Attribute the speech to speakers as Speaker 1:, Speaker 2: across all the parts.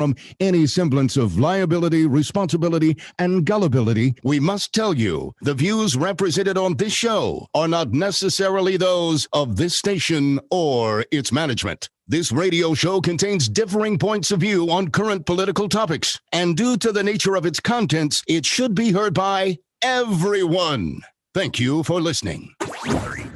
Speaker 1: from any semblance of liability, responsibility, and gullibility, we must tell you the views represented on this show are not necessarily those of this station or its management. This radio show contains differing points of view on current political topics, and due to the nature of its contents, it should be heard by everyone. Thank you for listening.
Speaker 2: 3, 2, 1.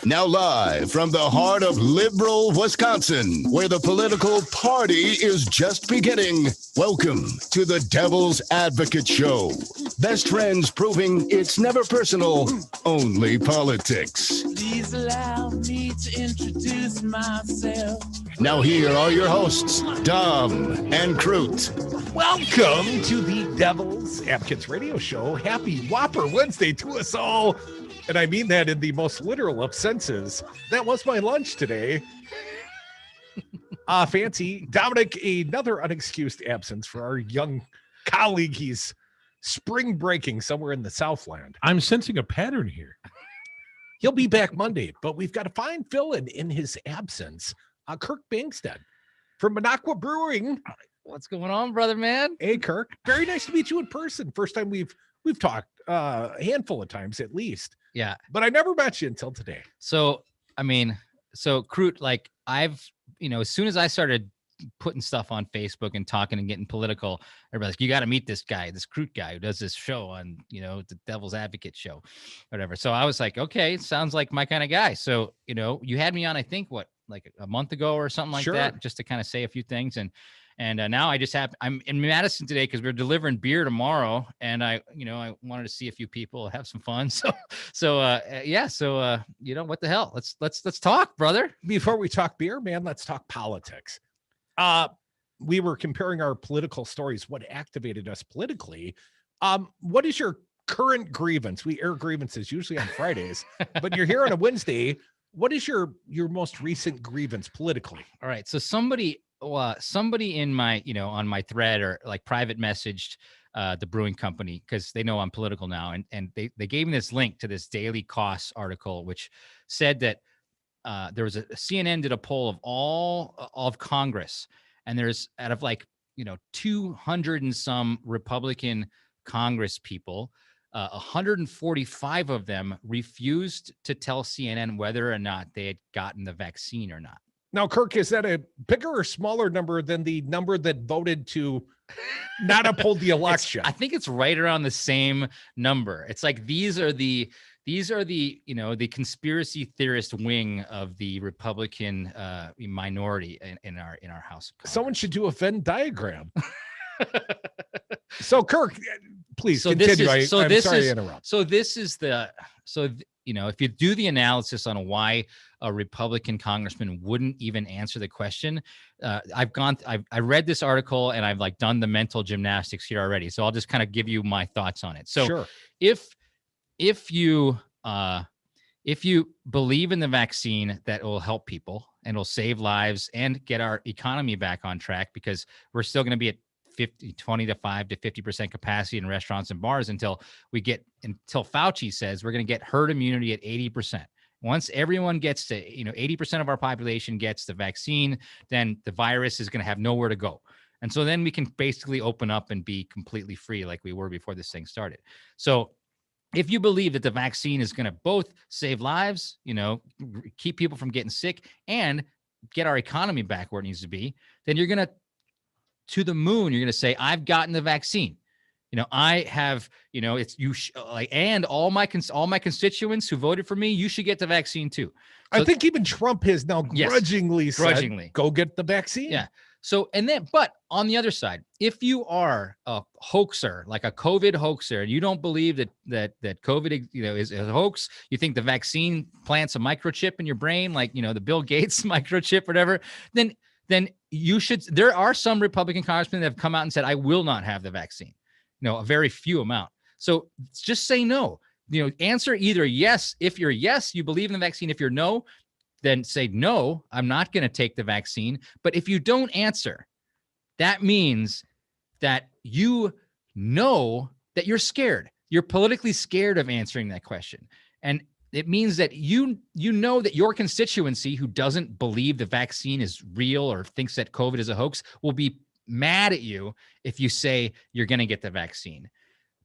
Speaker 1: Now live from the heart of liberal Wisconsin, where the political party is just beginning. Welcome to the Devil's Advocate Show. Best friends proving it's never personal, only politics.
Speaker 3: Please allow me to introduce myself.
Speaker 1: Now here are your hosts, Dom and Crute.
Speaker 4: Welcome to the Devil's Advocates Radio Show. Happy Whopper Wednesday to us all. And I mean that in the most literal of senses. That was my lunch today. Fancy. Dominic, another unexcused absence for our young colleague. He's spring breaking somewhere in the Southland.
Speaker 5: I'm sensing a pattern here.
Speaker 4: He'll be back Monday, but we've got a fine fill-in in his absence. Kirk Bangstad from Minocqua Brewery.
Speaker 6: What's going on, brother, man?
Speaker 4: Hey, Kirk. Very nice to meet you in person. First time we've talked a handful of times at least.
Speaker 6: Yeah.
Speaker 4: But I never met you until today.
Speaker 6: So, Crute, like as soon as I started putting stuff on Facebook and talking and getting political, everybody's like, you got to meet this guy, this Crute guy who does this show on, the Devil's Advocate show, whatever. So I was like, okay, sounds like my kind of guy. So, you had me on, I think like a month ago or something like that, just to kind of say a few things. And now I'm in Madison today because we're delivering beer tomorrow, and I wanted to see a few people, have some fun. So what the hell? Let's talk, brother.
Speaker 4: Before we talk beer, man, let's talk politics. We were comparing our political stories, what activated us politically. What is your current grievance? We air grievances usually on Fridays, but you're here on a Wednesday. What is your most recent grievance politically?
Speaker 6: All right, so somebody in my, on my thread or like private messaged the brewing company because they know I'm political now. And they gave me this link to this Daily Costs article, which said that there was CNN did a poll of all of Congress, and there's out of 200 and some Republican Congress people, 145 of them refused to tell CNN whether or not they had gotten the vaccine or not.
Speaker 4: Now, Kirk, is that a bigger or smaller number than the number that voted to not uphold the election?
Speaker 6: I think it's right around the same number. It's like these are the the conspiracy theorist wing of the Republican minority in our House of Congress.
Speaker 4: Someone should do a Venn diagram. So, Kirk, please continue. I'm sorry to interrupt.
Speaker 6: If you do the analysis on why a Republican congressman wouldn't even answer the question, I read this article and I've done the mental gymnastics here already. So I'll just kind of give you my thoughts on it. So
Speaker 4: sure.
Speaker 6: If you believe in the vaccine that will help people and will save lives and get our economy back on track, because we're still going to be at 25 to 50% capacity in restaurants and bars until Fauci says we're going to get herd immunity at 80%. Once everyone gets to, 80% of our population gets the vaccine, then the virus is going to have nowhere to go. And so then we can basically open up and be completely free like we were before this thing started. So if you believe that the vaccine is going to both save lives, keep people from getting sick and get our economy back where it needs to be, then you're going to the moon. You're going to say, I've gotten the vaccine. I have, it's you and all my constituents who voted for me, you should get the vaccine too. So,
Speaker 4: I think even Trump has now grudgingly said, go get the vaccine.
Speaker 6: Yeah. So, but on the other side, if you are a hoaxer, like a COVID hoaxer, and you don't believe that COVID, is a hoax, you think the vaccine plants a microchip in your brain, like, the Bill Gates microchip, whatever, then you should, there are some Republican congressmen that have come out and said, I will not have the vaccine, a very few amount. So just say no, answer either yes. If you're yes, you believe in the vaccine. If you're no, then say, no, I'm not going to take the vaccine. But if you don't answer, that means that you know that you're scared. You're politically scared of answering that question. And it means that you know that your constituency who doesn't believe the vaccine is real or thinks that COVID is a hoax will be mad at you if you say you're going to get the vaccine.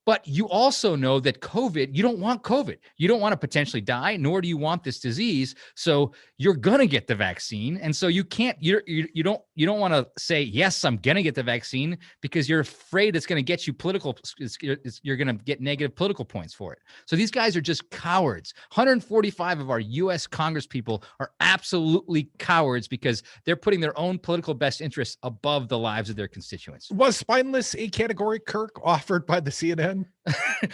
Speaker 6: But you also know that COVID, you don't want COVID. You don't want to potentially die, nor do you want this disease. So you're going to get the vaccine. And so you can't, you don't want to say, yes, I'm going to get the vaccine because you're afraid it's going to get you political, you're going to get negative political points for it. So these guys are just cowards. 145 of our U.S. Congress people are absolutely cowards because they're putting their own political best interests above the lives of their constituents.
Speaker 4: Was spineless a category, Kirk, offered by the CNN?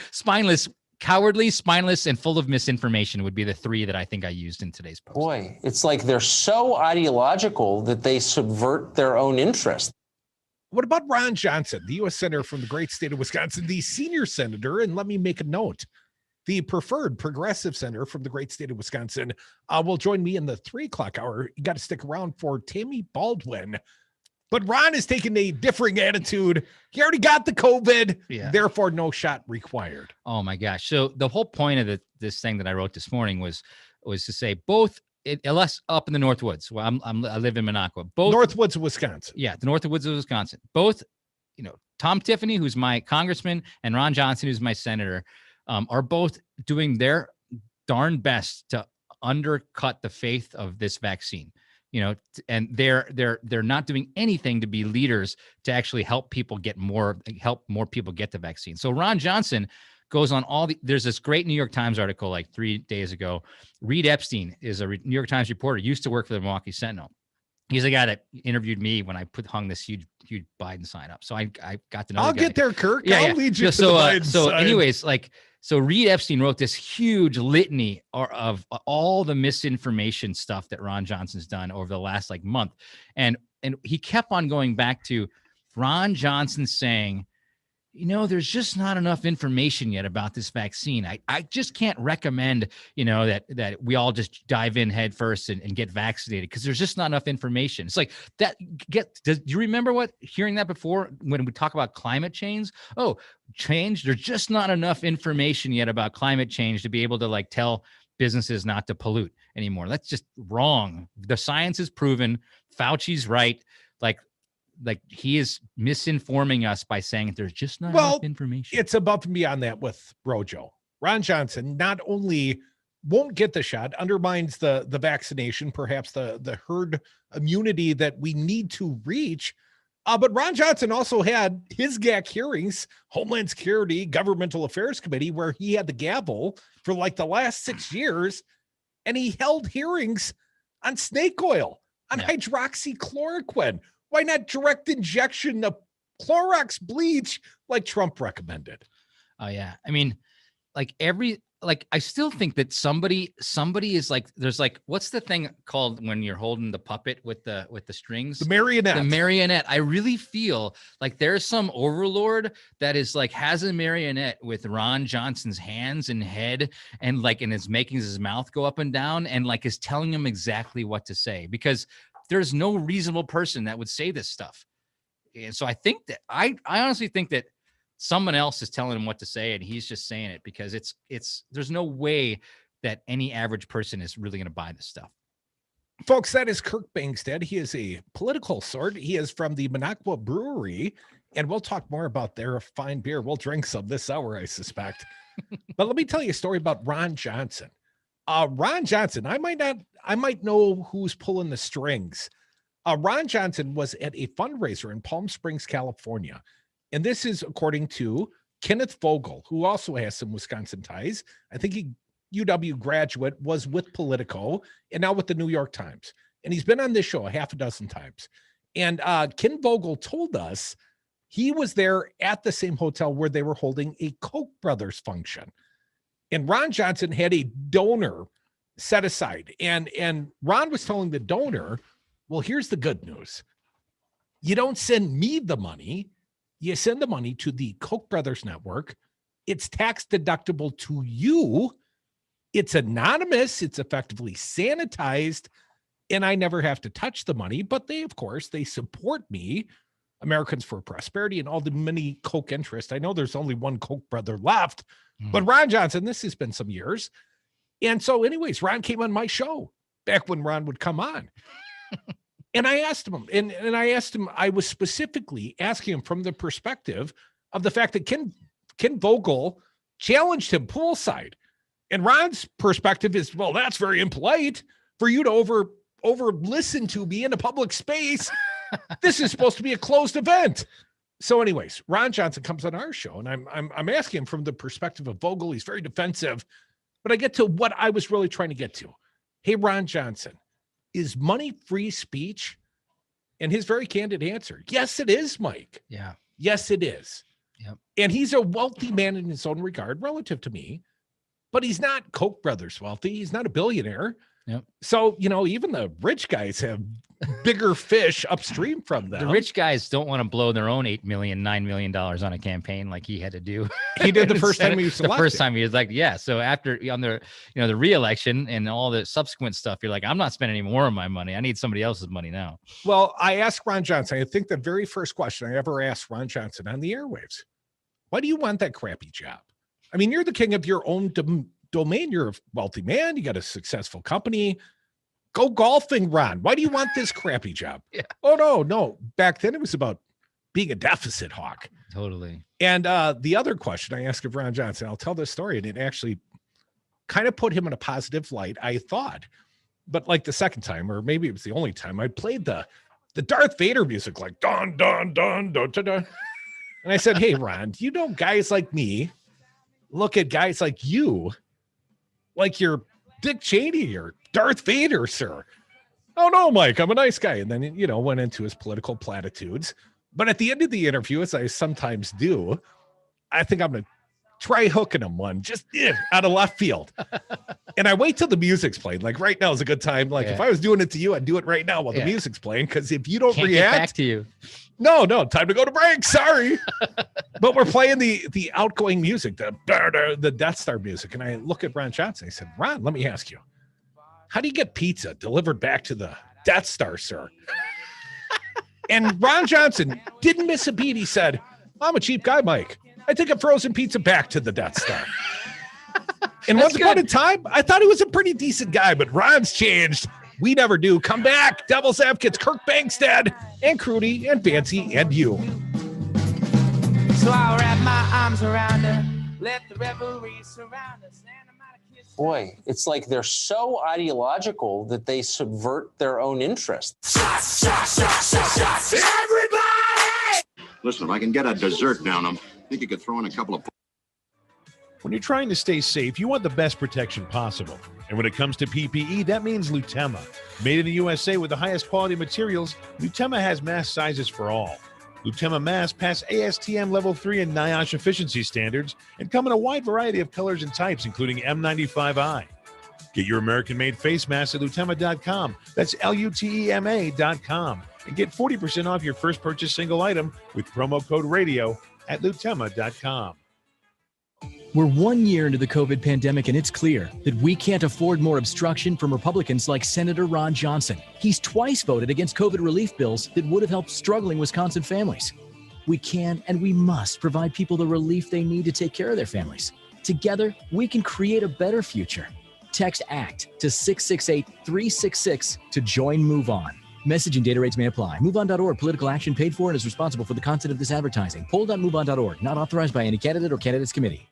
Speaker 6: Spineless, cowardly, spineless, and full of misinformation would be the three that I think I used in today's post.
Speaker 2: Boy, it's like they're so ideological that they subvert their own interests.
Speaker 4: What about Ron Johnson, the U.S. Senator from the great state of Wisconsin, the senior senator? And let me make a note. The preferred progressive senator from the great state of Wisconsin will join me in the 3:00 hour. You got to stick around for Tammy Baldwin. But Ron is taking a differing attitude. He already got the COVID, therefore no shot required.
Speaker 6: Oh my gosh! So the whole point of this thing that I wrote this morning was to say both, unless up in the Northwoods. Well, I live in Minocqua. Both
Speaker 4: Northwoods of Wisconsin.
Speaker 6: Yeah, the Northwoods of Wisconsin. Both, Tom Tiffany, who's my congressman, and Ron Johnson, who's my senator, are both doing their darn best to undercut the faith of this vaccine. And they're not doing anything to be leaders to actually help more people get the vaccine. So Ron Johnson goes on there's this great New York Times article like 3 days ago. Reed Epstein is a New York Times reporter, used to work for the Milwaukee Sentinel. He's the guy that interviewed me when I hung this huge Biden sign up. So I got to know.
Speaker 4: I'll get there, Kirk.
Speaker 6: Yeah,
Speaker 4: I'll lead you to the Biden sign.
Speaker 6: Anyways, so Reed Epstein wrote this huge litany of all the misinformation stuff that Ron Johnson's done over the last month. And he kept on going back to Ron Johnson saying, there's just not enough information yet about this vaccine. I just can't recommend, that we all just dive in head first and get vaccinated because there's just not enough information. It's like that. Do you remember hearing that before when we talk about climate change? Oh, change. There's just not enough information yet about climate change to be able to tell businesses not to pollute anymore. That's just wrong. The science is proven. Fauci's right. He is misinforming us by saying that there's just not enough information.
Speaker 4: It's above and beyond that with Rojo. Ron Johnson not only won't get the shot, undermines the vaccination, perhaps the herd immunity that we need to reach. But Ron Johnson also had his GAC hearings, Homeland Security, Governmental Affairs Committee, where he had the gavel for the last 6 years. And he held hearings on snake oil, on hydroxychloroquine. Why not direct injection of Clorox bleach like Trump recommended?
Speaker 6: Oh yeah. I mean, I still think that somebody is there's what's the thing called when you're holding the puppet with the strings?
Speaker 4: The marionette.
Speaker 6: The marionette. I really feel like there's some overlord that is has a marionette with Ron Johnson's hands and head and is making his mouth go up and down and is telling him exactly what to say, because there's no reasonable person that would say this stuff. And so I think that I honestly think that someone else is telling him what to say and he's just saying it because there's no way that any average person is really going to buy this stuff.
Speaker 4: Folks, that is Kirk Bangstad. He is a political sort. He is from the Minocqua Brewery, and we'll talk more about their fine beer. We'll drink some this hour, I suspect. But let me tell you a story about Ron Johnson. Ron Johnson, I might know who's pulling the strings. Ron Johnson was at a fundraiser in Palm Springs, California. And this is according to Kenneth Vogel, who also has some Wisconsin ties. I think he UW graduate, was with Politico and now with the New York Times. And he's been on this show a half a dozen times. And Ken Vogel told us he was there at the same hotel where they were holding a Koch brothers function. And Ron Johnson had a donor set aside. And Ron was telling the donor, well, here's the good news. You don't send me the money. You send the money to the Koch brothers network. It's tax deductible to you. It's anonymous. It's effectively sanitized. And I never have to touch the money. But they, of course, they support me, Americans for Prosperity, and all the many Koch interests. I know there's only one Koch brother left. But Ron Johnson, this has been some years, And so anyways, Ron came on my show back when Ron would come on. And I asked him, and I was specifically asking him from the perspective of the fact that Ken Vogel challenged him poolside. And Ron's perspective is, well, that's very impolite for you to over listen to me in a public space. This is supposed to be a closed event. So anyways, Ron Johnson comes on our show, and I'm asking him from the perspective of Vogel. He's very defensive, but I get to what I was really trying to get to. Hey, Ron Johnson, is money free speech? And his very candid answer, yes, it is, Mike.
Speaker 6: Yeah.
Speaker 4: Yes, it is.
Speaker 6: Yep.
Speaker 4: And he's a wealthy man in his own regard relative to me, but he's not Koch brothers wealthy. He's not a billionaire.
Speaker 6: Yep.
Speaker 4: So, even the rich guys have bigger fish upstream from them.
Speaker 6: The rich guys don't want to blow their own $8 million, $9 million on a campaign like he had to do.
Speaker 4: He did the first time he was
Speaker 6: the
Speaker 4: elected.
Speaker 6: first time he was like, yeah. So after on the the re-election and all the subsequent stuff, you're like, I'm not spending any more of my money. I need somebody else's money now.
Speaker 4: Well, I asked Ron Johnson, I think the very first question I ever asked Ron Johnson on the airwaves, why do you want that crappy job? I mean, you're the king of your own domain. You're a wealthy man. You got a successful company. Go golfing, Ron. Why do you want this crappy job?
Speaker 6: Yeah.
Speaker 4: Oh, no. Back then it was about being a deficit hawk.
Speaker 6: Totally.
Speaker 4: And the other question I asked of Ron Johnson, I'll tell this story, and it actually kind of put him in a positive light, I thought. But like the second time, or maybe it was the only time, I played the Darth Vader music, like dun, dun, dun, dun, dun, dun. And I said, hey, Ron, guys like me look at guys like you, like you're Dick Cheney or Darth Vader, sir. Oh, no, Mike, I'm a nice guy. And then, went into his political platitudes. But at the end of the interview, as I sometimes do, I think I'm going to try hooking him one just out of left field. And I wait till the music's playing. Like right now is a good time. Like if I was doing it to you, I'd do it right now while the music's playing. Because if you don't
Speaker 6: Can't
Speaker 4: react,
Speaker 6: get back to you.
Speaker 4: No, time to go to break. Sorry. But we're playing the outgoing music, the Death Star music. And I look at Ron Johnson. I said, Ron, let me ask you, how do you get pizza delivered back to the Death Star, sir? And Ron Johnson didn't miss a beat. He said, I'm a cheap guy, Mike. I take a frozen pizza back to the Death Star. And once upon a time, I thought he was a pretty decent guy, but Ron's changed. We never do. Come back. Devil's Advocates, Kirk Bangstad, and Crudy, and Fancy, and you.
Speaker 3: So I'll wrap my arms around her, let the revelry surround us.
Speaker 2: Boy, it's like they're so ideological that they subvert their own interests.
Speaker 5: Everybody! Listen, if I can get a dessert down them, I think you could throw in a couple of...
Speaker 7: When you're trying to stay safe, you want the best protection possible. And when it comes to PPE, that means Lutema. Made in the USA with the highest quality materials, Lutema has mask sizes for all. Lutema masks pass ASTM Level 3 and NIOSH efficiency standards and come in a wide variety of colors and types, including M95i. Get your American-made face mask at Lutema.com. That's Lutema.com. And get 40% off your first purchase single item with promo code RADIO at Lutema.com.
Speaker 8: We're 1 year into the COVID pandemic, and it's clear that we can't afford more obstruction from Republicans like Senator Ron Johnson. He's twice voted against COVID relief bills that would have helped struggling Wisconsin families. We can and we must provide people the relief they need to take care of their families. Together, we can create a better future. Text ACT to 668-366 to join Move On. Message and data rates may apply. MoveOn.org. Political action paid for and is responsible for the content of this advertising. Poll.moveon.org. Not authorized by any candidate or candidates committee.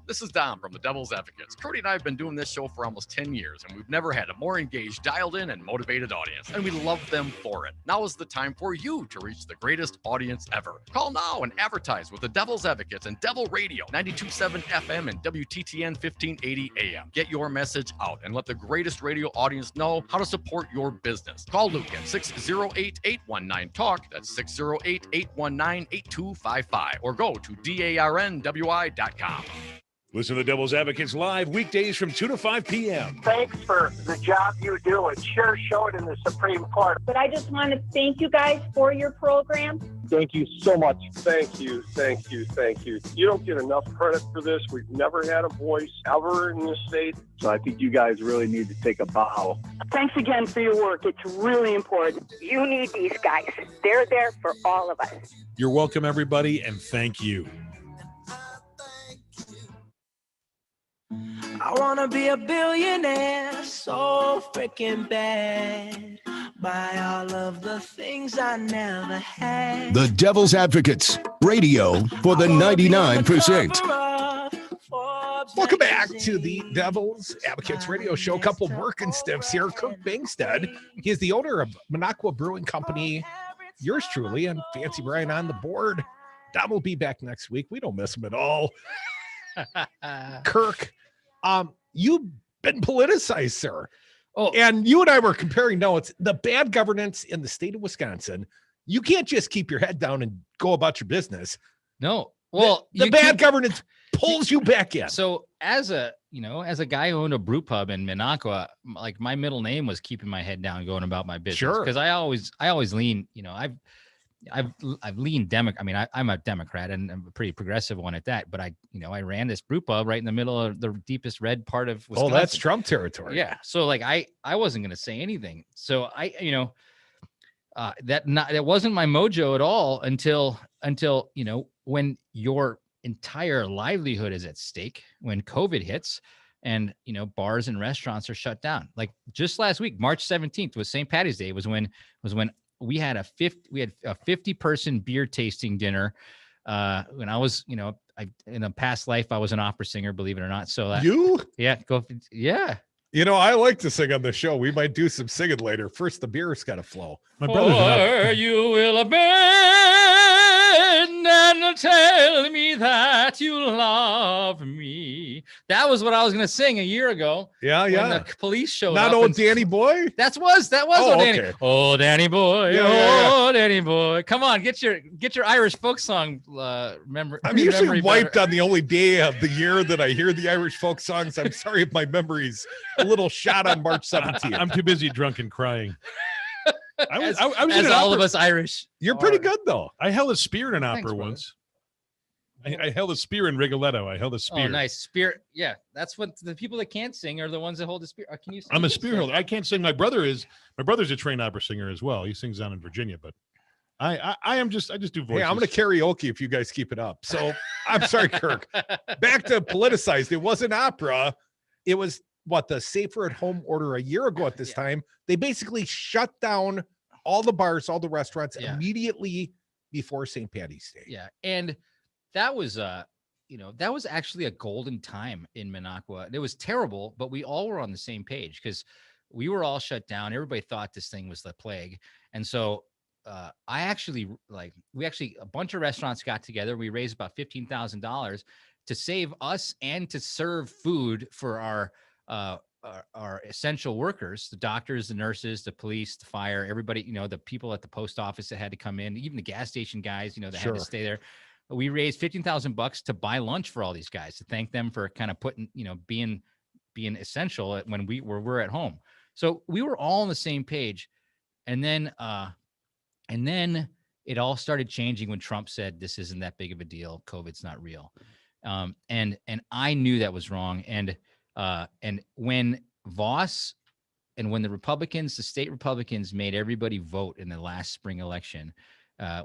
Speaker 9: This is Dom from the Devil's Advocates. Cody and I have been doing this show for almost 10 years, and we've never had a more engaged, dialed in, and motivated audience, and we love them for it. Now is the time for you to reach the greatest audience ever. Call now and advertise with the Devil's Advocates and Devil Radio, 92.7 FM and WTTN 1580 AM. Get your message out and let the greatest radio audience know how to support your business. Call Luke at 608-819-TALK. That's 608-819-8255. Or go to DARNWI.com.
Speaker 7: Listen to the Devil's Advocates live weekdays from 2 to 5 p.m.
Speaker 10: Thanks for the job you do. It sure showed in the Supreme Court.
Speaker 11: But I just want to thank you guys for your program.
Speaker 10: Thank you so much. Thank you. You don't get enough credit for this. We've never had a voice ever in this state. So I think you guys really need to take a bow.
Speaker 11: Thanks again for your work. It's really important. You need these guys. They're there for all of us.
Speaker 7: You're welcome, everybody, and thank you.
Speaker 3: I wanna be a billionaire so freaking bad. Buy all of the things I never had.
Speaker 1: The Devil's Advocates, radio for the 99%.
Speaker 4: Welcome back to the Devil's Advocates Radio Show. A couple of working stiffs here. Kirk Bangstad, he is the owner of Minocqua Brewing Company. Yours truly, and Fancy Brian on the board. Dom will be back next week. We don't miss him at all. Kirk, you've been politicized, sir. Oh, and you and I were comparing notes. The bad governance in the state of Wisconsin. You can't just keep your head down and go about your business.
Speaker 6: No. Well,
Speaker 4: the bad governance pulls you back in.
Speaker 6: So as a guy who owned a brew pub in Minocqua, like my middle name was keeping my head down, going about my business.
Speaker 4: Sure.
Speaker 6: Because I always lean, I've leaned Democrat. I mean, I'm a Democrat and I'm a pretty progressive one at that. But I ran this brew pub right in the middle of the deepest red part of Wisconsin.
Speaker 4: Oh, that's Trump territory.
Speaker 6: Yeah. So like I wasn't going to say anything. So that wasn't my mojo at all until when your entire livelihood is at stake, when COVID hits and bars and restaurants are shut down. Like just last week, March 17th was St. Patty's Day, was when we had a 50-person beer tasting dinner. When I was, in a past life, I was an opera singer, believe it or not. So yeah.
Speaker 4: I like to sing on the show. We might do some singing later. First, the beer's got to flow.
Speaker 6: My brother, you will abandon and tell me that you love me. That was what I was going to sing a year ago.
Speaker 4: Yeah.
Speaker 6: When the police showed
Speaker 4: Not
Speaker 6: up.
Speaker 4: old Danny Boy?
Speaker 6: That was old Danny.
Speaker 4: Okay.
Speaker 6: Oh, Danny Boy.
Speaker 4: Yeah.
Speaker 6: Danny Boy. Come on, get your Irish folk song.
Speaker 4: I'm usually wiped on the only day of the year that I hear the Irish folk songs. I'm sorry if my memory's a little shot on March 17th.
Speaker 7: I'm too busy drunk and crying. I was
Speaker 6: as all of us Irish.
Speaker 4: You're pretty good though.
Speaker 7: I held a spear in an opera
Speaker 6: Thanks,
Speaker 7: once. I held a spear in Rigoletto. I held a spear.
Speaker 6: Oh, nice. Spear. Yeah. That's what the people that can't sing are the ones that hold the spear. Can you sing?
Speaker 7: I'm a spear holder. I can't sing. My brother's a trained opera singer as well. He sings down in Virginia, but I just do voices.
Speaker 4: Hey, I'm going to karaoke if you guys keep it up. So I'm sorry, Kirk. Back to politicized. It wasn't opera. It was the safer at home order a year ago at this time. They basically shut down all the bars, all the restaurants immediately before St. Patty's Day.
Speaker 6: Yeah. And that was actually a golden time in Minocqua. It was terrible, but we all were on the same page because we were all shut down. Everybody thought this thing was the plague. And so a bunch of restaurants got together. We raised about $15,000 to save us and to serve food for our essential workers, the doctors, the nurses, the police, the fire, everybody, the people at the post office that had to come in, even the gas station guys, that had to stay there. We raised $15,000 to buy lunch for all these guys, to thank them for kind of putting, being essential when we're at home. So we were all on the same page. And then it all started changing when Trump said, this isn't that big of a deal. COVID's not real. And I knew that was wrong. And when Voss and when the state Republicans made everybody vote in the last spring election,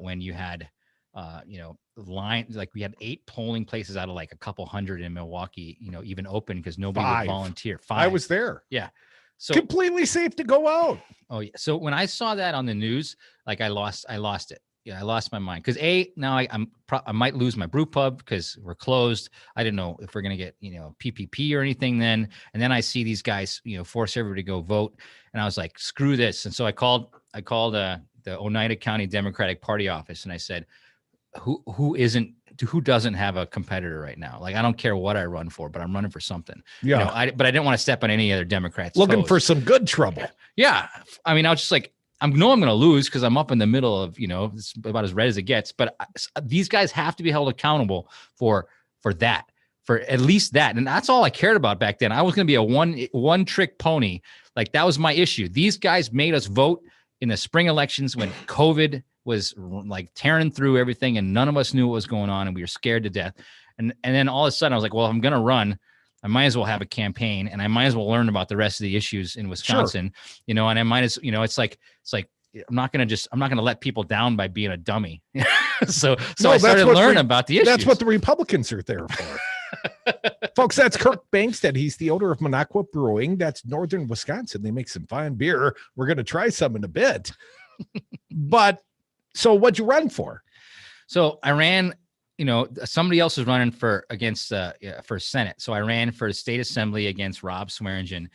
Speaker 6: when you had, we had 8 polling places out of like a couple hundred in Milwaukee, even open because nobody would volunteer. 5.
Speaker 4: I was there.
Speaker 6: Yeah. So
Speaker 4: completely safe to go out.
Speaker 6: Oh yeah. So when I saw that on the news, like I lost it. Yeah, I lost my mind because now I might lose my brew pub because we're closed. I didn't know if we're gonna get PPP or anything then. And then I see these guys force everybody to go vote, and I was like, screw this. And so I called the Oneida County Democratic Party office, and I said, who doesn't have a competitor right now? Like I don't care what I run for, but I'm running for something.
Speaker 4: Yeah.
Speaker 6: But I didn't want to step on any other Democrats.
Speaker 4: Looking
Speaker 6: toes.
Speaker 4: for some good trouble.
Speaker 6: Yeah. I mean, I was just like, I know I'm going to lose because I'm up in the middle of, it's about as red as it gets. But these guys have to be held accountable for that, for at least that. And that's all I cared about back then. I was going to be a one trick pony. Like that was my issue. These guys made us vote in the spring elections when COVID was like tearing through everything and none of us knew what was going on and we were scared to death. And then all of a sudden I was like, well, if I'm going to run, I might as well have a campaign and I might as well learn about the rest of the issues in Wisconsin, and I might as, it's like, I'm not going to let people down by being a dummy. so I started learning about the issues.
Speaker 4: That's what the Republicans are there for. Folks, that's Kirk Bangstad. He's the owner of Minocqua Brewing. That's northern Wisconsin. They make some fine beer. We're going to try some in a bit. But so what'd you run for?
Speaker 6: So I ran, somebody else was running for Senate. So I ran for the state assembly against Rob Swearingen,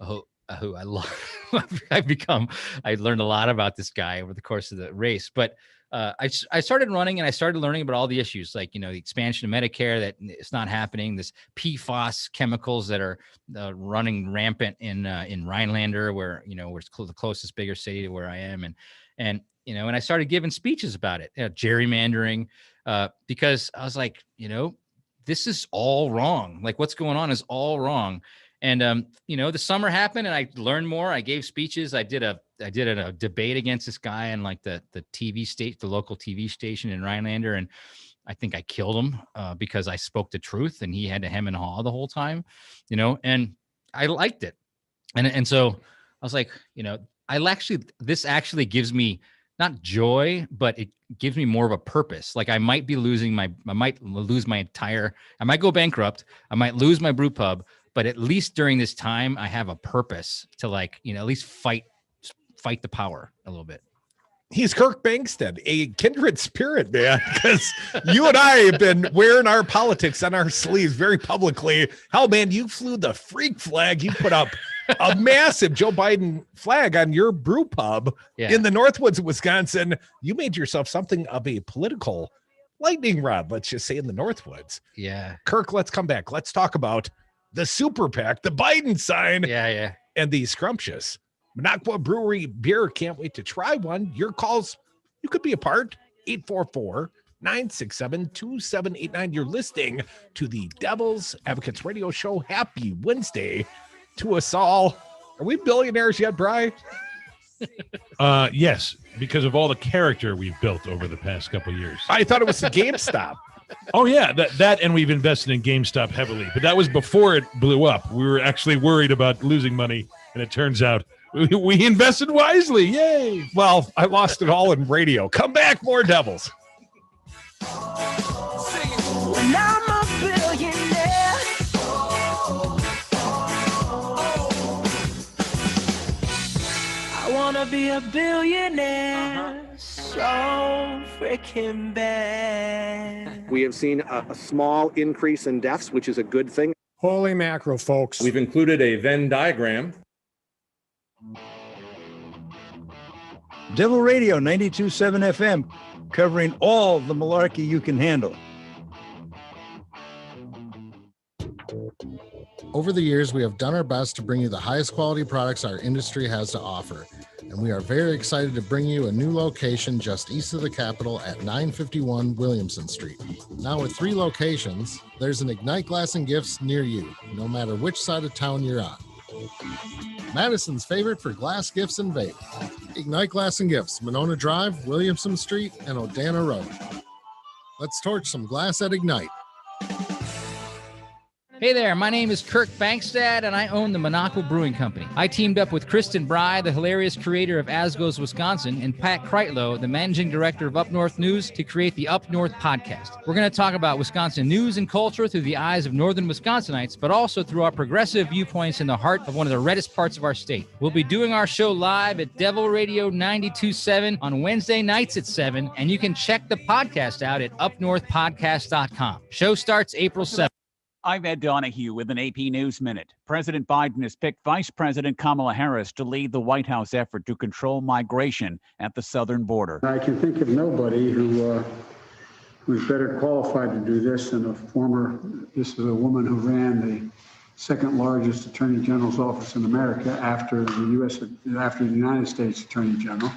Speaker 6: who I love. I learned a lot about this guy over the course of the race, but I started running and I started learning about all the issues, like, the expansion of Medicare, that it's not happening, this PFAS chemicals that are running rampant in Rhinelander, where, we're the closest bigger city to where I am. And I started giving speeches about it, gerrymandering, because I was like, this is all wrong. Like, what's going on is all wrong. And, the summer happened and I learned more. I gave speeches. I did a debate against this guy on like the local TV station in Rhinelander. And I think I killed him because I spoke the truth and he had to hem and haw the whole time, and I liked it. And so I was like, this actually gives me not joy, but it gives me more of a purpose. Like I might go bankrupt. I might lose my brew pub, but at least during this time, I have a purpose to at least fight the power a little bit.
Speaker 4: He's Kirk Bangstad, a kindred spirit, man, because you and I have been wearing our politics on our sleeves very publicly. Hell, man, you flew the freak flag. You put up a massive Joe Biden flag on your brew pub in the Northwoods of Wisconsin. You made yourself something of a political lightning rod, let's just say, in the Northwoods.
Speaker 6: Yeah.
Speaker 4: Kirk, let's come back. Let's talk about the super PAC, the Biden sign, and the scrumptious Minocqua Brewery beer. Can't wait to try one. Your calls, you could be a part. 844-967-2789. You're listening to the Devil's Advocates Radio Show. Happy Wednesday to us all. Are we billionaires yet, Bri?
Speaker 7: Yes, because of all the character we've built over the past couple of years.
Speaker 4: I thought it was the GameStop.
Speaker 7: Oh, yeah, that and we've invested in GameStop heavily. But that was before it blew up. We were actually worried about losing money, and it turns out we invested wisely. Yay.
Speaker 4: Well, I lost it all in radio. Come back, more Devils.
Speaker 3: When I'm a billionaire, I want to be a billionaire so freaking bad.
Speaker 12: We have seen a small increase in deaths, which is a good thing.
Speaker 13: Holy mackerel, folks.
Speaker 14: We've included a Venn diagram.
Speaker 15: Devil Radio 92.7 FM, covering all the malarkey you can handle.
Speaker 16: Over the years, we have done our best to bring you the highest quality products our industry has to offer. And we are very excited to bring you a new location just east of the Capitol at 951 Williamson Street. Now with 3 locations, there's an Ignite Glass and Gifts near you, no matter which side of town you're on. Madison's favorite for glass gifts and vape. Ignite Glass and Gifts, Monona Drive, Williamson Street, and Odana Road. Let's torch some glass at Ignite.
Speaker 6: Hey there, my name is Kirk Bangstad, and I own the Minocqua Brewing Company. I teamed up with Kristen Bry, the hilarious creator of As Goes Wisconsin, and Pat Kreitlow, the managing director of Up North News, to create the Up North podcast. We're going to talk about Wisconsin news and culture through the eyes of northern Wisconsinites, but also through our progressive viewpoints in the heart of one of the reddest parts of our state. We'll be doing our show live at Devil Radio 92.7 on Wednesday nights at 7, and you can check the podcast out at upnorthpodcast.com. Show starts April 7th.
Speaker 17: I'm Ed Donahue with an AP News Minute. President Biden has picked Vice President Kamala Harris to lead the White House effort to control migration at the southern border.
Speaker 18: I can think of nobody who's better qualified to do this than this is a woman who ran the second largest Attorney General's office in America after the United States Attorney General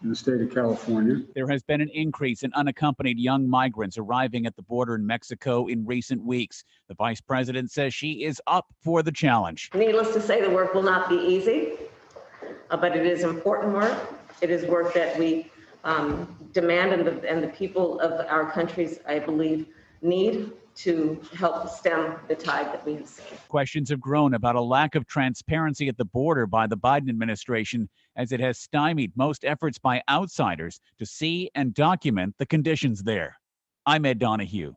Speaker 18: in the state of California.
Speaker 17: There has been an increase in unaccompanied young migrants arriving at the border in Mexico in recent weeks. The vice president says she is up for the challenge.
Speaker 19: Needless to say, the work will not be easy, but it is important work. It is work that we demand and the people of our countries, I believe, need to help stem the tide that we have seen.
Speaker 17: Questions have grown about a lack of transparency at the border by the Biden administration, as it has stymied most efforts by outsiders to see and document the conditions there. I'm Ed Donahue.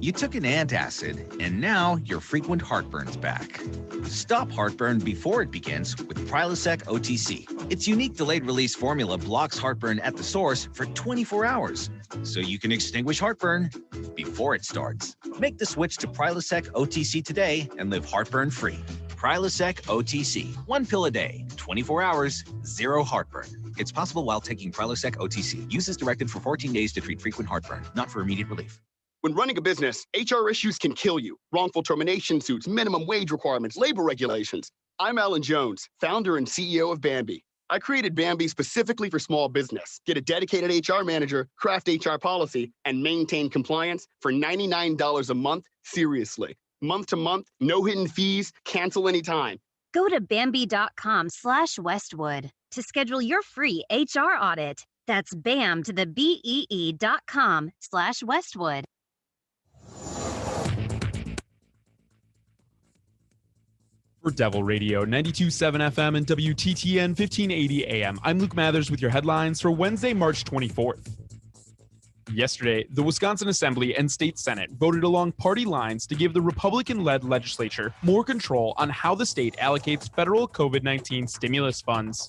Speaker 20: You took an antacid, and now your frequent heartburn's back. Stop heartburn before it begins with Prilosec OTC. Its unique delayed-release formula blocks heartburn at the source for 24 hours, so you can extinguish heartburn before it starts. Make the switch to Prilosec OTC today and live heartburn-free. Prilosec OTC. 1 pill a day, 24 hours, 0 heartburn. It's possible while taking Prilosec OTC. Use as directed for 14 days to treat frequent heartburn, not for immediate relief.
Speaker 21: When running a business, HR issues can kill you. Wrongful termination suits, minimum wage requirements, labor regulations. I'm Alan Jones, founder and CEO of Bambi. I created Bambi specifically for small business. Get a dedicated HR manager, craft HR policy, and maintain compliance for $99 a month, seriously. Month to month, no hidden fees, cancel anytime.
Speaker 22: Go to Bambi.com/Westwood to schedule your free HR audit. That's BAM to the BEE.com/Westwood.
Speaker 23: For Devil Radio, 92.7 FM and WTTN 1580 AM, I'm Luke Mathers with your headlines for Wednesday, March 24th. Yesterday, the Wisconsin Assembly and State Senate voted along party lines to give the Republican-led legislature more control on how the state allocates federal COVID-19 stimulus funds.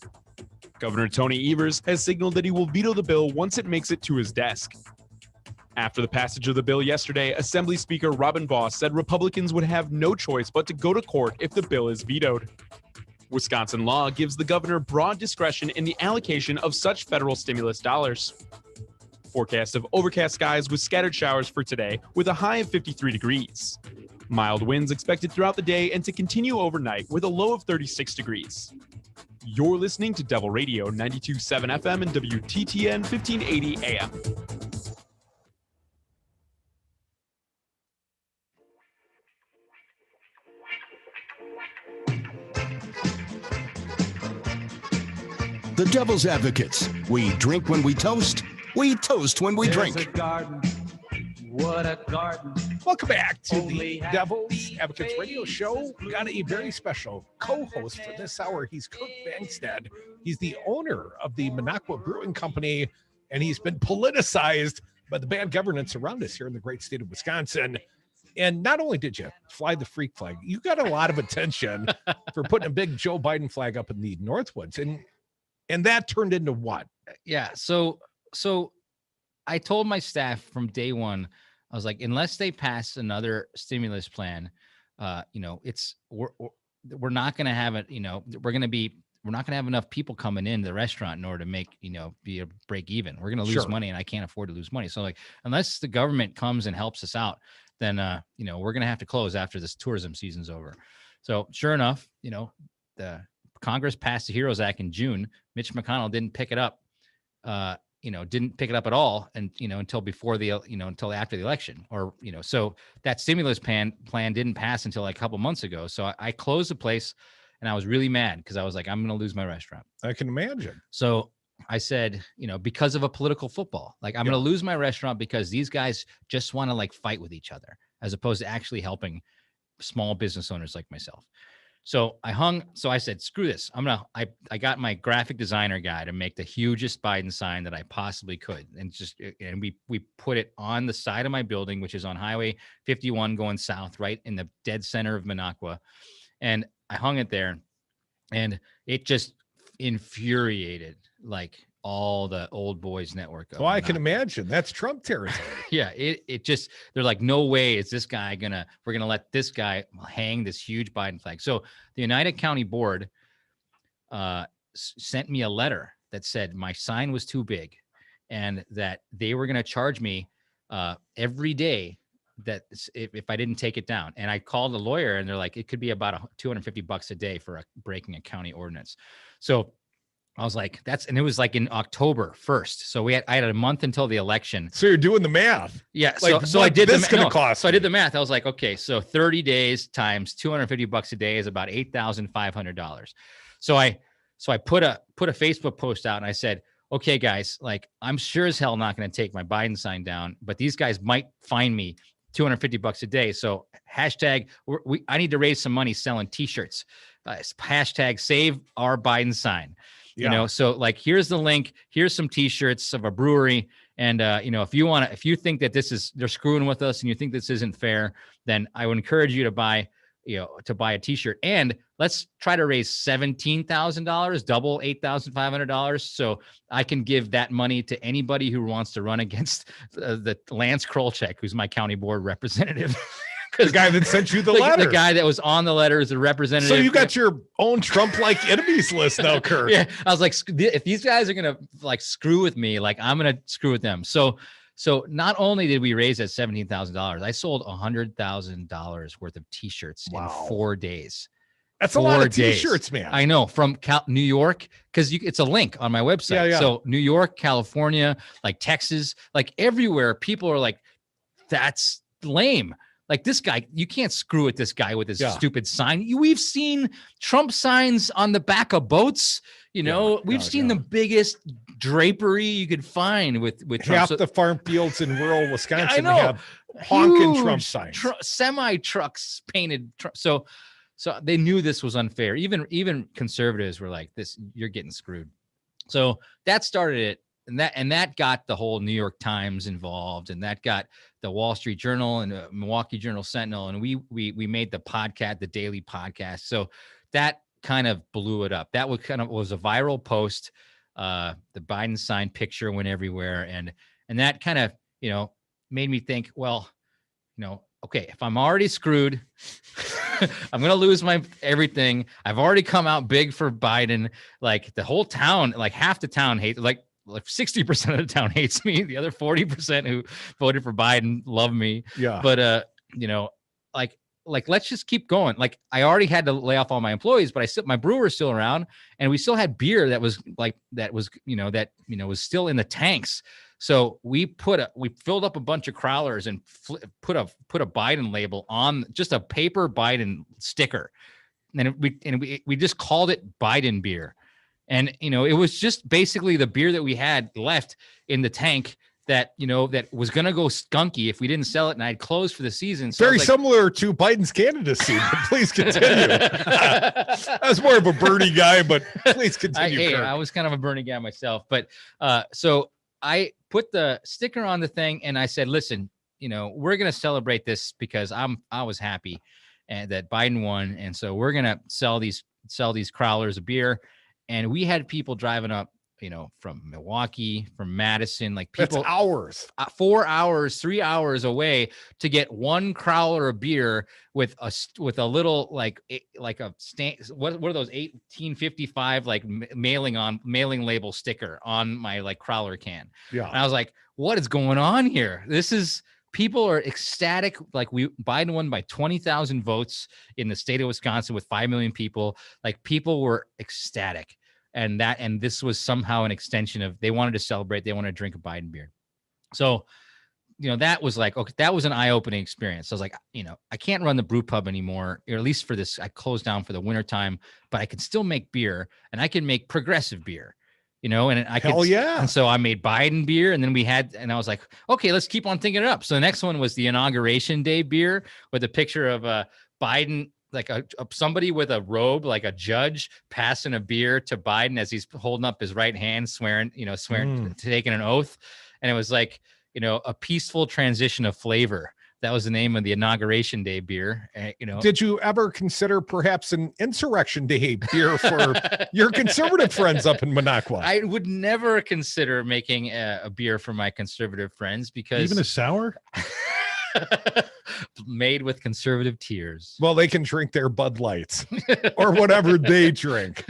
Speaker 23: Governor Tony Evers has signaled that he will veto the bill once it makes it to his desk. After the passage of the bill yesterday, Assembly Speaker Robin Vos said Republicans would have no choice but to go to court if the bill is vetoed. Wisconsin law gives the governor broad discretion in the allocation of such federal stimulus dollars. Forecast of overcast skies with scattered showers for today, with a high of 53 degrees. Mild winds expected throughout the day and to continue overnight with a low of 36 degrees. You're listening to Devil Radio 92.7 FM and WTTN 1580 AM.
Speaker 1: The Devil's Advocates. We drink when we toast. We toast when we drink.
Speaker 3: A garden. What a garden.
Speaker 4: Welcome back to the Devil's Advocates radio show. We got a very special co-host for this hour. He's Kirk Bangstad. He's the owner of the Minocqua Brewing Company, and he's been politicized by the bad governance around us here in the great state of Wisconsin. And not only did you fly the freak flag, you got a lot of attention for putting a big Joe Biden flag up in the Northwoods. And that turned into what?
Speaker 6: Yeah. So I told my staff from day one, I was like, unless they pass another stimulus plan, we're not going to have it. We're not going to have enough people coming into the restaurant in order to make, be a break even. We're going to lose money, and I can't afford to lose money. So unless the government comes and helps us out, then, we're going to have to close after this tourism season's over. So sure enough, the Congress passed the HEROES Act in June. Mitch McConnell didn't pick it up, didn't pick it up at all. And, until before until after the election so that stimulus plan didn't pass until like a couple months ago. So I closed the place and I was really mad because I was like, I'm going to lose my restaurant.
Speaker 4: I can imagine.
Speaker 6: So I said, because of a political football, I'm going to lose my restaurant because these guys just want to fight with each other as opposed to actually helping small business owners like myself. So I said, screw this. I got my graphic designer guy to make the hugest Biden sign that I possibly could. And we put it on the side of my building, which is on Highway 51 going south, right in the dead center of Minocqua. And I hung it there and it just infuriated all the old boys network.
Speaker 4: Oh, I can imagine. That's Trump territory.
Speaker 6: Yeah. They're like, no way is this guy we're going to let this guy hang this huge Biden flag. So the United County Board sent me a letter that said my sign was too big and that they were going to charge me every day that if I didn't take it down. And I called a lawyer and they're like, it could be about $250 a day for breaking a county ordinance. So I was like, and it was in October 1st. So I had a month until the election.
Speaker 4: So you're doing the math.
Speaker 6: Yeah. So I did the math. So I did the math. I was like, okay, so 30 days times $250 a day is about $8,500. So I put a Facebook post out and I said, okay, guys, I'm sure as hell not going to take my Biden sign down, but these guys might find me $250 a day. So hashtag, I need to raise some money selling t-shirts. Hashtag save our Biden sign.
Speaker 4: Yeah.
Speaker 6: You know, so like, here's the link. Here's some T-shirts of a brewery. And, you know, if you think that they're screwing with us and you think this isn't fair, then I would encourage you to buy a T-shirt. And let's try to raise $17,000, double $8,500. So I can give that money to anybody who wants to run against the Lance Krolchek, who's my county board representative.
Speaker 4: The guy that sent you the letter.
Speaker 6: The guy that was on the letter is the representative.
Speaker 4: So you got your own Trump-like enemies list now, Kirk.
Speaker 6: Yeah, I was like, if these guys are gonna like screw with me, like I'm gonna screw with them. So not only did we raise that $17,000, I sold $100,000 worth of T-shirts in 4 days.
Speaker 4: That's a lot of T-shirts, man.
Speaker 6: I know, from New York, because it's a link on my website.
Speaker 4: Yeah.
Speaker 6: So New York, California, like Texas, like everywhere, people are like, that's lame. Like this guy, you can't screw with this guy with his stupid sign. We've seen Trump signs on the back of boats. You know, we've seen the biggest drapery you could find with Trump.
Speaker 4: Half the farm fields in rural Wisconsin have honking Trump signs.
Speaker 6: Semi trucks painted. So they knew this was unfair. Even conservatives were like, "This, you're getting screwed." So that started it. And that got the whole New York Times involved, and that got the Wall Street Journal and the Milwaukee Journal Sentinel, and we made the podcast, the daily podcast. So that kind of blew it up. That was a viral post. The Biden signed picture went everywhere, and that kind of made me think, well, okay, if I'm already screwed, I'm gonna lose my everything. I've already come out big for Biden. Like the whole town, like half the town hates, like 60% of the town hates me. The other 40% who voted for Biden love me.
Speaker 4: Yeah.
Speaker 6: But like let's just keep going. Like I already had to lay off all my employees, but my brewer's still around, and we still had beer that was was still in the tanks. So we filled up a bunch of crowlers and put a Biden label on, just a paper Biden sticker, and we just called it Biden beer. And, it was just basically the beer that we had left in the tank that was going to go skunky if we didn't sell it, and I'd closed for the season. So
Speaker 4: very similar to Biden's candidacy, but please continue. I was more of a Bernie guy, but please continue.
Speaker 6: I was kind of a Bernie guy myself. But so I put the sticker on the thing, and I said, listen, we're going to celebrate this because I was happy and that Biden won. And so we're going to sell these crowlers of beer. And we had people driving up, from Milwaukee, from Madison, like people.
Speaker 4: That's hours.
Speaker 6: 4 hours, 3 hours away to get one crowler of beer with a little like a stand. What are those 1855 like mailing label sticker on my like crowler can?
Speaker 4: Yeah.
Speaker 6: And I was like, what is going on here? People are ecstatic. Like Biden won by 20,000 votes in the state of Wisconsin with 5 million people. Like people were ecstatic. And this was somehow an extension of, they wanted to celebrate. They wanted to drink a Biden beer. So, that was like, okay, that was an eye-opening experience. I was like, I can't run the brew pub anymore, or at least for this, I closed down for the wintertime, but I can still make beer, and I can make progressive beer. And I could,
Speaker 4: hell yeah.
Speaker 6: And so I made Biden beer, and then I was like, okay, let's keep on thinking it up. So the next one was the Inauguration Day beer with a picture of Biden, like somebody with a robe, like a judge passing a beer to Biden as he's holding up his right hand, swearing, taking an oath. And it was like, a peaceful transition of flavor. That was the name of the Inauguration Day beer.
Speaker 4: Did you ever consider perhaps an Insurrection Day beer for your conservative friends up in Minocqua?
Speaker 6: I would never consider making a beer for my conservative friends, because
Speaker 7: even a sour
Speaker 6: made with conservative tears.
Speaker 4: Well, they can drink their Bud Lights or whatever they drink.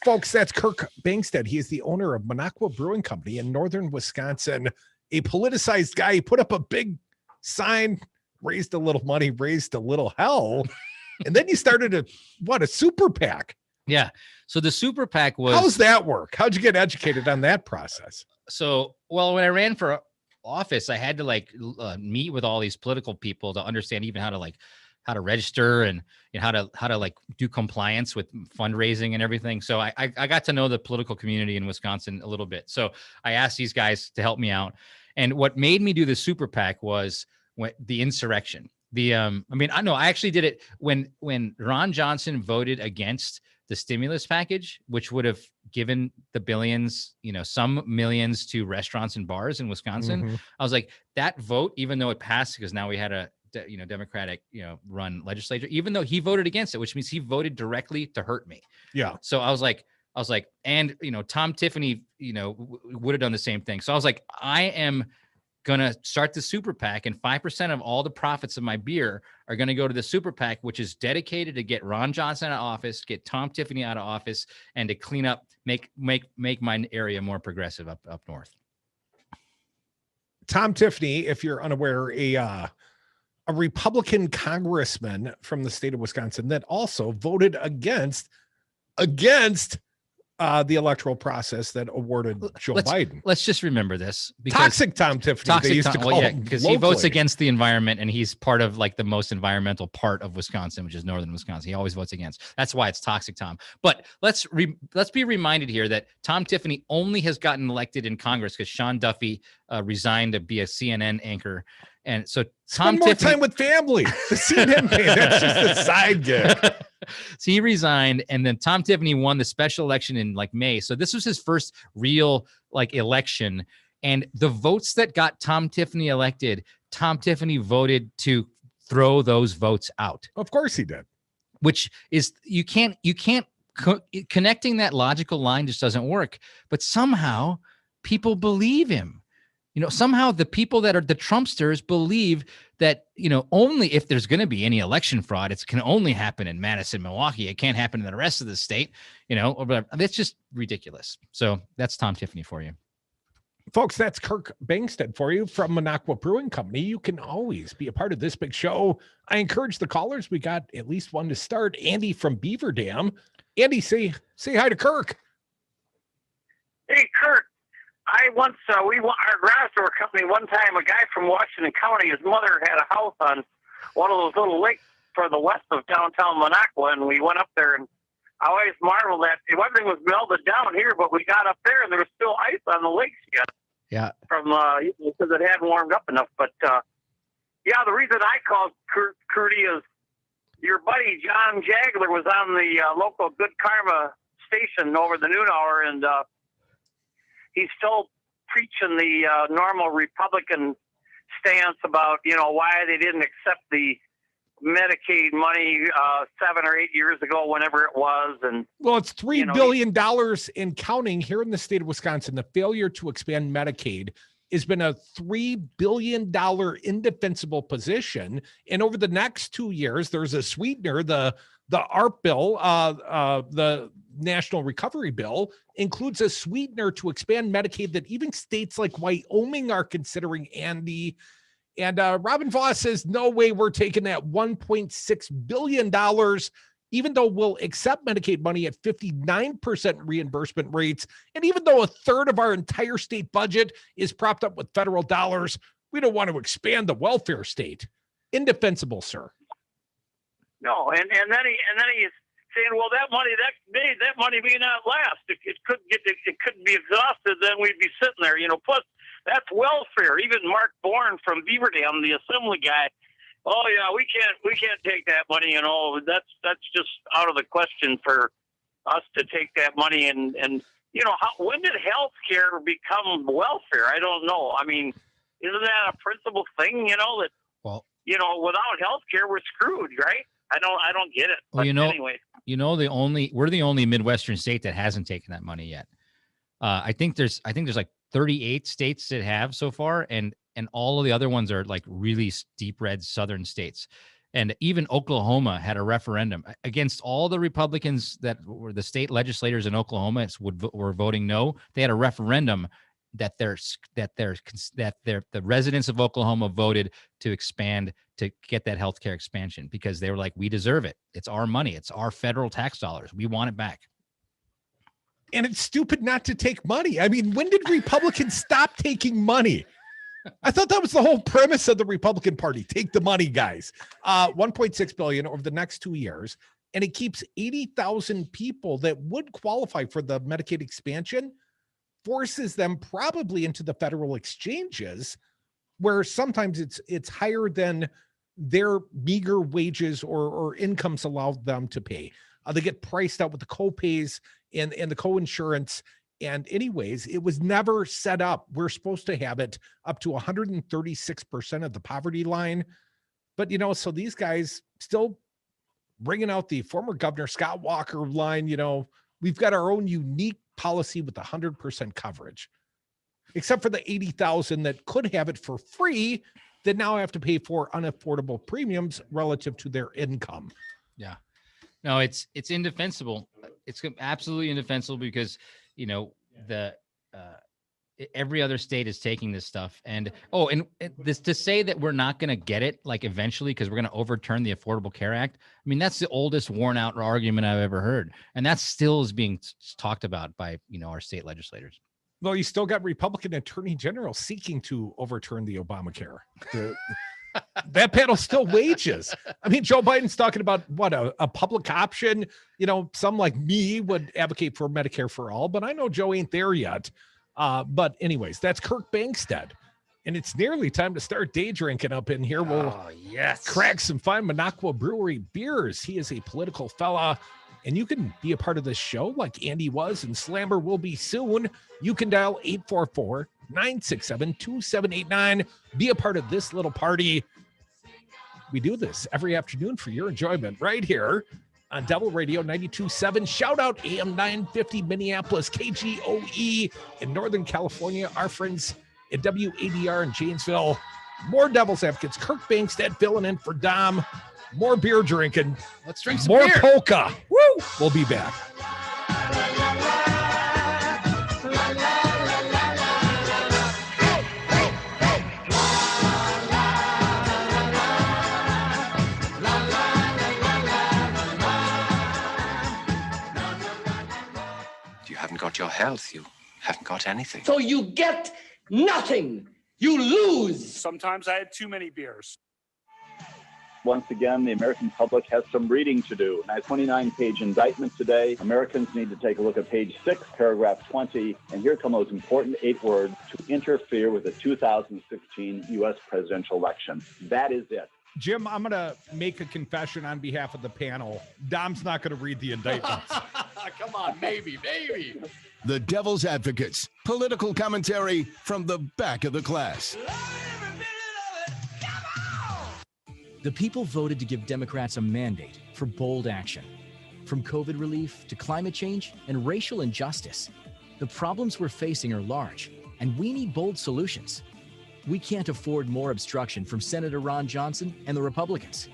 Speaker 4: Folks, that's Kirk Bangstad. He is the owner of Minocqua Brewing Company in northern Wisconsin. A politicized guy. He put up a big sign, raised a little money, raised a little hell, and then you started a super PAC.
Speaker 6: Yeah. So the super PAC was.
Speaker 4: How's that work? How'd you get educated on that process?
Speaker 6: So, well, when I ran for office, I had to meet with all these political people to understand even how to register and how to do compliance with fundraising and everything. So I got to know the political community in Wisconsin a little bit. So I asked these guys to help me out. And what made me do the super PAC was the insurrection. I actually did it when Ron Johnson voted against the stimulus package, which would have given the billions, some millions to restaurants and bars in Wisconsin.
Speaker 4: Mm-hmm.
Speaker 6: I was like, that vote, even though it passed, because now we had a Democratic, run legislature, even though he voted against it, which means he voted directly to hurt me.
Speaker 4: Yeah.
Speaker 6: So I was like, and Tom Tiffany, would have done the same thing. So I was like, I am gonna start the super PAC, and 5% of all the profits of my beer are gonna go to the super PAC, which is dedicated to get Ron Johnson out of office, get Tom Tiffany out of office, and to clean up, make my area more progressive up north.
Speaker 4: Tom Tiffany, if you're unaware, a Republican congressman from the state of Wisconsin that also voted against the electoral process that awarded Joe Biden.
Speaker 6: Let's just remember this.
Speaker 4: Toxic Tom Tiffany.
Speaker 6: Because he votes against the environment, and he's part of like the most environmental part of Wisconsin, which is northern Wisconsin. He always votes against. That's why it's toxic Tom. But let's be reminded here that Tom Tiffany only has gotten elected in Congress because Sean Duffy resigned to be a CNN anchor. And so Tom
Speaker 4: Spend more
Speaker 6: Tiffany,
Speaker 4: time with family. The CNN thing, that's just a side gig.
Speaker 6: So he resigned, and then Tom Tiffany won the special election in like May. So this was his first real like election. And the votes that got Tom Tiffany elected, Tom Tiffany voted to throw those votes out.
Speaker 4: Of course he did.
Speaker 6: Which is, you can't connecting that logical line just doesn't work. But somehow people believe him. Somehow the people that are the Trumpsters believe that, only if there's going to be any election fraud, it can only happen in Madison, Milwaukee. It can't happen in the rest of the state, or that's just ridiculous. So that's Tom Tiffany for you.
Speaker 4: Folks, that's Kirk Bangstad for you from Minocqua Brewing Company. You can always be a part of this big show. I encourage the callers. We got at least one to start. Andy from Beaver Dam. Andy, say hi to Kirk.
Speaker 2: Hey, Kirk. Our garage door company, one time, a guy from Washington County, his mother had a house on one of those little lakes for the west of downtown Minocqua, and we went up there, and I always marveled that everything was melted down here, but we got up there, and there was still ice on the lakes yet.
Speaker 6: Yeah.
Speaker 2: From because it hadn't warmed up enough. But, the reason I called Curdy is your buddy John Jagler was on the local Good Karma station over the noon hour, and he's still preaching the normal Republican stance about, why they didn't accept the Medicaid money 7 or 8 years ago, whenever it was. And
Speaker 4: well, it's $3 billion in counting here in the state of Wisconsin. The failure to expand Medicaid has been a $3 billion indefensible position. And over the next 2 years, there's a sweetener, the ARP bill, the National Recovery Bill, includes a sweetener to expand Medicaid that even states like Wyoming are considering, Andy. And Robin Voss says, no way we're taking that $1.6 billion, even though we'll accept Medicaid money at 59% reimbursement rates. And even though a third of our entire state budget is propped up with federal dollars, we don't want to expand the welfare state. Indefensible, sir.
Speaker 2: No, and then he's saying, well, that money may not last. It couldn't be exhausted. Then we'd be sitting there, Plus, that's welfare. Even Mark Bourne from Beaver Dam, the assembly guy. Oh yeah, we can't take that money. That's just out of the question for us to take that money. And when did health care become welfare? I don't know. I mean, isn't that a principal thing? That without health care, we're screwed, right? I don't get it.
Speaker 6: Well,
Speaker 2: but anyway.
Speaker 6: We're the only Midwestern state that hasn't taken that money yet. I think there's like 38 states that have so far, and all of the other ones are like really deep red southern states. And even Oklahoma had a referendum against all the Republicans that were the state legislators in Oklahoma were voting no. They had a referendum that the residents of Oklahoma voted to expand, to get that healthcare expansion, because they were like, we deserve it. It's our money. It's our federal tax dollars. We want it back.
Speaker 4: And it's stupid not to take money. I mean, when did Republicans stop taking money? I thought that was the whole premise of the Republican Party. Take the money, guys. $1.6 billion over the next 2 years. And it keeps 80,000 people that would qualify for the Medicaid expansion, forces them probably into the federal exchanges, where sometimes it's higher than their meager wages or incomes allow them to pay. They get priced out with the co-pays and the co-insurance. And anyways, it was never set up. We're supposed to have it up to 136% of the poverty line. But, so these guys still bringing out the former Governor Scott Walker line, we've got our own unique policy with 100% coverage, except for the 80,000 that could have it for free that now have to pay for unaffordable premiums relative to their income.
Speaker 6: Yeah. No, it's indefensible. It's absolutely indefensible because, every other state is taking this stuff. And this to say that we're not going to get it like eventually because we're going to overturn the Affordable Care Act. I mean, that's the oldest worn out argument I've ever heard. And that still is being talked about by, our state legislators.
Speaker 4: Well, you still got Republican attorney general seeking to overturn the Obamacare. That panel still wages. I mean, Joe Biden's talking about what a public option. Some like me would advocate for Medicare for all, but I know Joe ain't there yet. But anyways, that's Kirk Bangstad. And it's nearly time to start day drinking up in here. We'll crack some fine Minocqua Brewery beers. He is a political fella, and you can be a part of this show like Andy was, and Slammer will be soon. You can dial 844-967-2789. Be a part of this little party. We do this every afternoon for your enjoyment right here on Devil Radio 92.7. Shout out AM 950 Minneapolis, KGOE in Northern California. Our friends at WADR in Janesville. More Devil's Advocates. Kirk Bangstad filling in for Dom. More beer drinking.
Speaker 6: Let's drink some
Speaker 4: more
Speaker 6: beer.
Speaker 4: Polka. Woo! We'll be back.
Speaker 5: You haven't got your health. You haven't got anything.
Speaker 8: So you get nothing. You lose.
Speaker 9: Sometimes I had too many beers.
Speaker 24: Once again, the American public has some reading to do. In a 29-page indictment today, Americans need to take a look at page 6, paragraph 20, and here come those important 8 words: to interfere with the 2016 U.S. presidential election. That is it.
Speaker 4: Jim, I'm going to make a confession on behalf of the panel. Dom's not going to read the indictments.
Speaker 6: Come on, maybe.
Speaker 1: The Devil's Advocates, political commentary from the back of the class.
Speaker 25: The people voted to give Democrats a mandate for bold action. From COVID relief to climate change and racial injustice, the problems we're facing are large, and we need bold solutions. We can't afford more obstruction from Senator Ron Johnson and the Republicans.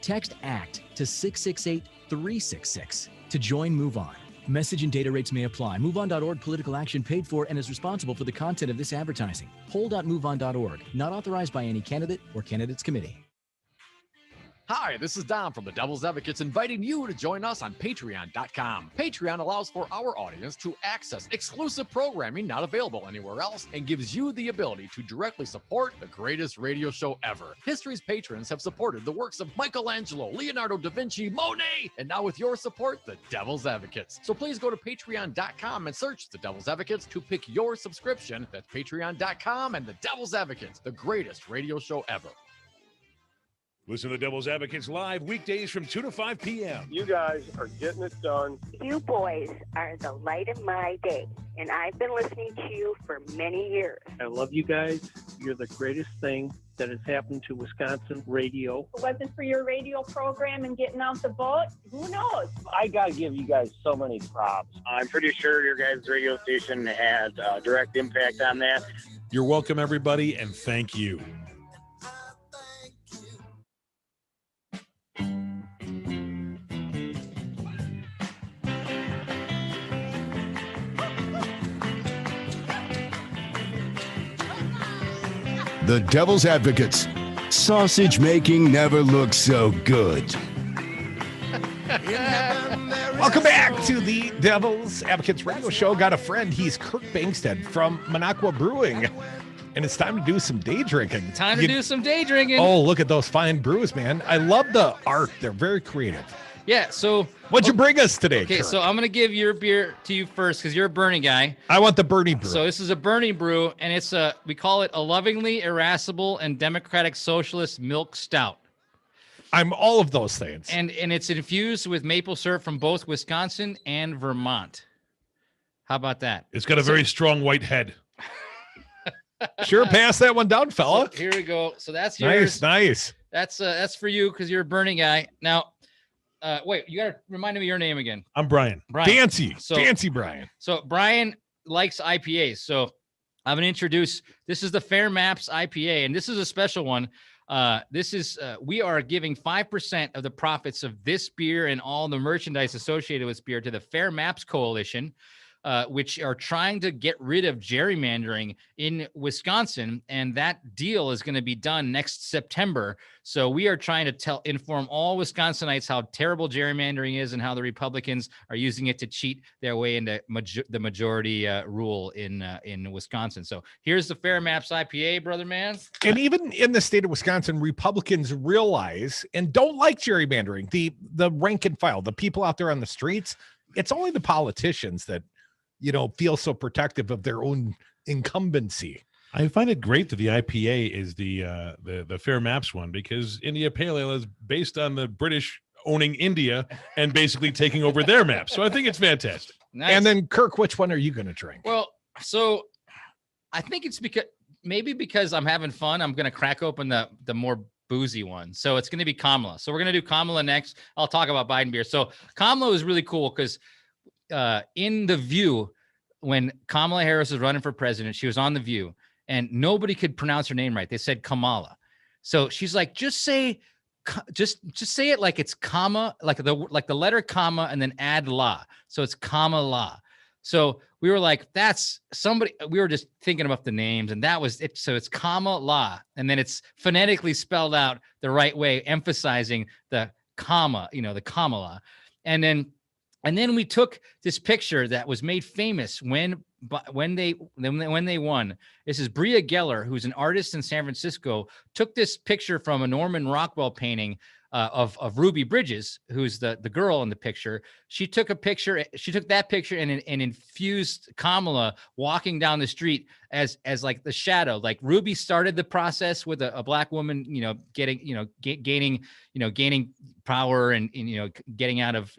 Speaker 25: Text ACT to 668-366 to join Move On. Message and data rates may apply. MoveOn.org political action paid for and is responsible for the content of this advertising. Poll.moveon.org, not authorized by any candidate or candidates committee.
Speaker 26: Hi, this is Dom from the Devil's Advocates, inviting you to join us on Patreon.com. Patreon allows for our audience to access exclusive programming not available anywhere else and gives you the ability to directly support the greatest radio show ever. History's patrons have supported the works of Michelangelo, Leonardo da Vinci, Monet, and now with your support, the Devil's Advocates. So please go to Patreon.com and search the Devil's Advocates to pick your subscription. That's Patreon.com and the Devil's Advocates, the greatest radio show ever.
Speaker 7: Listen to the Devil's Advocates live weekdays from 2 to 5 p.m.
Speaker 10: You guys are getting it done.
Speaker 11: You boys are the light of my day, and I've been listening to you for many years.
Speaker 27: I love you guys. You're the greatest thing that has happened to Wisconsin radio.
Speaker 28: If it wasn't for your radio program and getting out the vote, who knows?
Speaker 27: I got to give you guys so many props.
Speaker 2: I'm pretty sure your guys' radio station had a direct impact on that.
Speaker 7: You're welcome, everybody, and thank you.
Speaker 1: The Devil's Advocates. Sausage making never looks so good.
Speaker 4: Welcome back to the Devil's Advocates radio show. Got a friend. He's Kirk Bangstad from Minocqua Brewing. And it's time to do some day drinking.
Speaker 6: Time to do some day drinking.
Speaker 4: Oh, look at those fine brews, man. I love the art. They're very creative.
Speaker 6: Yeah, so...
Speaker 4: What'd you bring us today,
Speaker 6: Okay,
Speaker 4: Kirk?
Speaker 6: so I'm going to give your beer to you first because you're a Bernie guy.
Speaker 4: I want the Bernie brew.
Speaker 6: So this is a Bernie brew, and it's we call it a lovingly irascible and democratic socialist milk stout.
Speaker 4: I'm all of those things.
Speaker 6: And it's infused with maple syrup from both Wisconsin and Vermont. How about that?
Speaker 7: It's got a very strong white head.
Speaker 4: Sure, pass that one down, fella.
Speaker 6: So here we go. So that's yours.
Speaker 4: Nice.
Speaker 6: That's for you because you're a Bernie guy. Now, wait, you gotta remind me your name again.
Speaker 7: I'm Brian.
Speaker 4: Dancy Brian.
Speaker 6: So Brian likes IPAs. So I'm gonna introduce. This is the Fair Maps IPA, and this is a special one. We are giving 5% of the profits of this beer and all the merchandise associated with this beer to the Fair Maps Coalition, which are trying to get rid of gerrymandering in Wisconsin. And that deal is going to be done next September. So we are trying to inform all Wisconsinites how terrible gerrymandering is and how the Republicans are using it to cheat their way into the majority rule in Wisconsin. So here's the Fair Maps IPA, brother man.
Speaker 4: And even in the state of Wisconsin, Republicans realize and don't like gerrymandering. The rank and file, the people out there on the streets, it's only the politicians that feel so protective of their own incumbency.
Speaker 7: I find it great that the IPA is the Fair Maps one, because India Pale Ale is based on the British owning India and basically taking over their maps. So I think it's fantastic.
Speaker 6: Nice.
Speaker 4: And then, Kirk, which one are you going to drink?
Speaker 6: Well, so I think it's because I'm having fun, I'm going to crack open the more boozy one. So it's going to be Kamala. So we're going to do Kamala next. I'll talk about Biden beer. So Kamala is really cool because in The View, when Kamala Harris was running for president, she was on The View and nobody could pronounce her name right. They said Kamala. So she's like, just say it like it's comma, like the letter comma and then add la. So it's Kamala. So we were like, that's somebody, we were just thinking about the names and that was it. So it's Kamala. And then it's phonetically spelled out the right way, emphasizing the comma, the Kamala. And then we took this picture that was made famous when they won. This is Bria Geller, who's an artist in San Francisco, took this picture from a Norman Rockwell painting of Ruby Bridges, who's the girl in the picture. She took that picture and infused Kamala walking down the street as like the shadow. Like Ruby started the process with a black woman, gaining power and getting out of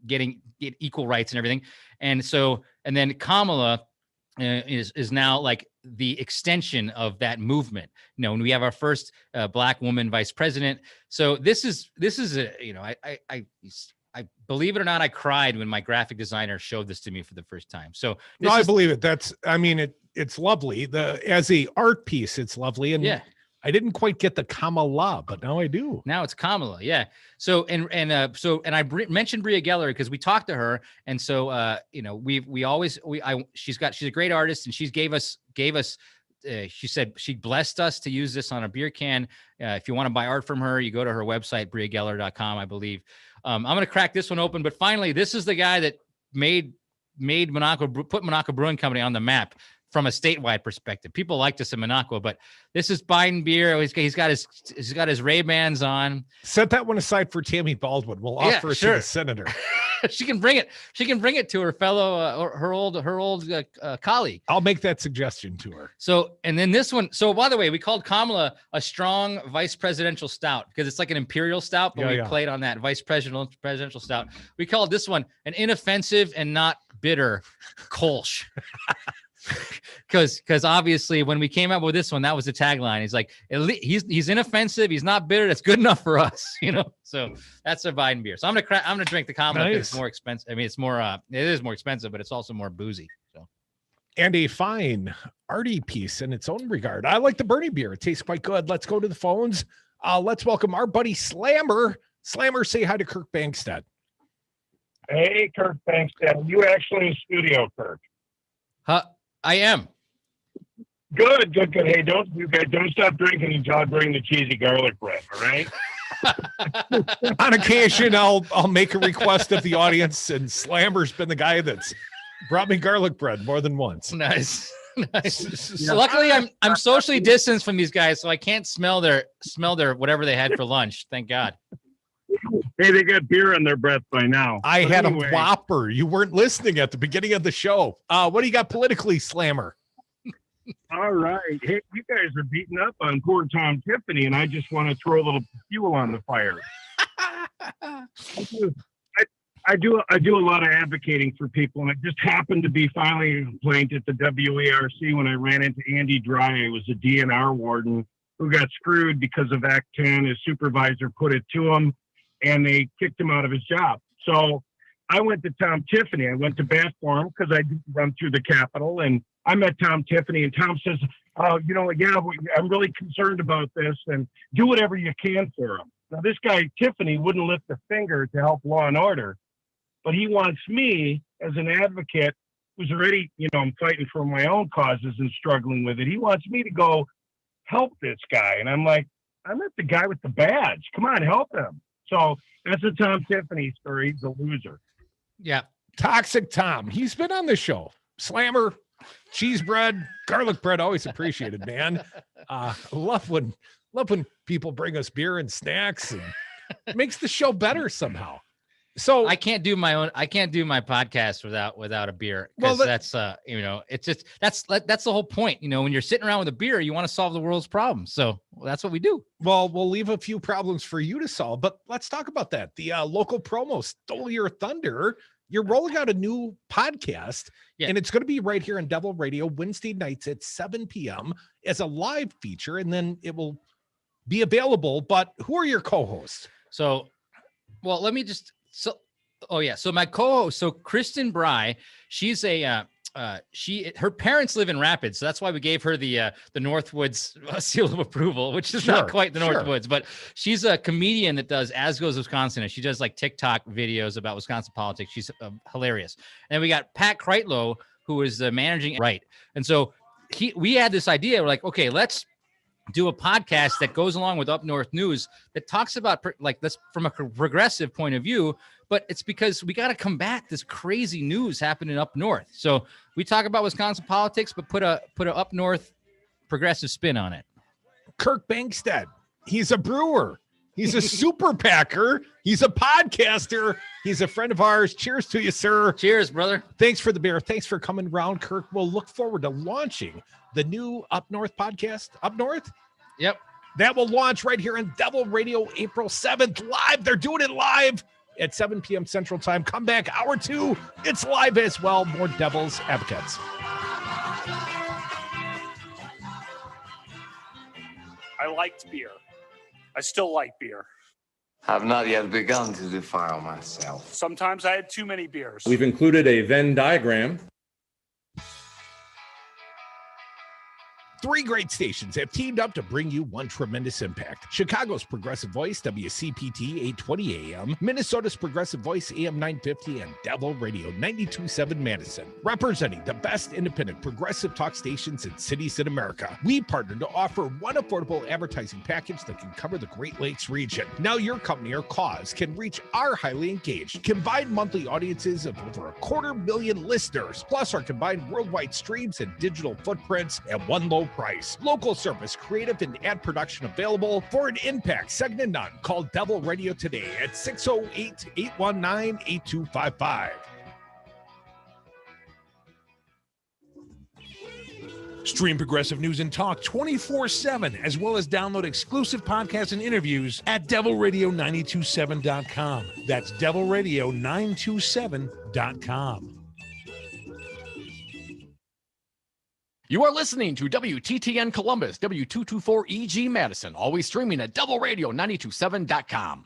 Speaker 6: get equal rights and everything. And then Kamala is now like the extension of that movement. When we have our first black woman vice president. So this is I believe it or not, I cried when my graphic designer showed this to me for the first time. So
Speaker 4: I believe it. It's lovely. As a art piece, it's lovely. And
Speaker 6: yeah,
Speaker 4: I didn't quite get the Kamala, but now I do.
Speaker 6: Now it's Kamala, yeah. So I mentioned Bria Geller because we talked to her, and so she's a great artist, and she gave us. She said she blessed us to use this on a beer can. If you want to buy art from her, you go to her website, briageller.com, I believe. I'm going to crack this one open, but finally, this is the guy that put Minocqua Brewing Company on the map from a statewide perspective. People like this in Minocqua, but this is Biden beer. He's got his Ray-Bans on.
Speaker 4: Set that one aside for Tammy Baldwin. We'll offer it to the senator.
Speaker 6: She can bring it to her fellow or her old colleague.
Speaker 4: I'll make that suggestion to her.
Speaker 6: So, and then this one. So, by the way, we called Kamala a strong vice presidential stout because it's like an imperial stout, but we played on that vice presidential stout. We called this one an inoffensive and not bitter Kolsch. Because obviously when we came up with this one, that was the tagline. He's like, he's inoffensive, he's not bitter, that's good enough for us, So that's a Biden beer. So I'm gonna drink the Kamala because it's more expensive. I mean, it is more expensive, but it's also more boozy. So,
Speaker 4: and a fine arty piece in its own regard. I like the Bernie beer; it tastes quite good. Let's go to the phones. Let's welcome our buddy Slammer. Slammer, say hi to Kirk Bangstad.
Speaker 12: Hey, Kirk Bangstad. Are you actually in studio, Kirk?
Speaker 6: I am.
Speaker 12: Good. Hey, don't stop drinking until I bring the cheesy garlic bread. All right.
Speaker 4: On occasion, I'll make a request of the audience, and Slammer's been the guy that's brought me garlic bread more than once.
Speaker 6: Nice. So luckily, I'm socially distanced from these guys, so I can't smell their whatever they had for lunch. Thank God.
Speaker 12: Hey, they got beer in their breath by now.
Speaker 4: I had a Whopper. You weren't listening at the beginning of the show. What do you got politically, Slammer?
Speaker 12: All right. Hey, you guys are beating up on poor Tom Tiffany, and I just want to throw a little fuel on the fire. I do a lot of advocating for people, and I just happened to be filing a complaint at the WARC when I ran into Andy Dry. He was a DNR warden who got screwed because of Act 10. His supervisor put it to him, and they kicked him out of his job. So I went to Tom Tiffany. I went to bat for him because I run through the Capitol, and I met Tom Tiffany, and Tom says, "Oh, I'm really concerned about this, and do whatever you can for him." Now, this guy Tiffany wouldn't lift a finger to help law and order. But he wants me as an advocate who's already, I'm fighting for my own causes and struggling with it. He wants me to go help this guy. And I'm like, I'm not the guy with the badge. Come on, help him. So that's a Tom Tiffany story. He's a loser.
Speaker 4: Yeah. Toxic Tom. He's been on the show. Slammer, cheese bread, garlic bread. Always appreciated, man. Love when people bring us beer and snacks, and it makes the show better somehow. So
Speaker 6: I can't do my podcast without a beer, because that's it's just that's the whole point. When you're sitting around with a beer, you want to solve the world's problems. So that's what we do.
Speaker 4: Well, we'll leave a few problems for you to solve, but let's talk about that. The local promo stole your thunder. You're rolling out a new podcast, and it's going to be right here on Devil Radio Wednesday nights at 7 p.m. as a live feature, and then it will be available. But who are your co-hosts?
Speaker 6: So my co-host, Kristen Bry, she's her parents live in Rapids, so that's why we gave her the Northwoods seal of approval, which is not quite the Northwoods, but she's a comedian that does As Goes Wisconsin, and she does like TikTok videos about Wisconsin politics. She's hilarious. And we got Pat Kreitlow, who is the managing right, and so we had this idea. We're like, okay, let's do a podcast that goes along with Up North News that talks about like this from a progressive point of view, but it's because we got to combat this crazy news happening up north. So we talk about Wisconsin politics, but put a up north progressive spin on it.
Speaker 4: Kirk Bangstad, he's a brewer. He's a super packer. He's a podcaster. He's a friend of ours. Cheers to you, sir.
Speaker 6: Cheers, brother.
Speaker 4: Thanks for the beer. Thanks for coming around, Kirk. We'll look forward to launching the new Up North podcast. Up North?
Speaker 6: Yep.
Speaker 4: That will launch right here on Devil Radio April 7th live. They're doing it live at 7 p.m. Central Time. Come back, hour 2. It's live as well. More Devil's Advocates.
Speaker 9: I liked beer. I still like beer.
Speaker 5: I've not yet begun to defile myself.
Speaker 9: Sometimes I had too many beers.
Speaker 13: We've included a Venn diagram.
Speaker 4: 3 great stations have teamed up to bring you one tremendous impact. Chicago's Progressive Voice, WCPT 820 AM, Minnesota's Progressive Voice, AM 950, and Devil Radio 92.7 Madison. Representing the best independent progressive talk stations in cities in America. We partnered to offer one affordable advertising package that can cover the Great Lakes region. Now your company or cause can reach our highly engaged, combined monthly audiences of over 250,000 listeners, plus our combined worldwide streams and digital footprints at one low price. Local service, creative, and ad production available for an impact second to none. Call Devil Radio today at 608-819-8255.
Speaker 7: Stream Progressive News and Talk 24/7, as well as download exclusive podcasts and interviews at devilradio927.com. That's devilradio927.com.
Speaker 26: You are listening to WTTN Columbus, W224EG Madison, always streaming at devilradio927.com.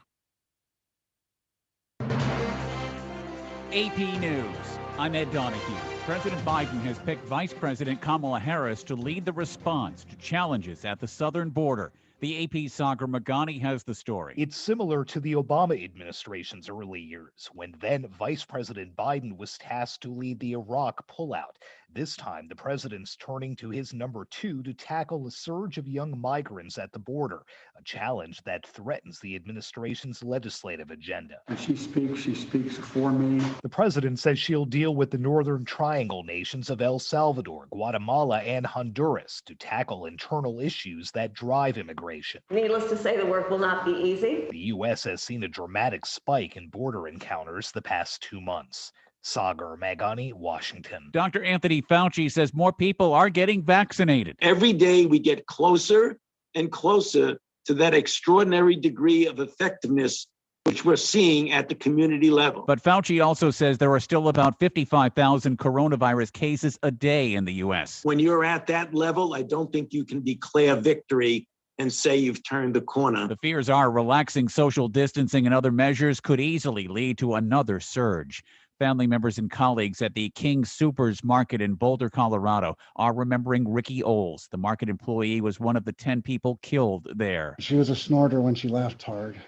Speaker 14: AP News. I'm Ed Donahue. President Biden has picked Vice President Kamala Harris to lead the response to challenges at the southern border. The AP's Sagar Magani has the story.
Speaker 15: It's similar to the Obama administration's early years, when then Vice President Biden was tasked to lead the Iraq pullout. This time, the president's turning to his number 2 to tackle a surge of young migrants at the border, a challenge that threatens the administration's legislative agenda.
Speaker 16: When she speaks for me.
Speaker 15: The president says she'll deal with the Northern Triangle nations of El Salvador, Guatemala, and Honduras to tackle internal issues that drive immigration.
Speaker 17: Needless to say, the work will not be easy.
Speaker 15: The U.S. has seen a dramatic spike in border encounters the past 2 months. Sagar Magani, Washington.
Speaker 14: Dr. Anthony Fauci says more people are getting vaccinated.
Speaker 3: Every day we get closer and closer to that extraordinary degree of effectiveness which we're seeing at the community level.
Speaker 14: But Fauci also says there are still about 55,000 coronavirus cases a day in the U.S.
Speaker 3: When you're at that level, I don't think you can declare victory and say you've turned the corner.
Speaker 14: The fears are relaxing social distancing and other measures could easily lead to another surge. Family members and colleagues at the King Soopers Market in Boulder, Colorado, are remembering Ricky Oles. The market employee was one of the 10 people killed there.
Speaker 16: She was a snorter when she laughed hard.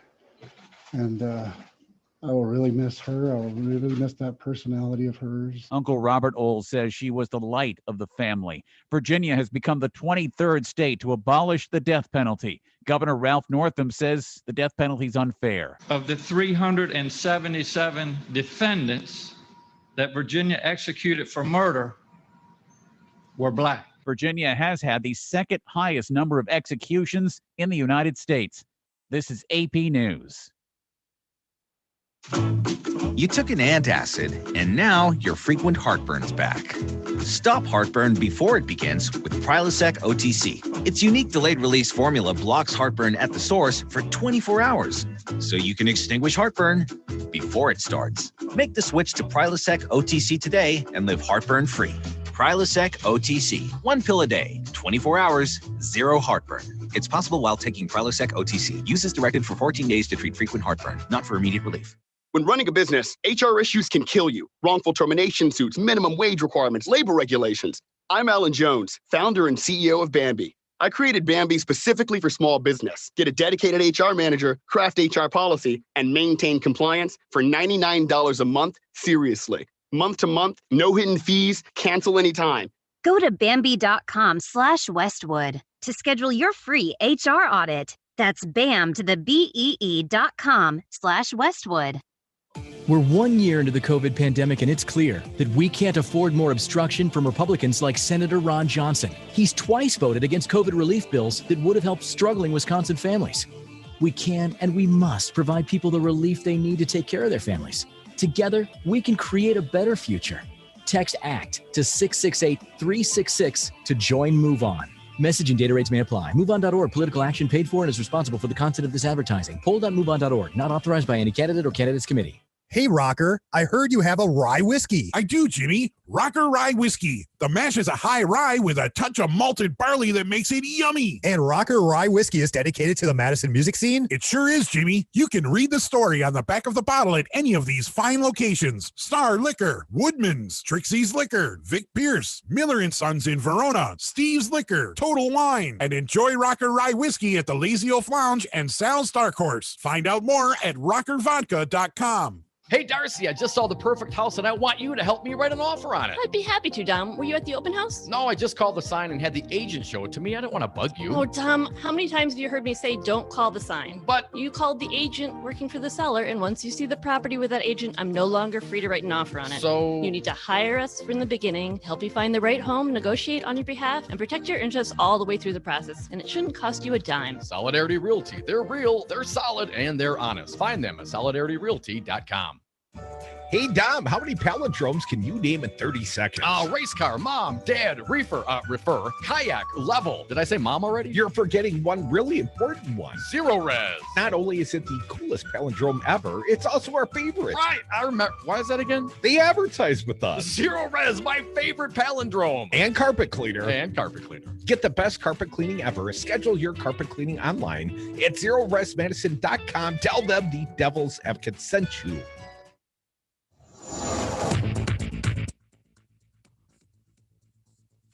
Speaker 16: And I will really miss her. I will really miss that personality of hers.
Speaker 14: Uncle Robert Oles says she was the light of the family. Virginia has become the 23rd state to abolish the death penalty. Governor Ralph Northam says the death penalty is unfair.
Speaker 8: Of the 377 defendants that Virginia executed for murder were black.
Speaker 14: Virginia has had the second highest number of executions in the United States. This is AP News.
Speaker 18: You took an antacid, and now your frequent heartburn is back. Stop heartburn before it begins with Prilosec OTC. Its unique delayed-release formula blocks heartburn at the source for 24 hours, so you can extinguish heartburn before it starts. Make the switch to Prilosec OTC today and live heartburn-free. Prilosec OTC. 1 pill a day, 24 hours, 0 heartburn. It's possible while taking Prilosec OTC. Use as directed for 14 days to treat frequent heartburn, not for immediate relief.
Speaker 19: When running a business, HR issues can kill you. Wrongful termination suits, minimum wage requirements, labor regulations. I'm Alan Jones, founder and CEO of Bambi. I created Bambi specifically for small business. Get a dedicated HR manager, craft HR policy, and maintain compliance for $99 a month, seriously. Month to month, no hidden fees, cancel anytime.
Speaker 20: Go to Bambi.com/Westwood to schedule your free HR audit. That's BAM to the BEE.com/Westwood.
Speaker 25: We're 1 year into the COVID pandemic, and it's clear that we can't afford more obstruction from Republicans like Senator Ron Johnson. He's twice voted against COVID relief bills that would have helped struggling Wisconsin families. We can and we must provide people the relief they need to take care of their families. Together, we can create a better future. Text ACT to 668-366 to join Move On. Message and data rates may apply. MoveOn.org. Political action paid for and is responsible for the content of this advertising. Poll.moveon.org. Not authorized by any candidate or candidates committee.
Speaker 21: Hey, Rocker, I heard you have a rye whiskey. I do, Jimmy. Rocker Rye Whiskey. The mash is a high rye with a touch of malted barley that makes it yummy. And Rocker Rye Whiskey is dedicated to the Madison music scene? It sure is, Jimmy. You can read the story on the back of the bottle at any of these fine locations. Star Liquor, Woodman's, Trixie's Liquor, Vic Pierce, Miller & Sons in Verona, Steve's Liquor, Total Wine, and enjoy Rocker Rye Whiskey at the Lazy Oaf Lounge and Sal's Dark Horse. Find out more at rockervodka.com.
Speaker 26: Hey, Darcy, I just saw the perfect house and I want you to help me write an offer on it.
Speaker 22: I'd be happy to, Dom. Were you at the open house?
Speaker 26: No, I just called the sign and had the agent show it to me. I don't want to bug you.
Speaker 22: Oh, Dom, how many times have you heard me say don't call the sign?
Speaker 26: But
Speaker 22: you called the agent working for the seller, and once you see the property with that agent, I'm no longer free to write an offer on it.
Speaker 26: So
Speaker 22: you need to hire us from the beginning, help you find the right home, negotiate on your behalf, and protect your interests all the way through the process. And it shouldn't cost you a dime.
Speaker 26: Solidarity Realty. They're real, they're solid, and they're honest. Find them at solidarityrealty.com.
Speaker 4: Hey, Dom, how many palindromes can you name in 30 seconds?
Speaker 26: Race car, mom, dad, reefer, kayak, level. Did I say mom already?
Speaker 4: You're forgetting one really important one.
Speaker 26: Zero res.
Speaker 4: Not only is it the coolest palindrome ever, it's also our favorite.
Speaker 26: Right, I remember. Why is that again?
Speaker 4: They advertise with us.
Speaker 26: Zero res, my favorite palindrome.
Speaker 4: And carpet cleaner.
Speaker 26: Get
Speaker 4: the best carpet cleaning ever. Schedule your carpet cleaning online at zeroresmedicine.com. Tell them the Devil's Advocate sent you.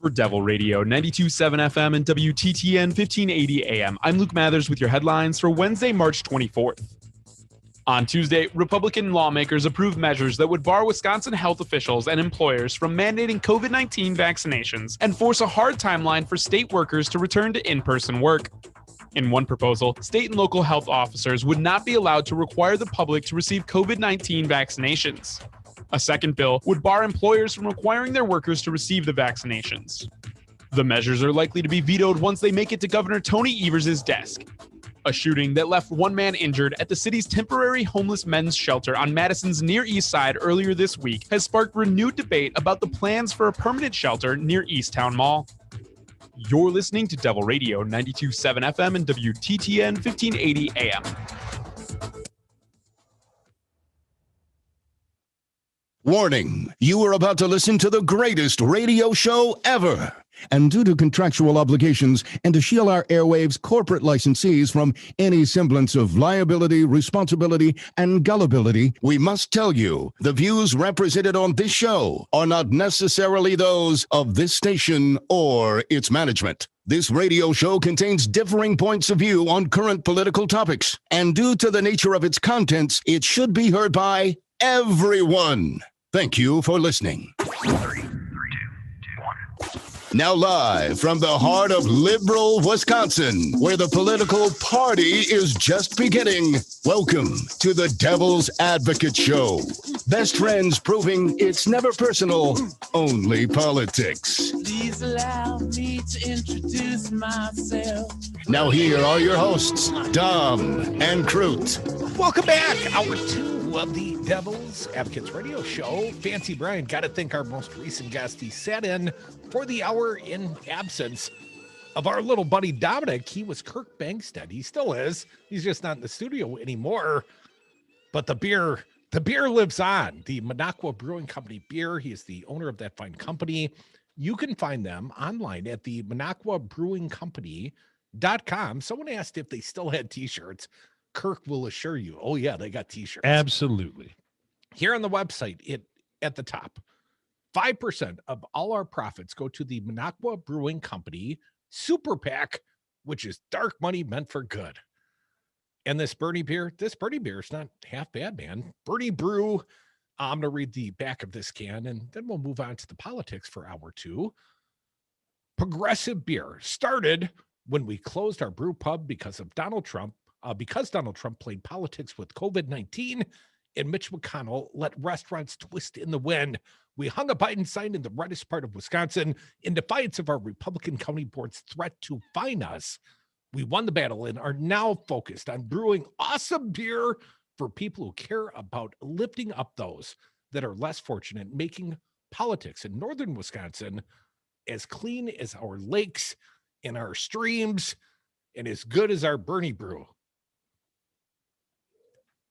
Speaker 23: For Devil Radio, 92.7 FM and WTTN 1580 AM, I'm Luke Mathers with your headlines for Wednesday, March 24th. On Tuesday, Republican lawmakers approved measures that would bar Wisconsin health officials and employers from mandating COVID-19 vaccinations and force a hard timeline for state workers to return to in-person work. In one proposal, state and local health officers would not be allowed to require the public to receive COVID-19 vaccinations. A second bill would bar employers from requiring their workers to receive the vaccinations. The measures are likely to be vetoed once they make it to Governor Tony Evers' desk. A shooting that left one man injured at the city's temporary homeless men's shelter on Madison's Near East Side earlier this week has sparked renewed debate about the plans for a permanent shelter near Easttown Mall. You're listening to Devil Radio 92.7 FM and WTTN 1580 AM.
Speaker 1: Warning, you are about to listen to the greatest radio show ever. And due to contractual obligations and to shield our airwaves corporate licensees from any semblance of liability, responsibility, and gullibility, we must tell you the views represented on this show are not necessarily those of this station or its management. This radio show contains differing points of view on current political topics, and due to the nature of its contents, it should be heard by everyone. Thank you for listening.
Speaker 2: 3, 2, 1.
Speaker 1: Now live from the heart of liberal Wisconsin, where the political party is just beginning, welcome to the Devil's Advocate Show. Best friends proving it's never personal, only politics.
Speaker 2: Please allow me to introduce myself.
Speaker 1: Now here are your hosts, Dom and Crute.
Speaker 4: Welcome back. Hour 2 of the Devil's Advocates Radio Show. Fancy Brian, got to thank our most recent guest. He sat in for the hour in absence of our little buddy Dominic. He was Kirk Bangstad. He still is. He's just not in the studio anymore. But the beer lives on. The Minocqua Brewing Company beer. He is the owner of that fine company. You can find them online at the MinocquaBrewingCompany.com. Someone asked if they still had t-shirts. Kirk will assure you, oh yeah, they got t-shirts.
Speaker 7: Absolutely.
Speaker 4: Here on the website, at the top, 5% of all our profits go to the Minocqua Brewing Company Super PAC, which is dark money meant for good. And this Bernie beer is not half bad, man. Bernie Brew. I'm going to read the back of this can, and then we'll move on to the politics for hour 2. Progressive beer started when we closed our brew pub because Donald Trump played politics with COVID-19 and Mitch McConnell let restaurants twist in the wind. We hung a Biden sign in the reddest part of Wisconsin in defiance of our Republican county board's threat to fine us. We won the battle and are now focused on brewing awesome beer for people who care about lifting up those that are less fortunate, making politics in northern Wisconsin as clean as our lakes and our streams and as good as our Bernie Brew.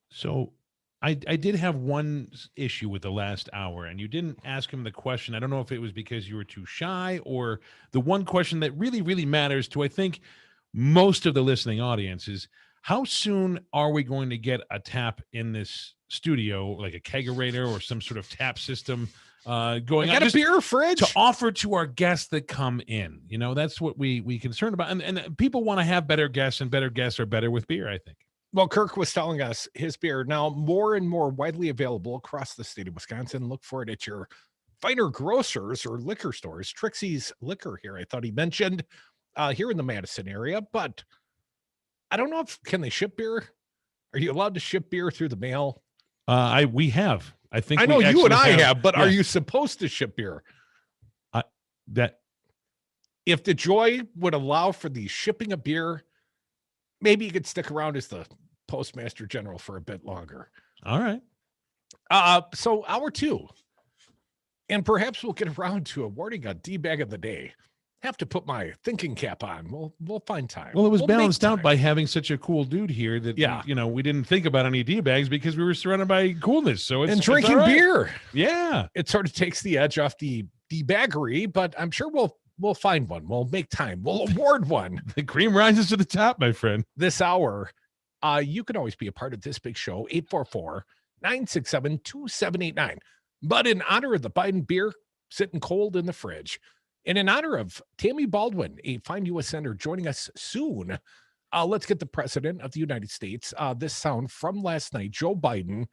Speaker 7: So I did have one issue with the last hour, and you didn't ask him the question. I don't know if it was because you were too shy, or the one question that really, really matters to, I think, most of the listening audience is, how soon are we going to get a tap in this studio, like a kegerator or some sort of tap system going on?
Speaker 4: Got a beer fridge
Speaker 7: to offer to our guests that come in. You know, that's what we concerned about. And people want to have better guests, and better guests are better with beer, I think.
Speaker 4: Well, Kirk was telling us his beer now more and more widely available across the state of Wisconsin. Look for it at your finer grocers or liquor stores. Trixie's Liquor here, I thought he mentioned, here in the Madison area. But I don't know if, can they ship beer? Are you allowed to ship beer through the mail?
Speaker 7: We have. I think
Speaker 4: I know you and I have, but
Speaker 7: yeah.
Speaker 4: Are you supposed to ship beer?
Speaker 7: That
Speaker 4: if the Joy would allow for the shipping of beer, maybe you could stick around as the Postmaster General for a bit longer.
Speaker 7: All right.
Speaker 4: So hour 2, and perhaps we'll get around to awarding a D-bag of the day. Have to put my thinking cap on. We'll find time.
Speaker 7: Well, it was balanced out by having such a cool dude here that, we didn't think about any D-bags because we were surrounded by coolness. So it's
Speaker 4: drinking
Speaker 7: all right.
Speaker 4: beer.
Speaker 7: Yeah.
Speaker 4: It sort of takes the edge off the D-baggery, but I'm sure we'll find one. We'll make time. We'll award one.
Speaker 7: The cream rises to the top, my friend.
Speaker 4: This hour, you can always be a part of this big show, 844-967-2789. But in honor of the Biden beer sitting cold in the fridge, and in honor of Tammy Baldwin, a fine U.S. Senator joining us soon, let's get the President of the United States. This sound from last night, Joe Biden,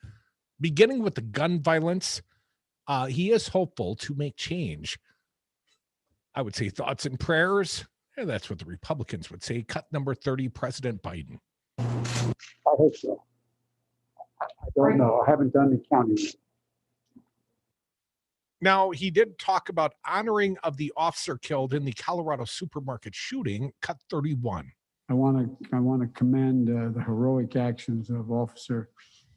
Speaker 4: beginning with the gun violence. He is hopeful to make change. I would say thoughts and prayers. And that's what the Republicans would say. Cut number 30, President Biden.
Speaker 10: I hope so. I don't know. I haven't done the counting.
Speaker 4: Now, he did talk about honoring of the officer killed in the Colorado supermarket shooting, cut 31.
Speaker 10: I want to commend the heroic actions of Officer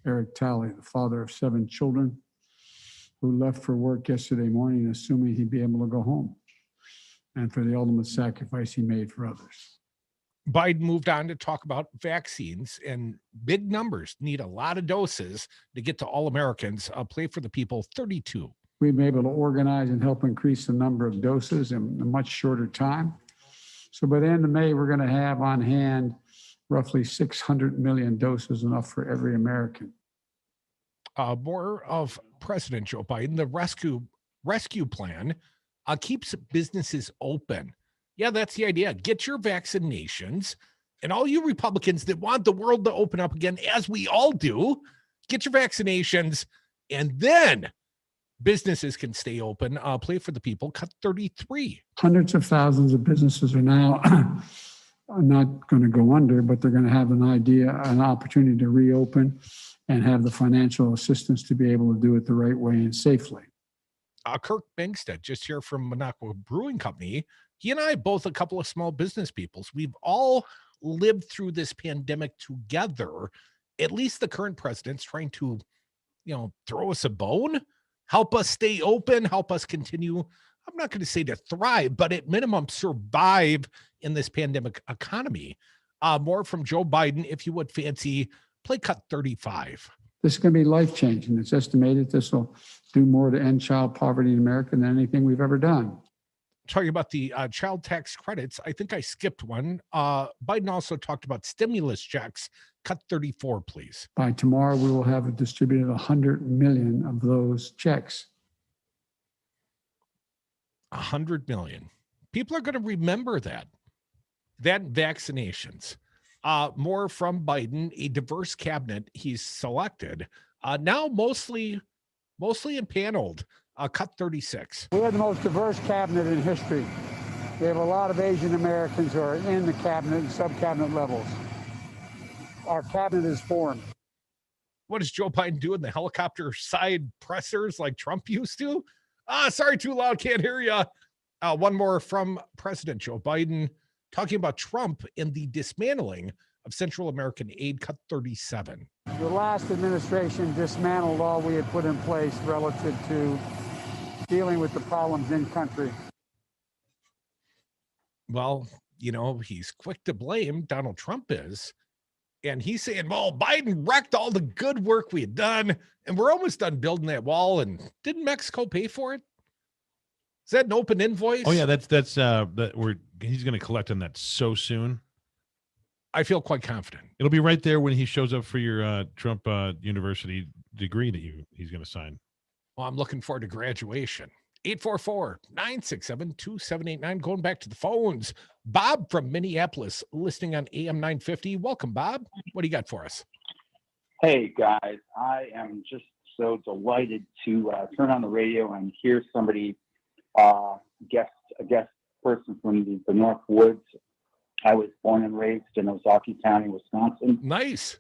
Speaker 10: Eric Talley, the father of 7 children, who left for work yesterday morning assuming he'd be able to go home, and for the ultimate sacrifice he made for others.
Speaker 4: Biden moved on to talk about vaccines, and big numbers need a lot of doses to get to all Americans. Play for the People 32.
Speaker 10: We've been able to organize and help increase the number of doses in a much shorter time. So by the end of May, we're going to have on hand roughly 600 million doses, enough for every American.
Speaker 4: More of President Joe Biden. The rescue plan keeps businesses open. Yeah, that's the idea. Get your vaccinations. And all you Republicans that want the world to open up again, as we all do, get your vaccinations, and then businesses can stay open. Play for the People, cut 33.
Speaker 10: Hundreds of thousands of businesses are now not going to go under, but they're going to have an opportunity to reopen and have the financial assistance to be able to do it the right way and safely.
Speaker 4: Kirk Bangstad, just here from Minocqua Brewing Company. He and I, both a couple of small business peoples. We've all lived through this pandemic together. At least the current president's trying to, throw us a bone, help us stay open, help us continue. I'm not going to say to thrive, but at minimum survive in this pandemic economy. More from Joe Biden, if you would fancy, play cut 35.
Speaker 10: This is going to be life-changing. It's estimated this will do more to end child poverty in America than anything we've ever done.
Speaker 4: Talking about the child tax credits, I think I skipped one. Biden also talked about stimulus checks. Cut 34, please.
Speaker 10: By tomorrow, we will have distributed 100 million of those checks.
Speaker 4: 100 million. People are going to remember that vaccinations. More from Biden, a diverse cabinet he's selected. Now mostly empaneled. Cut 36.
Speaker 10: We have the most diverse cabinet in history. We have a lot of Asian Americans who are in the cabinet and sub-cabinet levels. Our cabinet is formed.
Speaker 4: What does Joe Biden do in the helicopter side pressers like Trump used to? Sorry, too loud, can't hear you. One more from President Joe Biden talking about Trump and the dismantling of Central American aid. Cut 37.
Speaker 10: The last administration dismantled all we had put in place relative to dealing with the problems in country.
Speaker 4: Well, he's quick to blame. Donald Trump is. And he's saying, well, Biden wrecked all the good work we had done, and we're almost done building that wall. And didn't Mexico pay for it? Is that an open invoice?
Speaker 7: Oh yeah, that's he's going to collect on that so soon.
Speaker 4: I feel quite confident.
Speaker 7: It'll be right there when he shows up for your Trump University degree that he's going to sign.
Speaker 4: Well, I'm looking forward to graduation. 844-967-2789. Going back to the phones. Bob from Minneapolis, listening on AM 950. Welcome, Bob. What do you got for us?
Speaker 5: Hey, guys. I am just so delighted to turn on the radio and hear somebody, a guest person from the North Woods. I was born and raised in Ozaukee County, Wisconsin.
Speaker 4: Nice.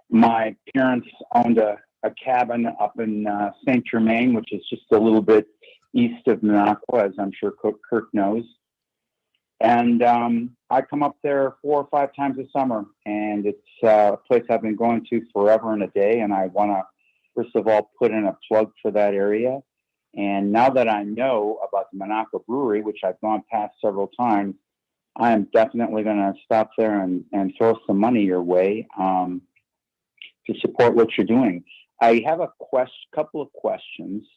Speaker 5: My parents owned a cabin up in St. Germain, which is just a little bit east of Minocqua, as I'm sure Kirk knows. And I come up there 4 or 5 times a summer, and it's a place I've been going to forever and a day. And I want to, first of all, put in a plug for that area. And now that I know about the Minocqua Brewery, which I've gone past several times, I am definitely going to stop there and throw some money your way to support what you're doing. I have a couple of questions.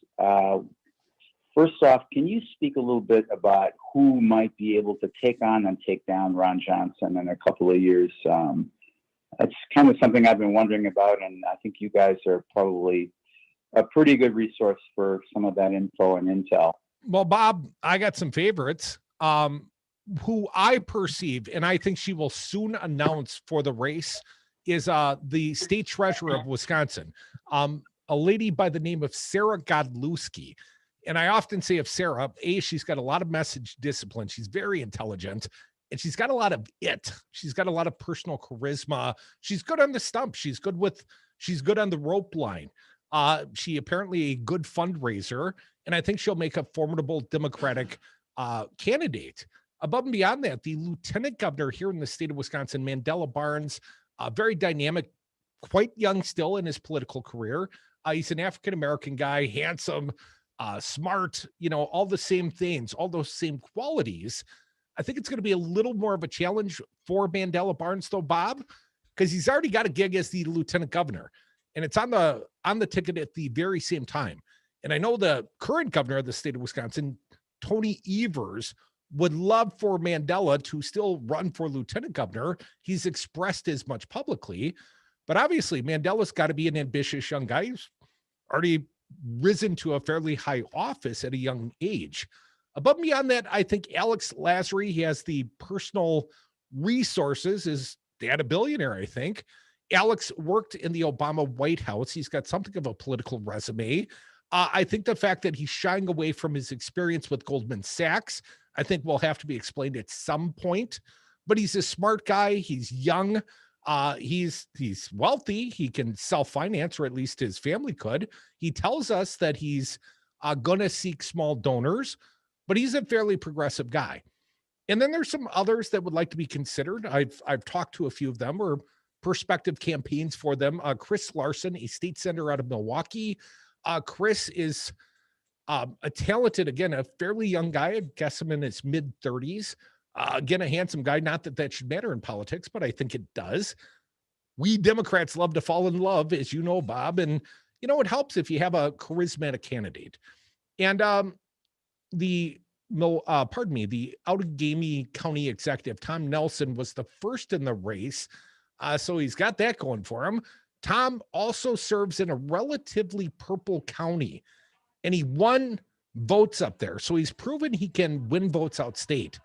Speaker 5: First off, can you speak a little bit about who might be able to take on and take down Ron Johnson in a couple of years? That's kind of something I've been wondering about, and I think you guys are probably a pretty good resource for some of that info and intel.
Speaker 4: Well, Bob, I got some favorites. Who I perceive, and I think she will soon announce for the race, is the state treasurer of Wisconsin, a lady by the name of Sarah Godlewski. And I often say of Sarah, she's got a lot of message discipline. She's very intelligent, and she's got a lot of it. She's got a lot of personal charisma. She's good on the stump. She's good on the rope line. She apparently a good fundraiser, and I think she'll make a formidable Democratic candidate. Above and beyond that, the lieutenant governor here in the state of Wisconsin, Mandela Barnes, very dynamic, quite young still in his political career. He's an African-American guy, handsome, smart, all the same things, all those same qualities. I think it's going to be a little more of a challenge for Mandela Barnes, though, Bob, because he's already got a gig as the lieutenant governor, and it's on the ticket at the very same time. And I know the current governor of the state of Wisconsin, Tony Evers, would love for Mandela to still run for lieutenant governor. He's expressed as much publicly, but obviously Mandela's got to be an ambitious young guy. He's already risen to a fairly high office at a young age. Above and beyond that, I think Alex Lasry, he has the personal resources. His dad, a billionaire, I think. Alex worked in the Obama White House. He's got something of a political resume. I think the fact that he's shying away from his experience with Goldman Sachs, I think will have to be explained at some point. But he's a smart guy. He's young. He's wealthy. He can self-finance, or at least his family could. He tells us that he's going to seek small donors, but he's a fairly progressive guy. And then there's some others that would like to be considered. I've talked to a few of them, or prospective campaigns for them. Chris Larson, a state senator out of Milwaukee. Chris is a talented, again, a fairly young guy. I guess I'm in his mid-30s. Again, a handsome guy. Not that that should matter in politics, but I think it does. We Democrats love to fall in love, as you know, Bob. And, it helps if you have a charismatic candidate. And the Outagamie County executive, Tom Nelson, was the first in the race. So he's got that going for him. Tom also serves in a relatively purple county, and he won votes up there. So he's proven he can win votes outstate.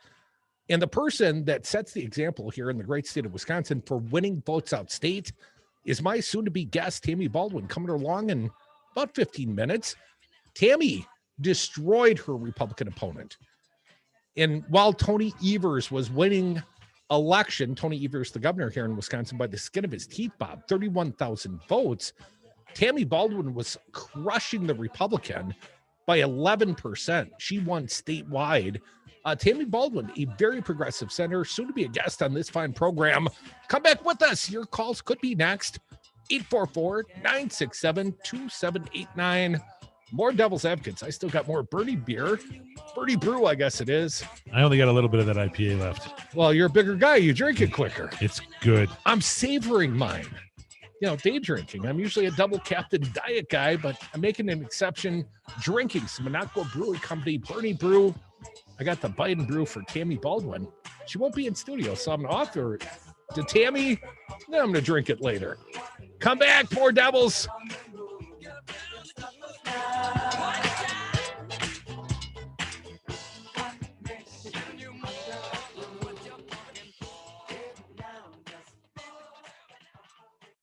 Speaker 4: And the person that sets the example here in the great state of Wisconsin for winning votes outstate is my soon-to-be guest, Tammy Baldwin, coming along in about 15 minutes. Tammy destroyed her Republican opponent. And while Tony Evers was winning election, Tony Evers, the governor here in Wisconsin, by the skin of his teeth, Bob, 31,000 votes, Tammy Baldwin was crushing the Republican by 11%. She won statewide. Tammy Baldwin, a very progressive senator, soon to be a guest on this fine program. Come back with us. Your calls could be next. 844-967-2789. More Devil's Advocates. I still got more Birdie beer. Birdie Brew, I guess it is.
Speaker 7: I only got a little bit of that IPA left.
Speaker 4: Well, you're a bigger guy. You drink it quicker.
Speaker 7: It's good.
Speaker 4: I'm savoring mine. Day drinking. I'm usually a double captain diet guy, but I'm making an exception. Drinking some Minocqua Brewery Company Birdie Brew. I got the Biden Brew for Tammy Baldwin. She won't be in studio, so I'm going to offer it to Tammy. Then I'm going to drink it later. Come back, poor devils.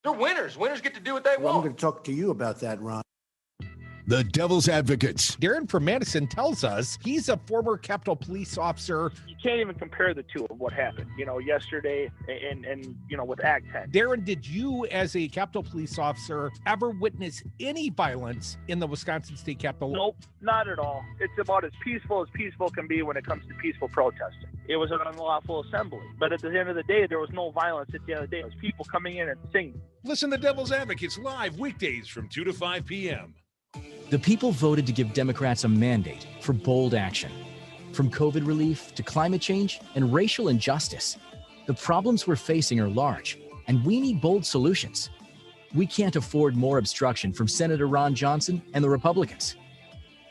Speaker 6: They're winners. Winners get to do what they want.
Speaker 9: I'm going to talk to you about that, Ron.
Speaker 1: The Devil's Advocates.
Speaker 4: Darren from Madison tells us he's a former Capitol Police officer.
Speaker 11: You can't even compare the two of what happened, yesterday and with Act 10.
Speaker 4: Darren, did you, as a Capitol Police officer, ever witness any violence in the Wisconsin State Capitol?
Speaker 11: Nope, not at all. It's about as peaceful can be when it comes to peaceful protesting. It was an unlawful assembly, but at the end of the day, there was no violence at the end of the day. It was people coming in and singing.
Speaker 7: Listen to Devil's Advocates live weekdays from 2 to 5 p.m.
Speaker 25: The people voted to give Democrats a mandate for bold action. From COVID relief to climate change and racial injustice, the problems we're facing are large, and we need bold solutions. We can't afford more obstruction from Senator Ron Johnson and the Republicans.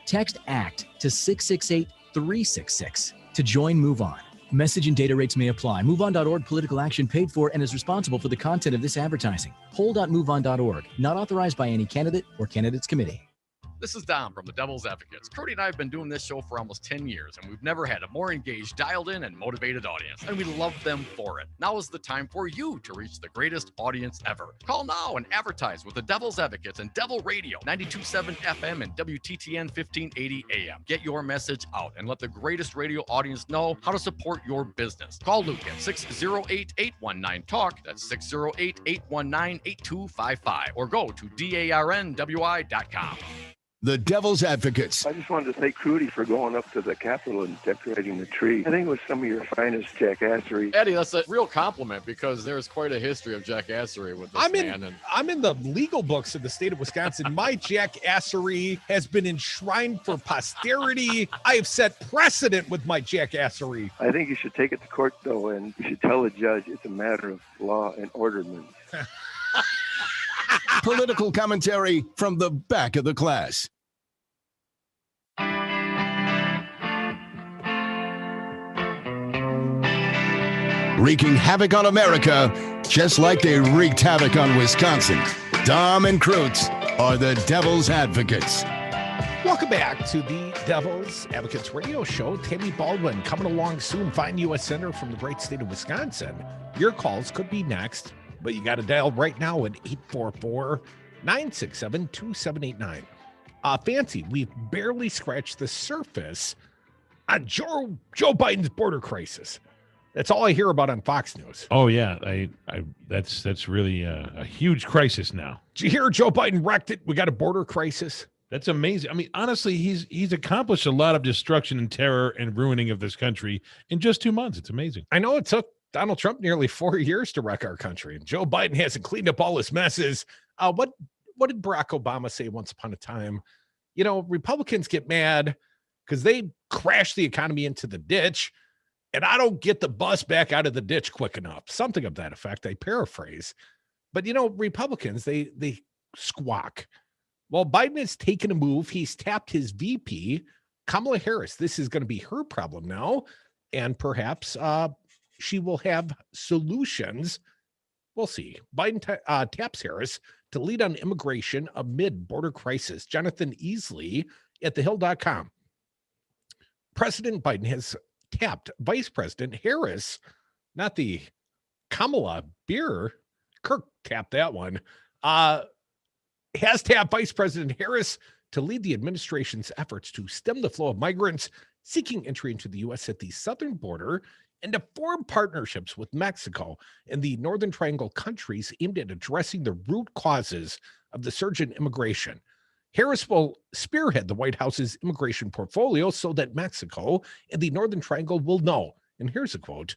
Speaker 25: Text ACT to 668-366 to join Move On. Message and data rates may apply. MoveOn.org political action paid for and is responsible for the content of this advertising. Poll.moveon.org, not authorized by any candidate or candidates committee.
Speaker 26: This is Dom from the Devil's Advocates. Cody and I have been doing this show for almost 10 years, and we've never had a more engaged, dialed in, and motivated audience, and we love them for it. Now is the time for you to reach the greatest audience ever. Call now and advertise with the Devil's Advocates and Devil Radio, 92.7 FM and WTTN 1580 AM. Get your message out and let the greatest radio audience know how to support your business. Call Luke at 608-819-TALK. That's 608-819-8255. Or go to DARNWI.com.
Speaker 1: The Devil's Advocates.
Speaker 3: I just wanted to thank Crudy for going up to the Capitol and decorating the tree. I think it was some of your finest jackassery.
Speaker 26: Eddie, that's a real compliment because there's quite a history of jackassery with this man.
Speaker 4: I'm in the legal books of the state of Wisconsin. My jackassery has been enshrined for posterity. I have set precedent with my jackassery.
Speaker 3: I think you should take it to court, though, and you should tell the judge it's a matter of law and orderment.
Speaker 1: Political commentary from the back of the class. Wreaking havoc on America, just like they wreaked havoc on Wisconsin. Dom and Krutz are the Devil's Advocates.
Speaker 4: Welcome back to the Devil's Advocates radio show. Tammy Baldwin coming along soon. Fine U.S. Senator from the great state of Wisconsin. Your calls could be next, but you got to dial right now at 844-967-2789. Fancy, we've barely scratched the surface on Joe Biden's border crisis. That's all I hear about on Fox News.
Speaker 7: Oh yeah, that's really a huge crisis now.
Speaker 4: Did you hear Joe Biden wrecked it? We got a border crisis.
Speaker 7: That's amazing. I mean, honestly, he's accomplished a lot of destruction and terror and ruining of this country in just 2 months. It's amazing.
Speaker 4: I know it took Donald Trump nearly 4 years to wreck our country, and Joe Biden hasn't cleaned up all his messes. What did Barack Obama say once upon a time? You know, Republicans get mad because they crash the economy into the ditch, and I don't get the bus back out of the ditch quick enough. Something of that effect, I paraphrase. But, you know, Republicans, they squawk. Well, Biden has taken a move. He's tapped his VP, Kamala Harris. This is going to be her problem now, and perhaps she will have solutions. We'll see. Biden taps Harris to lead on immigration amid border crisis. Jonathan Easley at thehill.com. President Biden has tapped Vice President Harris, not the Kamala beer. Kirk tapped that one. Has tapped Vice President Harris to lead the administration's efforts to stem the flow of migrants seeking entry into the U.S. at the southern border and to form partnerships with Mexico and the Northern Triangle countries aimed at addressing the root causes of the surge in immigration. Harris will spearhead the White House's immigration portfolio so that Mexico and the Northern Triangle will know, and here's a quote,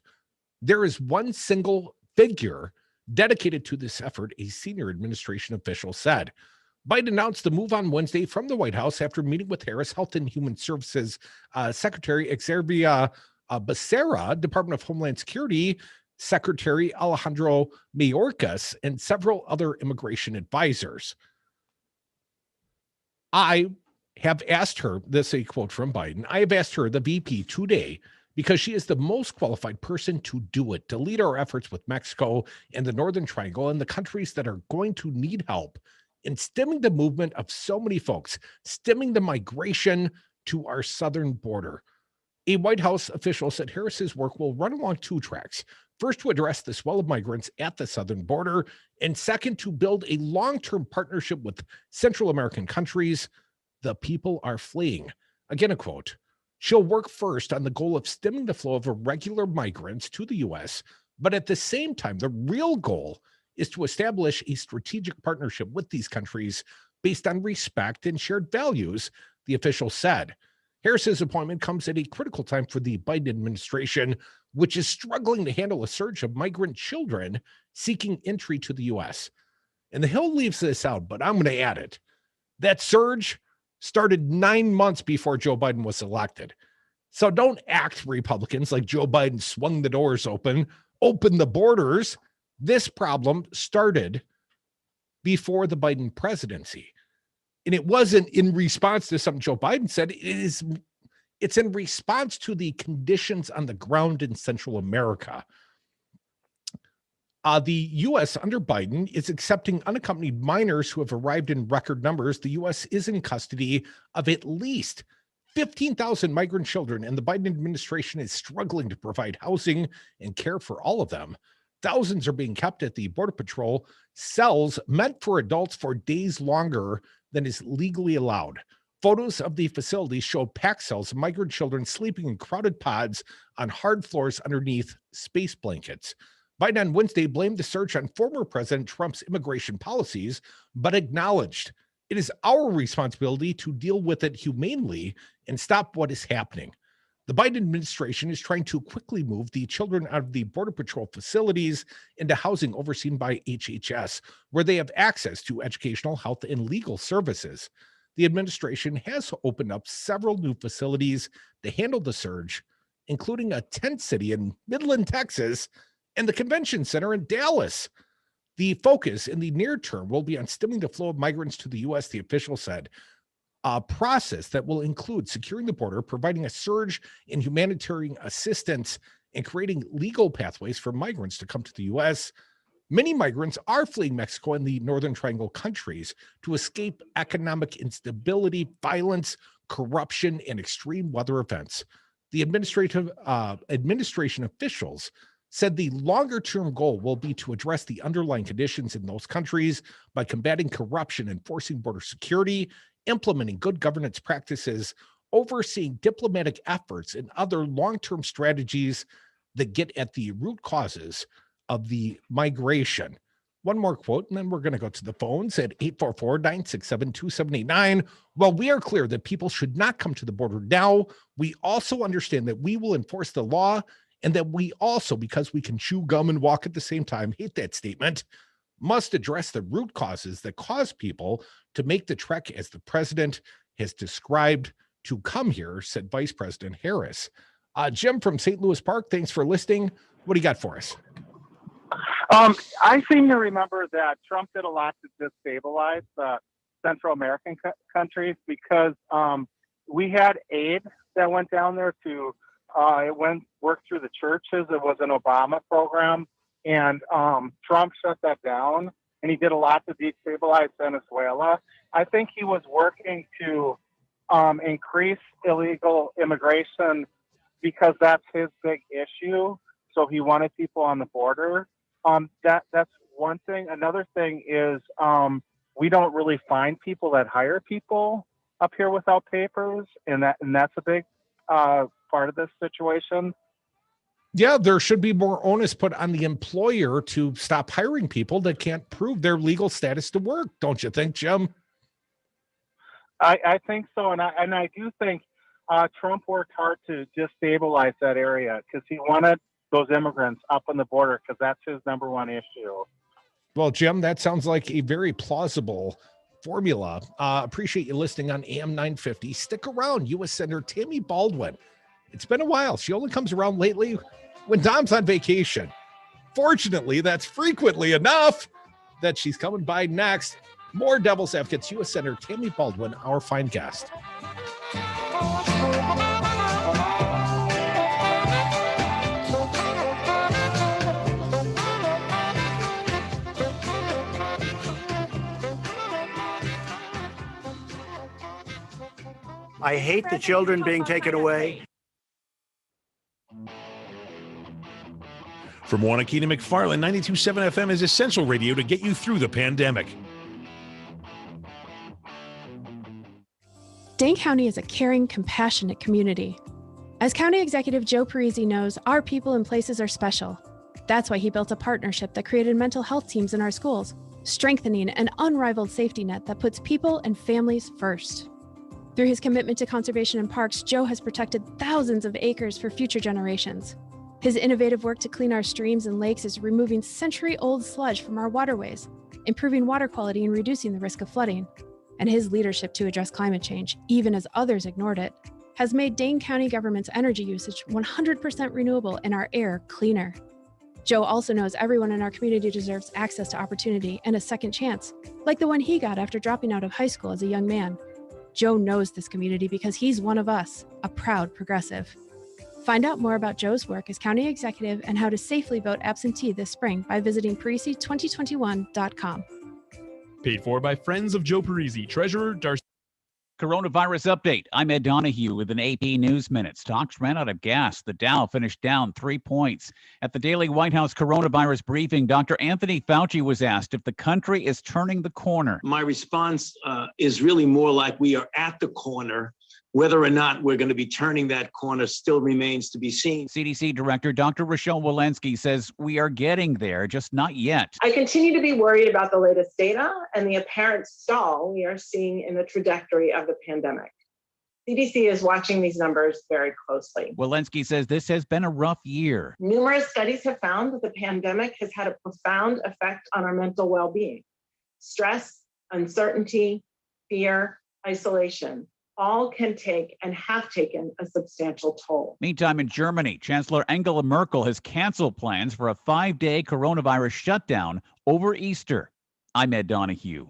Speaker 4: "There is one single figure dedicated to this effort," a senior administration official said. Biden announced the move on Wednesday from the White House after meeting with Harris Health and Human Services Secretary Xavier Becerra, Department of Homeland Security Secretary Alejandro Mayorkas, and several other immigration advisors. I have asked her, this is a quote from Biden, "I have asked her, the VP, today, because she is the most qualified person to do it, to lead our efforts with Mexico and the Northern Triangle and the countries that are going to need help in stemming the movement of so many folks, stemming the migration to our southern border." A White House official said Harris's work will run along two tracks. First, to address the swell of migrants at the southern border, and second, to build a long-term partnership with Central American countries. The people are fleeing. Again, a quote. She'll work first on the goal of stemming the flow of irregular migrants to the U.S., but at the same time, the real goal is to establish a strategic partnership with these countries based on respect and shared values, the official said. Harris's appointment comes at a critical time for the Biden administration, which is struggling to handle a surge of migrant children seeking entry to the U.S. And the Hill leaves this out, but I'm going to add it. That surge started 9 months before Joe Biden was elected. So don't act, Republicans, like Joe Biden swung the doors open the borders. This problem started before the Biden presidency. And it wasn't in response to something Joe Biden said. It's in response to the conditions on the ground in Central America. The U.S. under Biden is accepting unaccompanied minors who have arrived in record numbers. The U.S. is in custody of at least 15,000 migrant children, and the Biden administration is struggling to provide housing and care for all of them. Thousands are being kept at the Border Patrol cells meant for adults for days longer than is legally allowed. Photos of the facilities show packed cells, migrant children sleeping in crowded pods on hard floors underneath space blankets. Biden on Wednesday blamed the surge on former President Trump's immigration policies, but acknowledged It is our responsibility to deal with it humanely and stop what is happening. The Biden administration is trying to quickly move the children out of the Border Patrol facilities into housing overseen by HHS, where they have access to educational, health, and legal services. The administration has opened up several new facilities to handle the surge, including a tent city in Midland, Texas, and the convention center in Dallas. The focus in the near term will be on stemming the flow of migrants to the U.S., the official said. A process that will include securing the border, providing a surge in humanitarian assistance, and creating legal pathways for migrants to come to the U.S. Many migrants are fleeing Mexico and the Northern Triangle countries to escape economic instability, violence, corruption, and extreme weather events. The administration officials said the longer-term goal will be to address the underlying conditions in those countries by combating corruption, enforcing border security, implementing good governance practices, overseeing diplomatic efforts, and other long-term strategies that get at the root causes of the migration. One more quote, and then we're going to go to the phones at 844-967-2789. While we are clear that people should not come to the border now, we also understand that we will enforce the law, and that we also, because we can chew gum and walk at the same time, hate that statement, must address the root causes that cause people to make the trek as the president has described to come here, said Vice President Harris. Jim from St. Louis Park, thanks for listening. What do you got for us?
Speaker 12: I seem to remember that Trump did a lot to destabilize the Central American countries because we had aid that went down there to work through the churches. It was an Obama program, and Trump shut that down, and he did a lot to destabilize Venezuela. I think he was working to increase illegal immigration because that's his big issue. So he wanted people on the border. That's one thing. Another thing is we don't really find people that hire people up here without papers, and that's a big part of this situation.
Speaker 4: Yeah, there should be more onus put on the employer to stop hiring people that can't prove their legal status to work. Don't you think, Jim?
Speaker 12: I think so, and I do think Trump worked hard to destabilize that area because he wanted those immigrants up on the border because that's his number one issue.
Speaker 4: Well, Jim, that sounds like a very plausible formula. Appreciate you listening on AM 950. Stick around, U.S. Senator Tammy Baldwin. It's been a while. She only comes around lately when Dom's on vacation. Fortunately, that's frequently enough that she's coming by next. More Devil's Advocates, U.S. Senator Tammy Baldwin, our fine guest.
Speaker 9: I hate the children being taken away.
Speaker 7: From Wanakee to McFarland, 92.7 FM is essential radio to get you through the pandemic.
Speaker 13: Dane County is a caring, compassionate community. As County Executive Joe Parisi knows, our people and places are special. That's why he built a partnership that created mental health teams in our schools, strengthening an unrivaled safety net that puts people and families first. Through his commitment to conservation and parks, Joe has protected thousands of acres for future generations. His innovative work to clean our streams and lakes is removing century-old sludge from our waterways, improving water quality and reducing the risk of flooding. And his leadership to address climate change, even as others ignored it, has made Dane County government's energy usage 100% renewable and our air cleaner. Joe also knows everyone in our community deserves access to opportunity and a second chance, like the one he got after dropping out of high school as a young man. Joe knows this community because he's one of us, a proud progressive. Find out more about Joe's work as county executive and how to safely vote absentee this spring by visiting Parisi2021.com.
Speaker 23: Paid for by Friends of Joe Parisi, Treasurer Darcy.
Speaker 14: Coronavirus update. I'm Ed Donahue with an AP News Minute. Stocks ran out of gas. The Dow finished down 3 points. At the daily White House coronavirus briefing, Dr. Anthony Fauci was asked if the country is turning the corner.
Speaker 15: My response is really more like we are at the corner.
Speaker 8: Whether or not we're going to be turning that corner still remains to be seen.
Speaker 14: CDC Director Dr. Rochelle Walensky says we are getting there, just not yet.
Speaker 15: I continue to be worried about the latest data and the apparent stall we are seeing in the trajectory of the pandemic. CDC is watching these numbers very closely.
Speaker 14: Walensky says this has been a rough year.
Speaker 15: Numerous studies have found that the pandemic has had a profound effect on our mental well-being. Stress, uncertainty, fear, isolation, all can take and have taken a substantial toll.
Speaker 14: Meantime, in Germany, Chancellor Angela Merkel has canceled plans for a 5-day coronavirus shutdown over Easter. I'm Ed Donahue.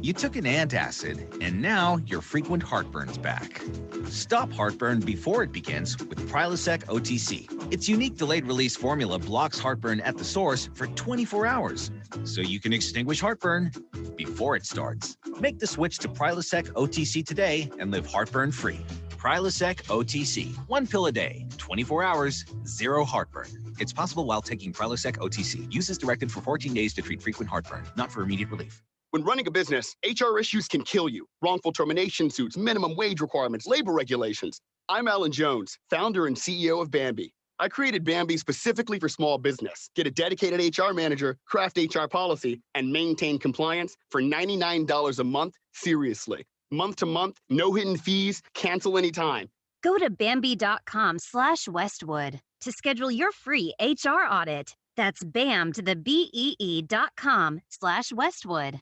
Speaker 16: You took an antacid, and now your frequent heartburn's back. Stop heartburn before it begins with Prilosec OTC. Its unique delayed-release formula blocks heartburn at the source for 24 hours, so you can extinguish heartburn before it starts. Make the switch to Prilosec OTC today and live heartburn-free. Prilosec OTC. 1 pill a day, 24 hours, 0 heartburn. It's possible while taking Prilosec OTC. Use as directed for 14 days to treat frequent heartburn, not for immediate relief.
Speaker 19: When running a business, HR issues can kill you. Wrongful termination suits, minimum wage requirements, labor regulations. I'm Alan Jones, founder and CEO of Bambi. I created Bambi specifically for small business. Get a dedicated HR manager, craft HR policy, and maintain compliance for $99 a month, seriously. Month to month, no hidden fees, cancel anytime.
Speaker 20: Go to Bambi.com/Westwood to schedule your free HR audit. That's BAM to the BEE.com/Westwood.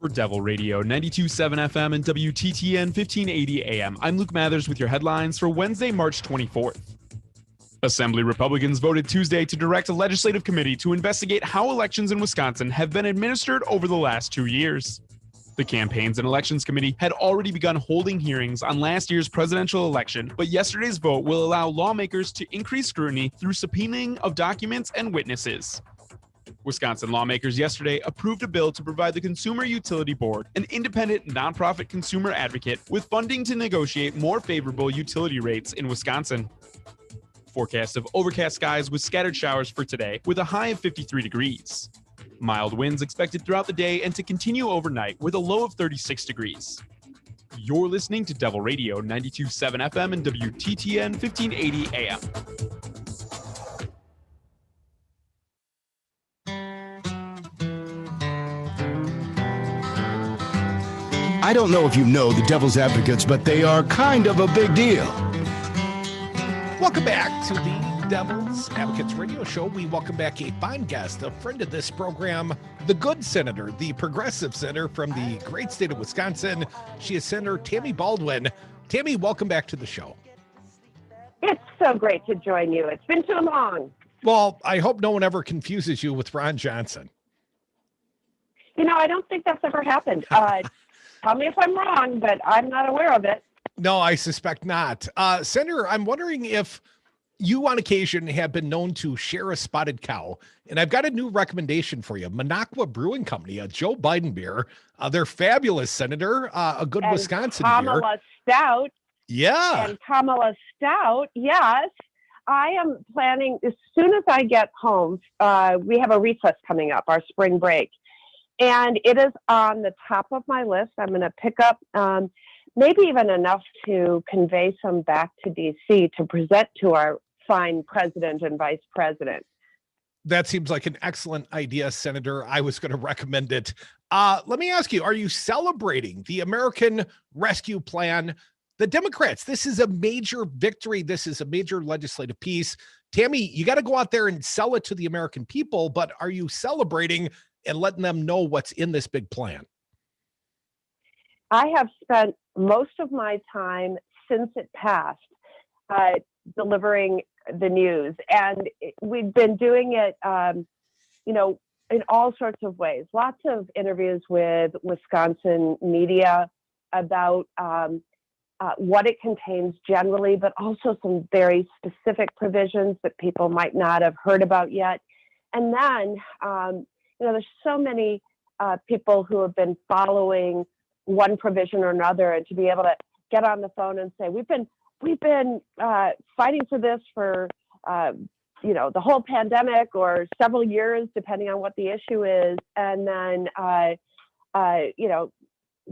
Speaker 23: For Devil Radio 92.7 FM and WTTN 1580 AM, I'm Luke Mathers with your headlines for Wednesday, March 24th. Assembly Republicans voted Tuesday to direct a legislative committee to investigate how elections in Wisconsin have been administered over the last 2 years. The Campaigns and Elections Committee had already begun holding hearings on last year's presidential election, but yesterday's vote will allow lawmakers to increase scrutiny through subpoenaing of documents and witnesses. Wisconsin lawmakers yesterday approved a bill to provide the Consumer Utility Board, an independent nonprofit consumer advocate, with funding to negotiate more favorable utility rates in Wisconsin. Forecast of overcast skies with scattered showers for today, with a high of 53 degrees. Mild winds expected throughout the day and to continue overnight with a low of 36 degrees. You're listening to Devil Radio 92.7 FM and WTTN 1580 AM.
Speaker 1: I don't know if you know the Devil's Advocates, but they are kind of a big deal.
Speaker 4: Welcome back to the Devil's Advocates radio show. We welcome back a fine guest, a friend of this program, the good senator, the progressive senator from the great state of Wisconsin. She is Senator Tammy Baldwin. Tammy, welcome back to the show.
Speaker 17: It's so great to join you. It's been too long.
Speaker 4: Well, I hope no one ever confuses you with Ron Johnson.
Speaker 17: You know, I don't think that's ever happened. Tell me if I'm wrong, but I'm not aware of it.
Speaker 4: No, I suspect not. Senator, I'm wondering if you on occasion have been known to share a spotted cow, and I've got a new recommendation for you. Minocqua Brewing Company, a Joe Biden beer. They're fabulous, Senator. A good Wisconsin
Speaker 17: Kamala
Speaker 4: beer.
Speaker 17: Stout.
Speaker 4: Yeah.
Speaker 17: And Kamala Stout, yes. I am planning, as soon as I get home, we have a recess coming up, our spring break. And it is on the top of my list. I'm going to pick up maybe even enough to convey some back to D.C. to present to our fine president and vice president.
Speaker 4: That seems like an excellent idea, Senator. I was going to recommend it. Let me ask you, are you celebrating the American Rescue Plan? The Democrats, this is a major victory. This is a major legislative piece. Tammy, you got to go out there and sell it to the American people, but are you celebrating and letting them know what's in this big plan?
Speaker 17: I have spent most of my time since it passed delivering the news, and we've been doing it, in all sorts of ways. Lots of interviews with Wisconsin media about what it contains generally, but also some very specific provisions that people might not have heard about yet. And then, there's so many people who have been following one provision or another, and to be able to get on the phone and say, we've been fighting for this for the whole pandemic or several years, depending on what the issue is, and then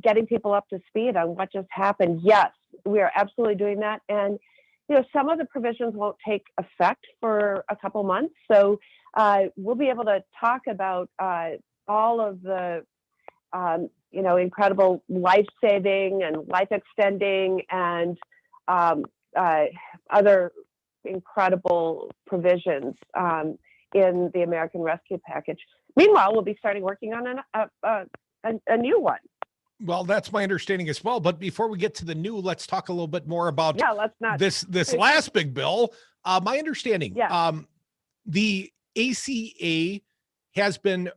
Speaker 17: getting people up to speed on what just happened. Yes, we are absolutely doing that. And, some of the provisions won't take effect for a couple months. So we'll be able to talk about all of the, incredible life-saving and life-extending and other incredible provisions in the American Rescue Package. Meanwhile, we'll be starting working on a new one.
Speaker 4: Well, that's my understanding as well. But before we get to the new, let's talk a little bit more about this last big bill. My understanding, the ACA has been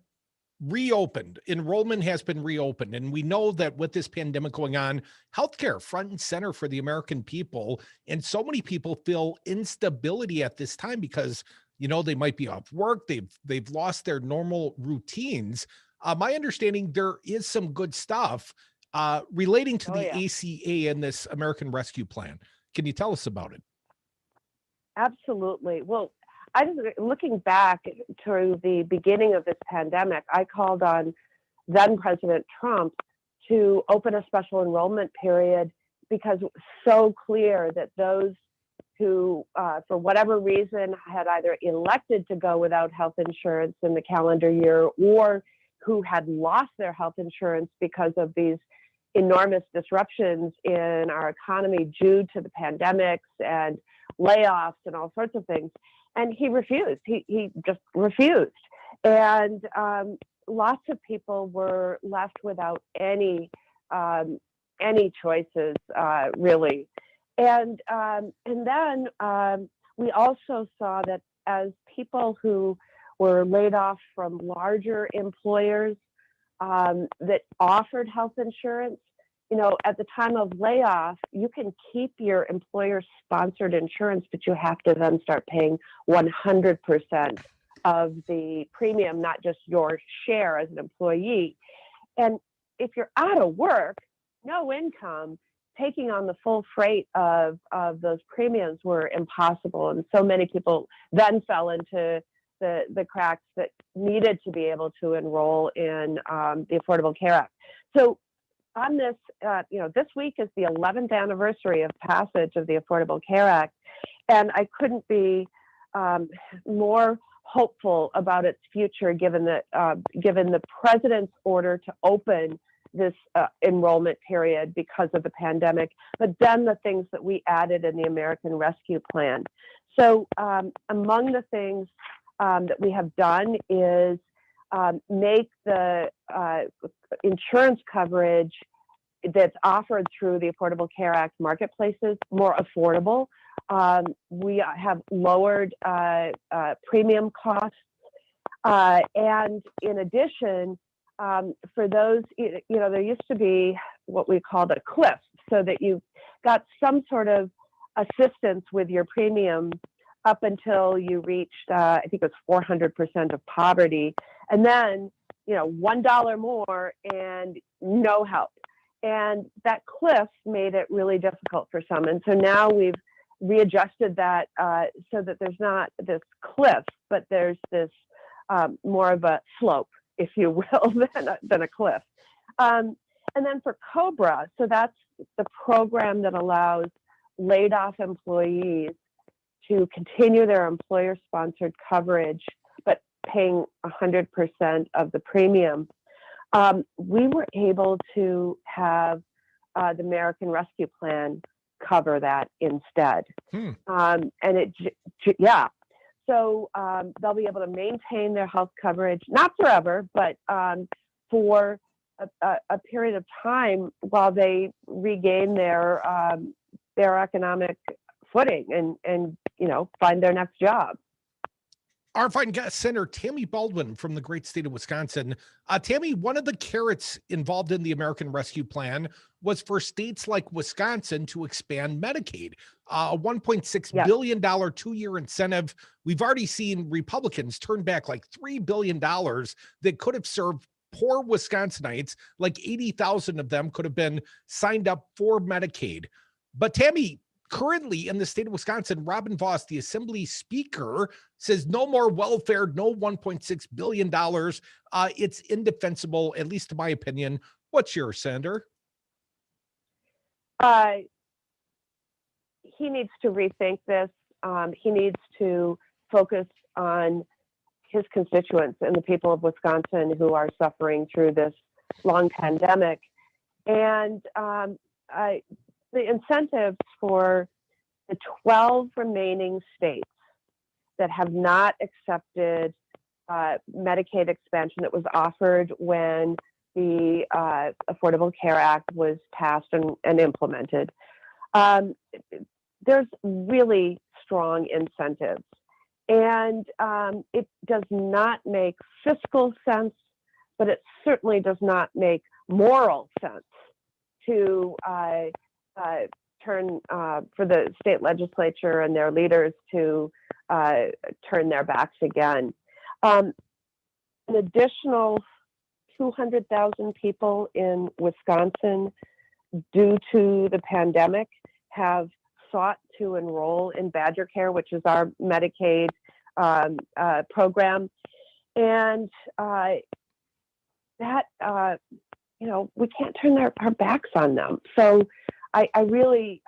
Speaker 4: reopened. Enrollment has been reopened. And we know that with this pandemic going on, healthcare front and center for the American people. And so many people feel instability at this time because, they might be off work. They've lost their normal routines. My understanding, there is some good stuff relating to the ACA and this American Rescue Plan. Can you tell us about it?
Speaker 17: Absolutely. Well, I was looking back to the beginning of this pandemic. I called on then President Trump to open a special enrollment period because it was so clear that those who, for whatever reason, had either elected to go without health insurance in the calendar year or who had lost their health insurance because of these enormous disruptions in our economy due to the pandemics and layoffs and all sorts of things. And he refused. He just refused. And lots of people were left without any choices, really. And then we also saw that as people who were laid off from larger employers that offered health insurance, at the time of layoff, you can keep your employer-sponsored insurance, but you have to then start paying 100% of the premium, not just your share as an employee. And if you're out of work, no income, taking on the full freight of those premiums were impossible. And so many people then fell into the cracks that needed to be able to enroll in the Affordable Care Act. So on this, this week is the 11th anniversary of passage of the Affordable Care Act, and I couldn't be more hopeful about its future given the president's order to open this enrollment period because of the pandemic, but then the things that we added in the American Rescue Plan. So among the things that we have done is make the insurance coverage that's offered through the Affordable Care Act marketplaces more affordable. We have lowered premium costs. And in addition, for those, there used to be what we called a cliff, so that you got some sort of assistance with your premium up until you reached, I think it was 400% of poverty. And then, $1 more and no help. And that cliff made it really difficult for some. And so now we've readjusted that so that there's not this cliff, but there's this more of a slope, if you will, than a cliff. And then for COBRA, so that's the program that allows laid off employees to continue their employer-sponsored coverage, but paying 100% of the premium. We were able to have the American Rescue Plan cover that instead. And so they'll be able to maintain their health coverage, not forever, but for a period of time while they regain their economic footing and find their next job.
Speaker 4: Our fine guest, Senator Tammy Baldwin from the great state of Wisconsin. Tammy, one of the carrots involved in the American Rescue Plan was for states like Wisconsin to expand Medicaid, a $1.6 billion 2-year incentive. We've already seen Republicans turn back like $3 billion that could have served poor Wisconsinites, like 80,000 of them could have been signed up for Medicaid. But Tammy, currently in the state of Wisconsin, Robin Voss, the Assembly Speaker, says no more welfare, no $1.6 billion. It's indefensible, at least to my opinion. What's yours, Senator?
Speaker 17: He needs to rethink this. He needs to focus on his constituents and the people of Wisconsin who are suffering through this long pandemic. And the incentives for the 12 remaining states that have not accepted Medicaid expansion that was offered when the Affordable Care Act was passed and implemented, there's really strong incentives. And it does not make fiscal sense, but it certainly does not make moral sense to turn for the state legislature and their leaders to turn their backs again. An additional 200,000 people in Wisconsin, due to the pandemic, have sought to enroll in Badger Care, which is our Medicaid program. And that, we can't turn our backs on them. So I really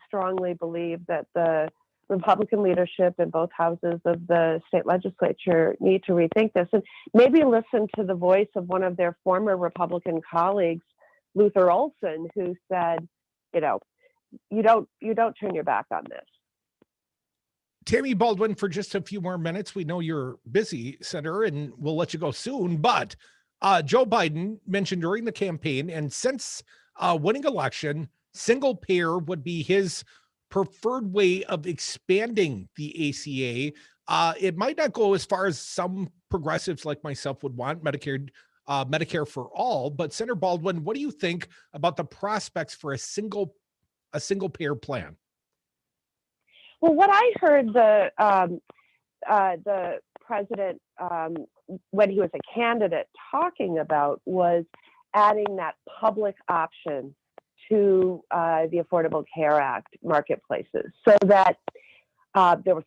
Speaker 17: strongly believe that the Republican leadership in both houses of the state legislature need to rethink this and maybe listen to the voice of one of their former Republican colleagues, Luther Olson, who said, you don't turn your back on this.
Speaker 4: Tammy Baldwin, for just a few more minutes. We know you're busy, Senator, and we'll let you go soon. But Joe Biden mentioned during the campaign, and since winning election, single payer would be his preferred way of expanding the ACA. It might not go as far as some progressives like myself would want, Medicare for all. But Senator Baldwin, what do you think about the prospects for a single payer plan?
Speaker 17: Well, what I heard the president when he was a candidate talking about was adding that public option to the Affordable Care Act marketplaces, so that there was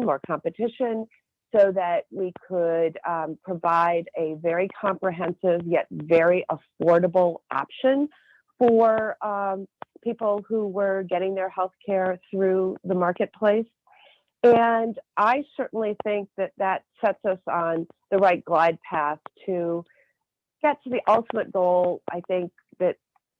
Speaker 17: more competition, so that we could provide a very comprehensive yet very affordable option for people who were getting their health care through the marketplace. And I certainly think that sets us on the right glide path to get to the ultimate goal, I think, that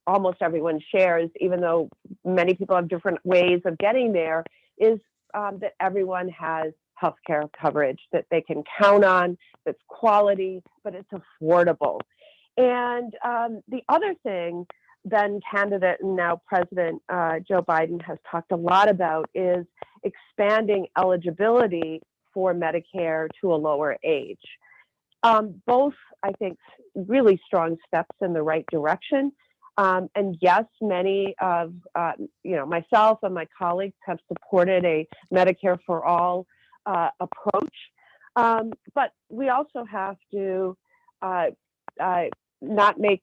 Speaker 17: almost everyone shares, even though many people have different ways of getting there, is that everyone has healthcare coverage that they can count on, that's quality, but it's affordable. And the other thing then candidate and now President Joe Biden has talked a lot about is expanding eligibility for Medicare to a lower age. Both, I think, really strong steps in the right direction. And yes, many of myself and my colleagues have supported a Medicare for all approach. But we also have to not make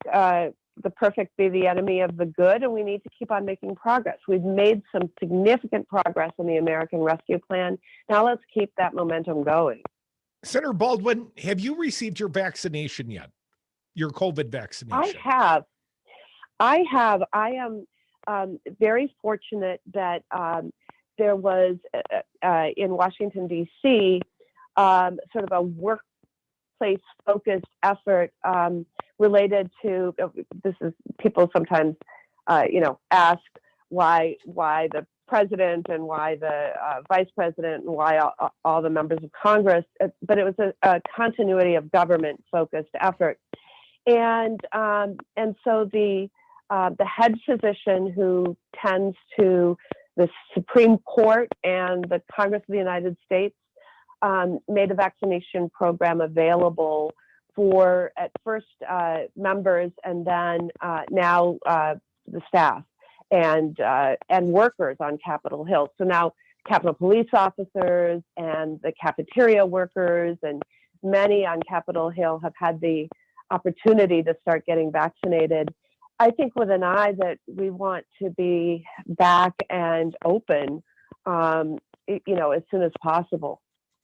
Speaker 17: the perfect be the enemy of the good, and we need to keep on making progress. We've made some significant progress in the American Rescue Plan. Now let's keep that momentum going.
Speaker 4: Senator Baldwin, have you received your vaccination yet? Your COVID vaccination?
Speaker 17: I have. I am very fortunate that there was in Washington, D.C., sort of a workplace-focused effort related to this. Is people sometimes, ask why the president and why the vice president and why all the members of Congress, but it was a continuity of government-focused effort, and so the head physician who tends to the Supreme Court and the Congress of the United States made a vaccination program available for at first members and then now the staff and workers on Capitol Hill. So now Capitol Police officers and the cafeteria workers and many on Capitol Hill have had the opportunity to start getting vaccinated. I think with an eye that we want to be back and open, as soon as possible.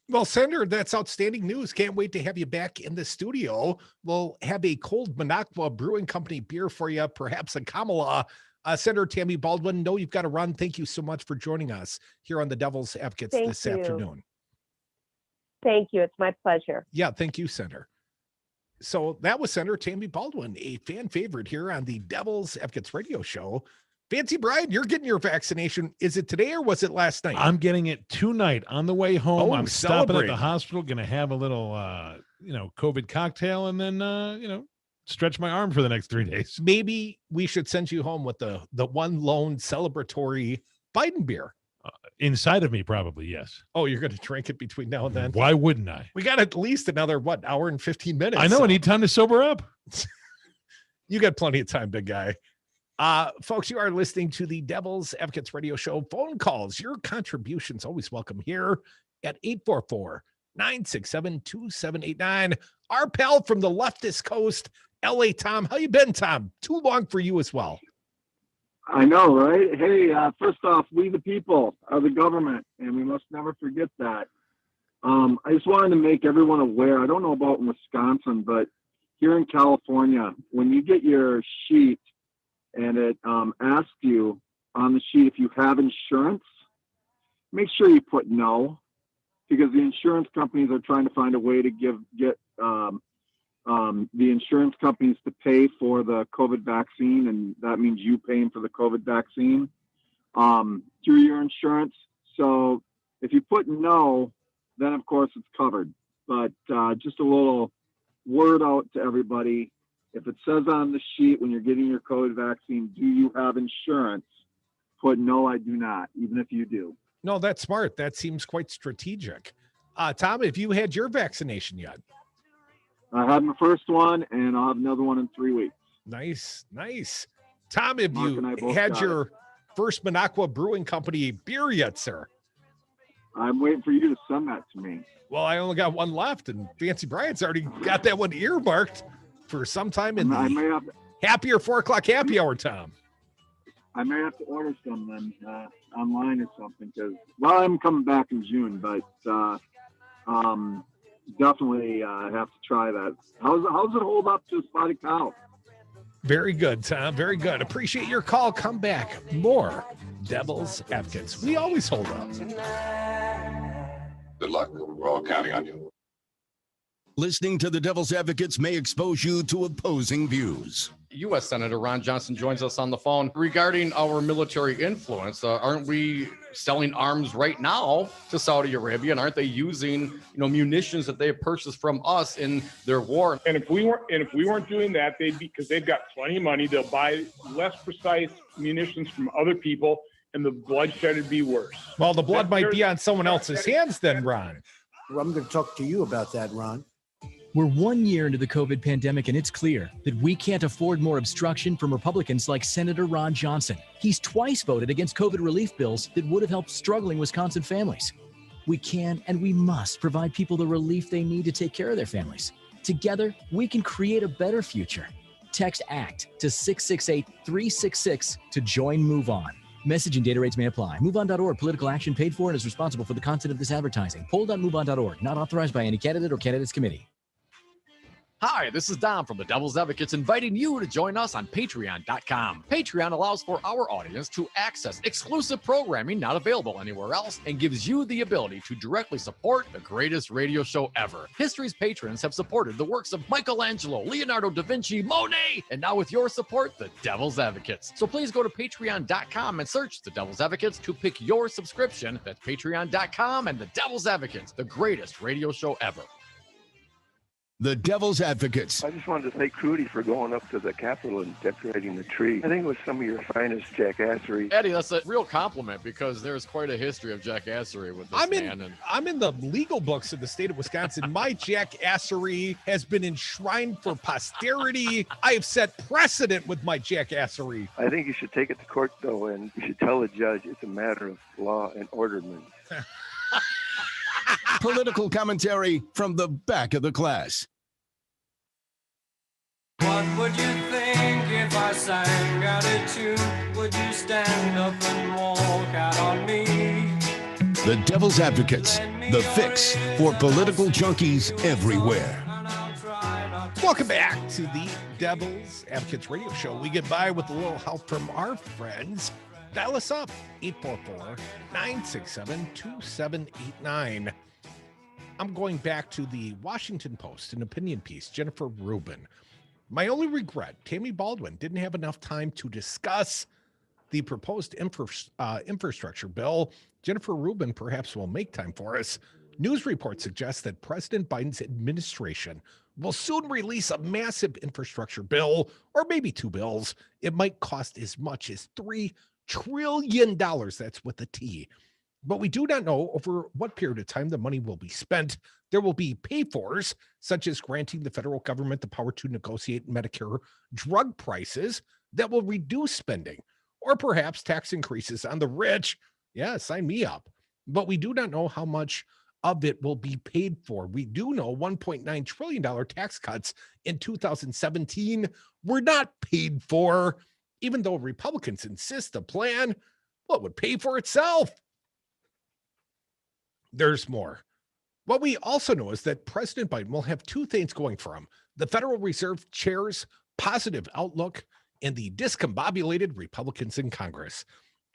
Speaker 4: Well, Senator, that's outstanding news. Can't wait to have you back in the studio. We'll have a cold Minocqua Brewing Company beer for you, perhaps a Kamala. Senator Tammy Baldwin, know you've got to run. Thank you so much for joining us here on the Devil's Advocates this afternoon.
Speaker 17: Thank you. It's my pleasure.
Speaker 4: Yeah, thank you, Senator. So that was Senator Tammy Baldwin, a fan favorite here on the Devil's Advocates radio show. Fancy Brian, you're getting your vaccination. Is it today or was it last night?
Speaker 7: I'm getting it tonight on the way home. I'm stopping at
Speaker 4: celebrate.
Speaker 7: the hospital, going to have a little, COVID cocktail and then, stretch my arm for the next 3 days.
Speaker 4: Maybe we should send you home with the one lone celebratory Biden beer.
Speaker 7: Inside of me, probably, yes.
Speaker 4: Oh, you're going to drink it between now and then?
Speaker 7: Why wouldn't I?
Speaker 4: We got at least another, hour and 15 minutes.
Speaker 7: I know. I need time to sober up.
Speaker 4: You got plenty of time, big guy. Folks, you are listening to the Devil's Advocates radio show. Phone calls, your contributions always welcome here at 844-967-2789. Our pal from the leftist coast, L.A. Tom. How you been, Tom? Too long for you as well.
Speaker 2: I know, right? Hey, first off, we the people are the government, and we must never forget that. I just wanted to make everyone aware. I don't know about in Wisconsin, but here in California, when you get your sheet and it asks you on the sheet if you have insurance, make sure you put no, because the insurance companies are trying to find a way to get the insurance companies to pay for the COVID vaccine, and that means you paying for the COVID vaccine through your insurance. So if you put no, then of course it's covered. But just a little word out to everybody. If it says on the sheet when you're getting your COVID vaccine, do you have insurance? Put no, I do not, even if you do.
Speaker 4: No, that's smart. That seems quite strategic. Tom, have you had your vaccination yet?
Speaker 2: I had my first one, and I'll have another one in 3 weeks.
Speaker 4: Nice. Tom, have
Speaker 2: Mark
Speaker 4: you
Speaker 2: and I both
Speaker 4: had
Speaker 2: got
Speaker 4: your first Minocqua Brewing Company beer yet, sir?
Speaker 2: I'm waiting for you to send that to me.
Speaker 4: Well, I only got one left, and Fancy Brian's already got that one earmarked for sometime in the happier 4 o'clock happy hour, Tom.
Speaker 2: I may have to order some then online or something, because, I'm coming back in June, but definitely have to try that. How's it hold up to Spotted Cow?
Speaker 4: Very good, Tom. Very good. Appreciate your call. Come back. More Devil's Advocates. We always hold up.
Speaker 1: Good luck. We're all counting on you. Listening to the Devil's Advocates may expose you to opposing views.
Speaker 26: U.S. Senator Ron Johnson joins us on the phone regarding our military influence. Aren't we selling arms right now to Saudi Arabia, and aren't they using, munitions that they have purchased from us in their war?
Speaker 12: And if we weren't doing that, because they've got plenty of money, they'll buy less precise munitions from other people, and the bloodshed would be worse.
Speaker 4: Well, the blood might be on someone else's hands then, Ron.
Speaker 9: Well, I'm going to talk to you about that, Ron.
Speaker 25: We're 1 year into the COVID pandemic, and it's clear that we can't afford more obstruction from Republicans like Senator Ron Johnson. He's twice voted against COVID relief bills that would have helped struggling Wisconsin families. We can and we must provide people the relief they need to take care of their families. Together, we can create a better future. Text ACT to 668-366 to join Move On. Message and data rates may apply. MoveOn.org. Political action paid for and is responsible for the content of this advertising. Poll.moveon.org. Not authorized by any candidate or candidates committee.
Speaker 26: Hi, this is Dom from the Devil's Advocates, inviting you to join us on Patreon.com. Patreon allows for our audience to access exclusive programming not available anywhere else and gives you the ability to directly support the greatest radio show ever. History's patrons have supported the works of Michelangelo, Leonardo da Vinci, Monet, and now with your support, the Devil's Advocates. So please go to Patreon.com and search the Devil's Advocates to pick your subscription. That's Patreon.com and the Devil's Advocates, the greatest radio show ever.
Speaker 1: The Devil's Advocates.
Speaker 3: I just wanted to thank Crudy for going up to the Capitol and decorating the tree. I think it was some of your finest jackassery.
Speaker 26: Eddie, that's a real compliment because there's quite a history of jackassery with this man.
Speaker 4: I'm in the legal books of the state of Wisconsin. My jackassery has been enshrined for posterity. I have set precedent with my jackassery.
Speaker 3: I think you should take it to court, though, and you should tell the judge it's a matter of law and orderment.
Speaker 1: Political commentary from the back of the class.
Speaker 10: What would you think if I
Speaker 5: sang out a tune, would you stand up and walk out on me?
Speaker 1: The Devil's Advocates, the fix for political junkies everywhere.
Speaker 4: Welcome back to the Devil's Advocates radio show. We get by with a little help from our friends. Dial us up, 844-967-2789. I'm going back to the Washington Post, an opinion piece, Jennifer Rubin. My only regret, Tammy Baldwin didn't have enough time to discuss the proposed infrastructure bill. Jennifer Rubin perhaps will make time for us. News reports suggest that President Biden's administration will soon release a massive infrastructure bill, or maybe two bills. It might cost as much as $3 trillion. That's with a T. But we do not know over what period of time the money will be spent. There will be pay-fors, such as granting the federal government the power to negotiate Medicare drug prices that will reduce spending, or perhaps tax increases on the rich. Yeah, sign me up. But we do not know how much of it will be paid for. We do know $1.9 trillion tax cuts in 2017 were not paid for, even though Republicans insist the plan, well, would pay for itself. There's more. What we also know is that President Biden will have two things going for him: the Federal Reserve Chair's positive outlook and the discombobulated Republicans in Congress.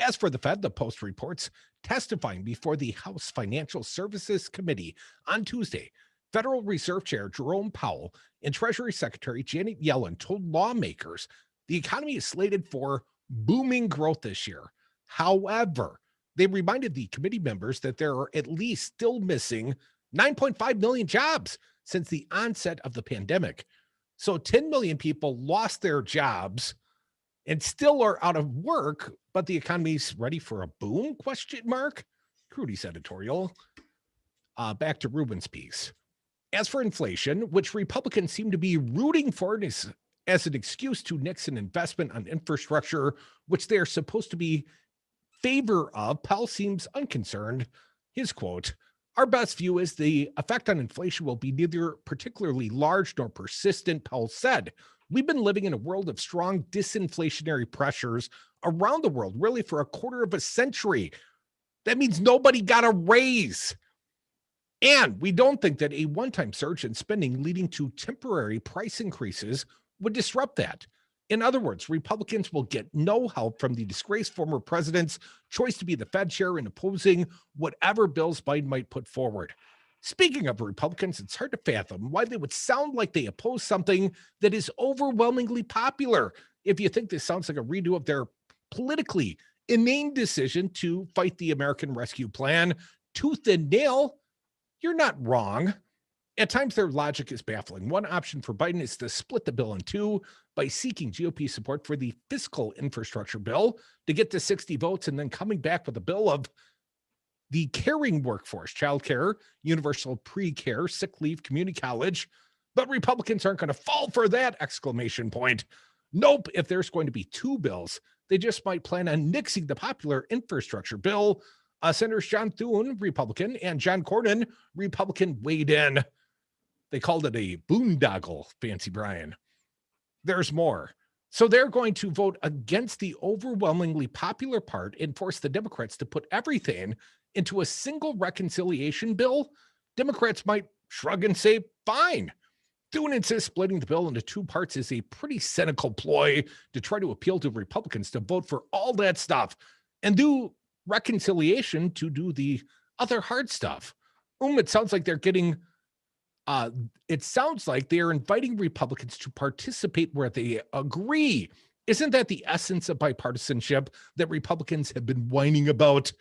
Speaker 4: As for the Fed, the Post reports, testifying before the House Financial Services Committee on Tuesday, Federal Reserve Chair Jerome Powell and Treasury Secretary Janet Yellen told lawmakers the economy is slated for booming growth this year. However, they reminded the committee members that there are at least still missing 9.5 million jobs since the onset of the pandemic. So 10 million people lost their jobs and still are out of work, but the economy's ready for a boom? ? Crudy's editorial. Back to Rubin's piece. As for inflation, which Republicans seem to be rooting for as an excuse to nix an investment on infrastructure, which they are supposed to be favor of, Powell seems unconcerned. His quote, "Our best view is the effect on inflation will be neither particularly large nor persistent," Powell said. "We've been living in a world of strong disinflationary pressures around the world, really for a quarter of a century. That means nobody got a raise. And we don't think that a one-time surge in spending leading to temporary price increases would disrupt that. In other words, Republicans will get no help from the disgraced former president's choice to be the Fed chair in opposing whatever bills Biden might put forward." Speaking of Republicans, it's hard to fathom why they would sound like they oppose something that is overwhelmingly popular. If you think this sounds like a redo of their politically inane decision to fight the American Rescue Plan tooth and nail, you're not wrong. At times, their logic is baffling. One option for Biden is to split the bill in two by seeking GOP support for the fiscal infrastructure bill to get to 60 votes and then coming back with a bill of the caring workforce, childcare, universal pre-care, sick leave, community college. But Republicans aren't going to fall for that exclamation point. Nope, if there's going to be two bills, they just might plan on nixing the popular infrastructure bill. Senators John Thune, Republican, and John Cornyn, Republican, weighed in. They called it a boondoggle, Fancy Brian. There's more. So they're going to vote against the overwhelmingly popular part and force the Democrats to put everything into a single reconciliation bill. Democrats might shrug and say, fine. Thune insists splitting the bill into two parts is a pretty cynical ploy to try to appeal to Republicans to vote for all that stuff and do reconciliation to do the other hard stuff. It sounds like they're getting... it sounds like they are inviting Republicans to participate where they agree. Isn't that the essence of bipartisanship that Republicans have been whining about?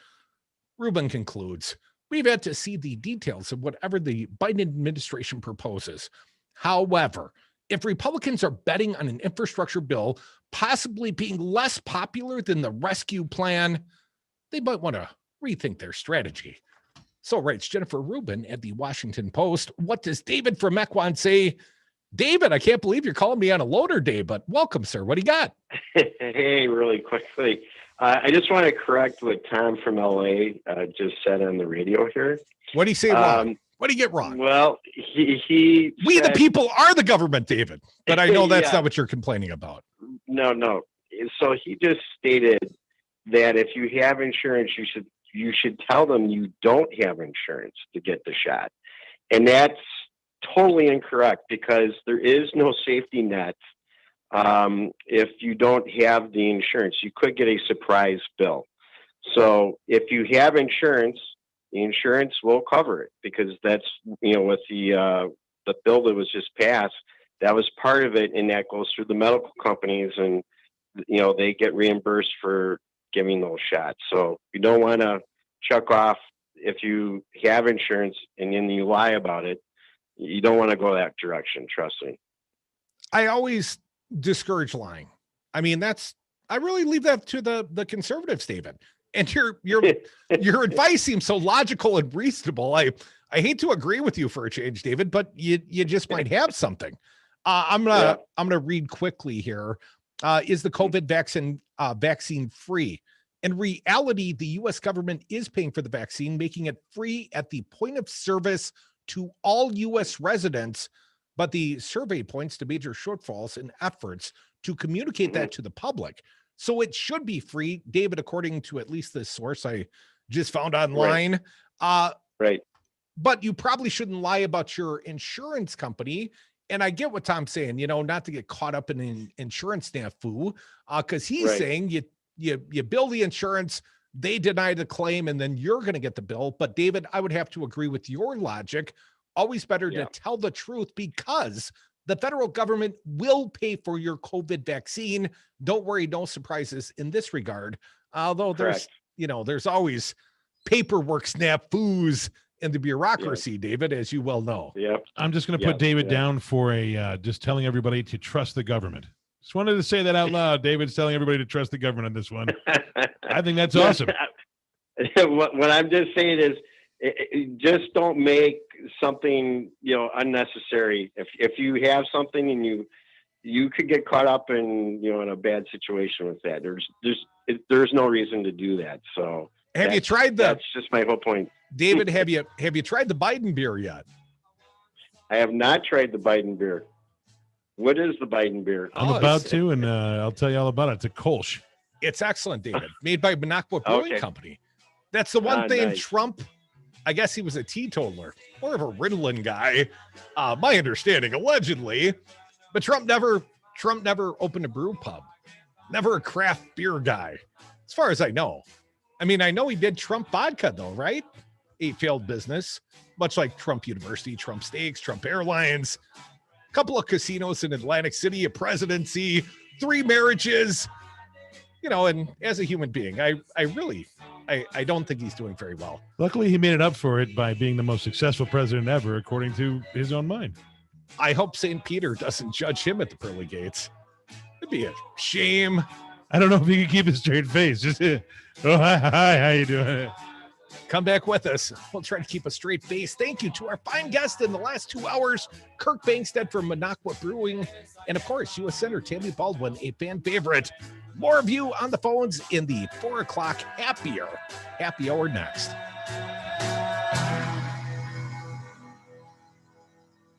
Speaker 4: Rubin concludes, we've had to see the details of whatever the Biden administration proposes. However, if Republicans are betting on an infrastructure bill possibly being less popular than the rescue plan, they might want to rethink their strategy. So writes Jennifer Rubin at the Washington Post. What does David from Mequon say? David, I can't believe you're calling me on a loader day, but welcome, sir. What do you got?
Speaker 10: Hey, really quickly. I just want to correct what Tom from LA just said on the radio here.
Speaker 4: What did he say wrong? What did he get wrong?
Speaker 10: Well, he
Speaker 4: we
Speaker 10: said,
Speaker 4: the people are the government, David. But I know that's
Speaker 10: Yeah.
Speaker 4: not what you're complaining about.
Speaker 10: No. So he just stated that if you have insurance, you should tell them you don't have insurance to get the shot. And that's totally incorrect, because there is no safety net. If you don't have the insurance, you could get a surprise bill. So if you have insurance, the insurance will cover it, because that's, with the bill that was just passed, that was part of it, and that goes through the medical companies, and they get reimbursed for giving those shots. So you don't want to check off if you have insurance and then you lie about it. You don't want to go that direction. Trust me.
Speaker 4: I always discourage lying. I mean, I really leave that to the conservatives, David. And your advice seems so logical and reasonable. I hate to agree with you for a change, David, but you just might have something. I'm gonna read quickly here. Is the COVID vaccine free? In reality, the U.S. government is paying for the vaccine, making it free at the point of service to all U.S. residents. But the survey points to major shortfalls in efforts to communicate that to the public. So it should be free, David, according to at least this source I just found online.
Speaker 10: Right.
Speaker 4: But you probably shouldn't lie about your insurance company. And I get what Tom's saying, not to get caught up in an insurance snafu, because he's saying you bill the insurance, they deny the claim, and then you're going to get the bill. But David, I would have to agree with your logic. Always better to tell the truth, because the federal government will pay for your COVID vaccine. Don't worry, no surprises in this regard. Although there's always paperwork snafus in the bureaucracy, David, as you well know.
Speaker 10: Yep.
Speaker 7: I'm just going to put David down for just telling everybody to trust the government. Just wanted to say that out loud. David's telling everybody to trust the government on this one. I think that's awesome.
Speaker 10: What I'm just saying is, just don't make something unnecessary. If you have something and you could get caught up in in a bad situation with that, there's no reason to do that. So
Speaker 4: have you tried
Speaker 10: that's just my whole point.
Speaker 4: David, have you tried the Biden beer yet?
Speaker 10: I have not tried the Biden beer. What is the Biden beer?
Speaker 7: I'm about to, and I'll tell you all about it. It's a Kolsch.
Speaker 4: It's excellent, David. Made by Minocqua Brewery Company. That's the one thing.
Speaker 10: Nice.
Speaker 4: Trump, I guess he was a teetotaler, more of a Ritalin guy, my understanding, allegedly. But Trump never opened a brew pub. Never a craft beer guy, as far as I know. I mean, I know he did Trump vodka, though, right? A failed business, much like Trump University, Trump Steaks, Trump Airlines, a couple of casinos in Atlantic City, a presidency, 3 marriages. And as a human being, I don't think he's doing very well.
Speaker 7: Luckily, he made it up for it by being the most successful president ever, according to his own mind.
Speaker 4: I hope St. Peter doesn't judge him at the pearly gates. It'd be a shame.
Speaker 7: I don't know if he can keep a straight face. Just, oh, hi, how you doing?
Speaker 4: Come back with us. We'll try to keep a straight face. Thank you to our fine guest in the last 2 hours, Kirk Bangstad from Minocqua Brewing. And of course, U.S. Senator Tammy Baldwin, a fan favorite. More of you on the phones in the 4 o'clock happy hour next.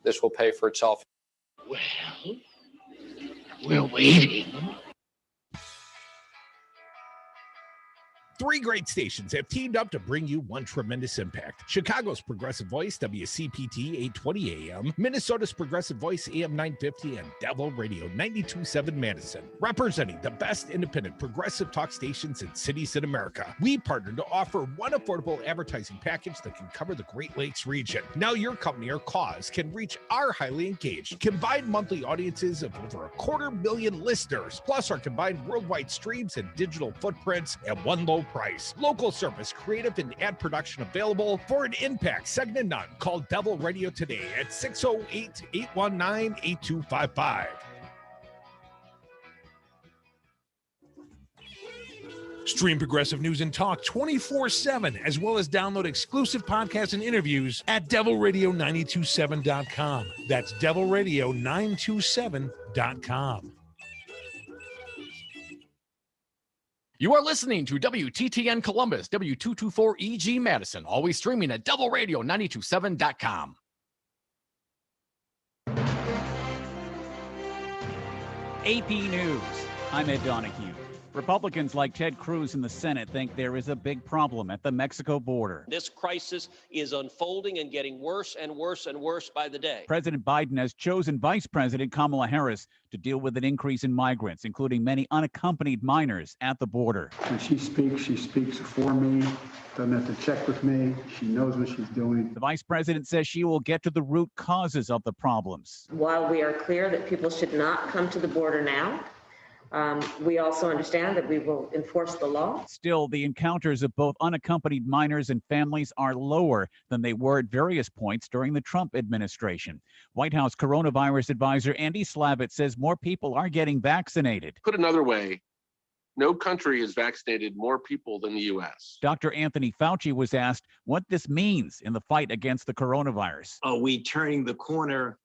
Speaker 6: This will pay for itself.
Speaker 11: Well, we're waiting.
Speaker 4: 3 great stations have teamed up to bring you one tremendous impact. Chicago's Progressive Voice, WCPT 820 AM, Minnesota's Progressive Voice, AM 950, and Devil Radio 92.7 Madison. Representing the best independent progressive talk stations in cities in America. We partnered to offer one affordable advertising package that can cover the Great Lakes region. Now your company or cause can reach our highly engaged, combined monthly audiences of over 250,000 listeners, plus our combined worldwide streams and digital footprints at one low price. Local service, creative, and ad production available for an impact second to none. Call Devil Radio today at 608-819-8255.
Speaker 7: Stream Progressive News and Talk 24/7, as well as download exclusive podcasts and interviews at devilradio927.com. That's devilradio927.com.
Speaker 26: You are listening to WTTN Columbus, W224EG Madison, always streaming at devilradio927.com.
Speaker 14: AP News. I'm Ed Donahue. Republicans like Ted Cruz in the Senate think there is a big problem at the Mexico border.
Speaker 11: This crisis is unfolding and getting worse and worse and worse by the day.
Speaker 14: President Biden has chosen Vice President Kamala Harris to deal with an increase in migrants, including many unaccompanied minors at the border.
Speaker 13: When she speaks for me, doesn't have to check with me. She knows what she's doing.
Speaker 14: The vice president says she will get to the root causes of the problems.
Speaker 18: While we are clear that people should not come to the border now, we also understand that we will enforce the law.
Speaker 14: Still, the encounters of both unaccompanied minors and families are lower than they were at various points during the Trump administration. White House coronavirus advisor Andy Slavitt says more people are getting vaccinated.
Speaker 21: Put another way, no country has vaccinated more people than the U.S.
Speaker 14: Dr. Anthony Fauci was asked what this means in the fight against the coronavirus.
Speaker 8: Are we turning the corner?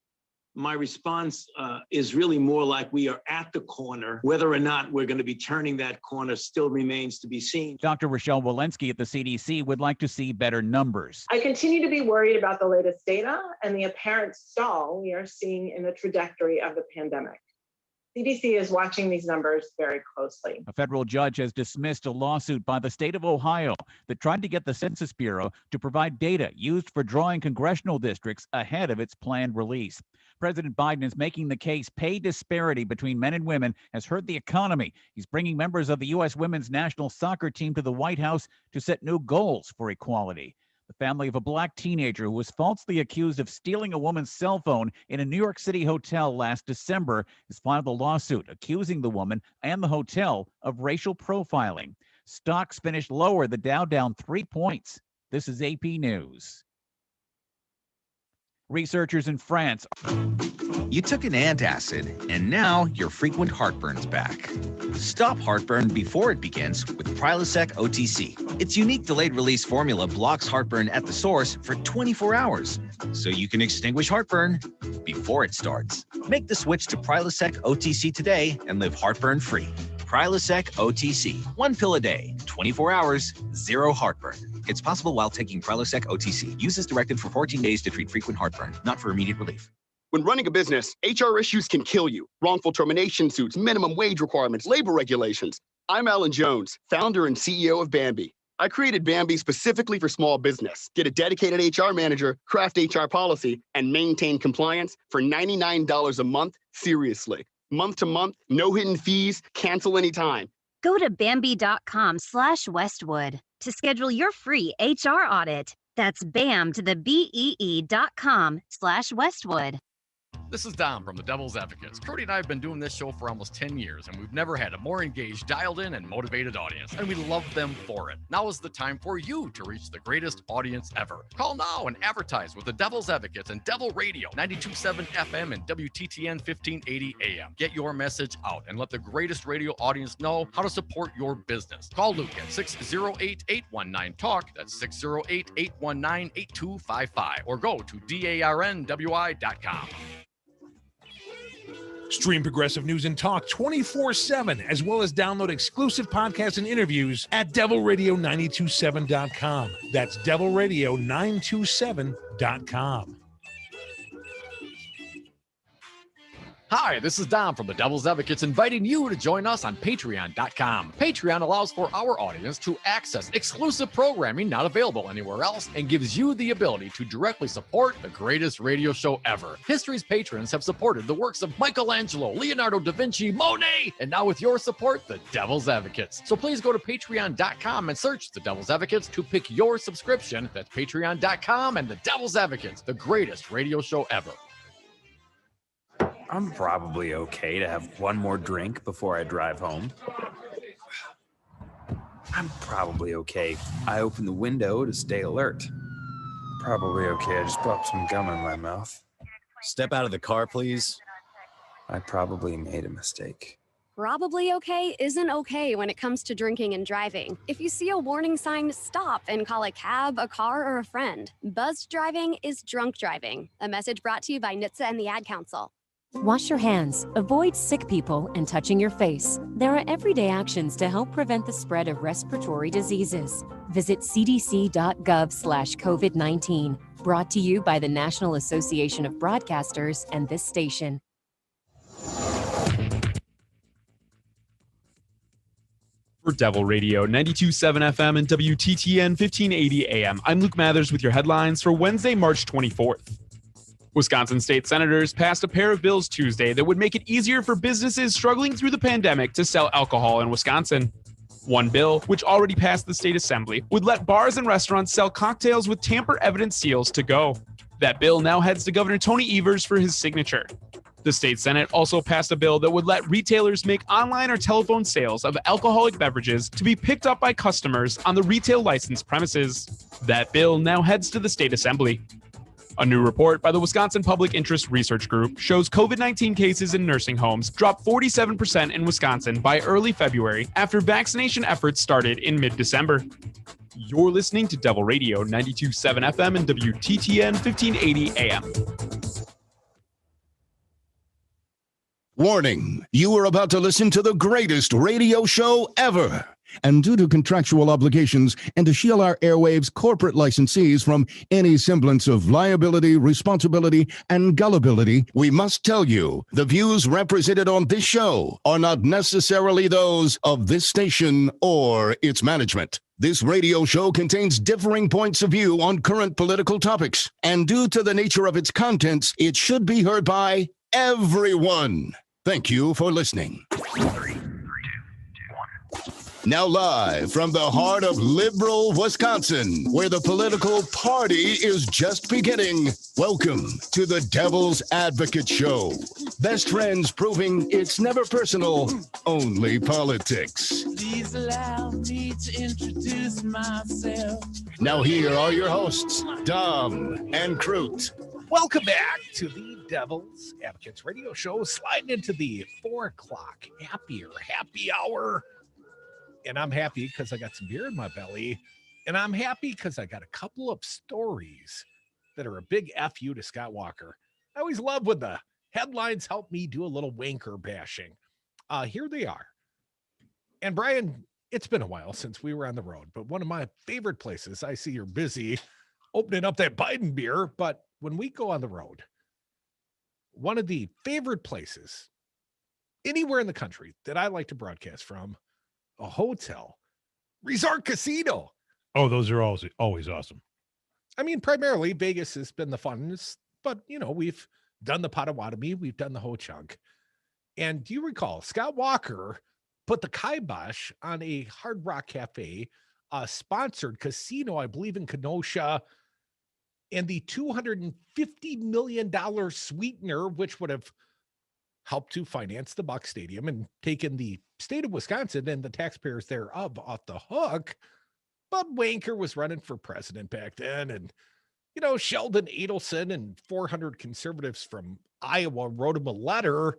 Speaker 8: My response is really more like we are at the corner. Whether or not we're going to be turning that corner still remains to be seen.
Speaker 14: Dr. Rochelle Walensky at the CDC would like to see better numbers.
Speaker 15: I continue to be worried about the latest data and the apparent stall we are seeing in the trajectory of the pandemic. CDC is watching these numbers very closely.
Speaker 14: A federal judge has dismissed a lawsuit by the state of Ohio that tried to get the Census Bureau to provide data used for drawing congressional districts ahead of its planned release. President Biden is making the case pay disparity between men and women has hurt the economy. He's bringing members of the U.S. women's national soccer team to the White House to set new goals for equality. The family of a black teenager who was falsely accused of stealing a woman's cell phone in a New York City hotel last December has filed a lawsuit accusing the woman and the hotel of racial profiling. Stocks finished lower, the Dow down 3 points. This is AP News. Researchers in France.
Speaker 16: You took an antacid, and now your frequent heartburn's back. Stop heartburn before it begins with Prilosec OTC. Its unique delayed release formula blocks heartburn at the source for 24 hours, so you can extinguish heartburn before it starts. Make the switch to Prilosec OTC today and live heartburn free. Prilosec OTC. 1 pill a day, 24 hours, 0 heartburn. It's possible while taking Prilosec OTC. Use as directed for 14 days to treat frequent heartburn, not for immediate relief.
Speaker 19: When running a business, HR issues can kill you. Wrongful termination suits, minimum wage requirements, labor regulations. I'm Alan Jones, founder and CEO of Bambi. I created Bambi specifically for small business. Get a dedicated HR manager, craft HR policy, and maintain compliance for $99 a month. Seriously. Month to month, no hidden fees, cancel anytime.
Speaker 20: Go to Bambi.com/Westwood to schedule your free HR audit. That's BAM to the BEE.com/Westwood.
Speaker 26: This is Dom from the Devil's Advocates. Cody and I have been doing this show for almost 10 years, and we've never had a more engaged, dialed in, and motivated audience, and we love them for it. Now is the time for you to reach the greatest audience ever. Call now and advertise with the Devil's Advocates and Devil Radio, 92.7 FM and WTTN 1580 AM. Get your message out and let the greatest radio audience know how to support your business. Call Luke at 608-819-TALK, that's 608-819-8255, or go to DARNWI.com.
Speaker 7: Stream Progressive News and Talk 24/7, as well as download exclusive podcasts and interviews at devilradio927.com. That's devilradio927.com.
Speaker 26: Hi, this is Dom from the Devil's Advocates inviting you to join us on Patreon.com. Patreon allows for our audience to access exclusive programming not available anywhere else and gives you the ability to directly support the greatest radio show ever. History's patrons have supported the works of Michelangelo, Leonardo da Vinci, Monet, and now with your support, the Devil's Advocates. So please go to Patreon.com and search the Devil's Advocates to pick your subscription. That's Patreon.com and the Devil's Advocates, the greatest radio show ever.
Speaker 22: I'm probably okay to have one more drink before I drive home. I'm probably okay. I open the window to stay alert. Probably okay. I just popped some gum in my mouth. Step out of the car, please. I probably made a mistake.
Speaker 24: Probably okay isn't okay when it comes to drinking and driving. If you see a warning sign, stop and call a cab, a car, or a friend. Buzzed driving is drunk driving. A message brought to you by NHTSA and the Ad Council.
Speaker 27: Wash your hands, avoid sick people, and touching your face. There are everyday actions to help prevent the spread of respiratory diseases. Visit cdc.gov/COVID-19. Brought to you by the National Association of Broadcasters and this station.
Speaker 2: For Devil Radio 92.7 FM and WTTN 1580 AM, I'm Luke Mathers with your headlines for Wednesday, March 24th. Wisconsin state senators passed a pair of bills Tuesday that would make it easier for businesses struggling through the pandemic to sell alcohol in Wisconsin. One bill, which already passed the state assembly, would let bars and restaurants sell cocktails with tamper-evident seals to go. That bill now heads to Governor Tony Evers for his signature. The state Senate also passed a bill that would let retailers make online or telephone sales of alcoholic beverages to be picked up by customers on the retail license premises. That bill now heads to the state assembly. A new report by the Wisconsin Public Interest Research Group shows COVID-19 cases in nursing homes dropped 47% in Wisconsin by early February after vaccination efforts started in mid-December. You're listening to Devil Radio 92.7 FM and WTTN 1580 AM.
Speaker 1: Warning, you are about to listen to the greatest radio show ever. And due to contractual obligations and to shield our airwaves corporate licensees from any semblance of liability, responsibility, and gullibility, we must tell you the views represented on this show are not necessarily those of this station or its management. This radio show contains differing points of view on current political topics, and due to the nature of its contents, it should be heard by everyone. Thank you for listening.
Speaker 3: 3, 2, 1.
Speaker 1: Now live from the heart of liberal Wisconsin, where the political party is just beginning, welcome to the Devil's Advocate Show. Best friends proving it's never personal, only politics.
Speaker 3: Please allow me to introduce myself.
Speaker 1: Now here are your hosts, Dom and Crute.
Speaker 4: Welcome back to the Devil's Advocates Radio Show, sliding into the 4 o'clock happy hour. And I'm happy because I got some beer in my belly. And I'm happy because I got a couple of stories that are a big F you to Scott Walker. I always love when the headlines help me do a little wanker bashing. Here they are. And Brian, it's been a while since we were on the road, but one of my favorite places, I see you're busy opening up that Biden beer, but when we go on the road, one of the favorite places anywhere in the country that I like to broadcast from, a hotel, resort casino.
Speaker 7: Oh, those are always awesome.
Speaker 4: I mean, primarily Vegas has been the funnest, but we've done the Potawatomi, we've done the Ho Chunk. And do you recall Scott Walker put the kibosh on a Hard Rock Cafe, sponsored casino, I believe in Kenosha, and the $250 million sweetener, which would have helped to finance the Buck Stadium and taken the state of Wisconsin and the taxpayers thereof off the hook. But Wanker was running for president back then. And, Sheldon Adelson and 400 conservatives from Iowa wrote him a letter,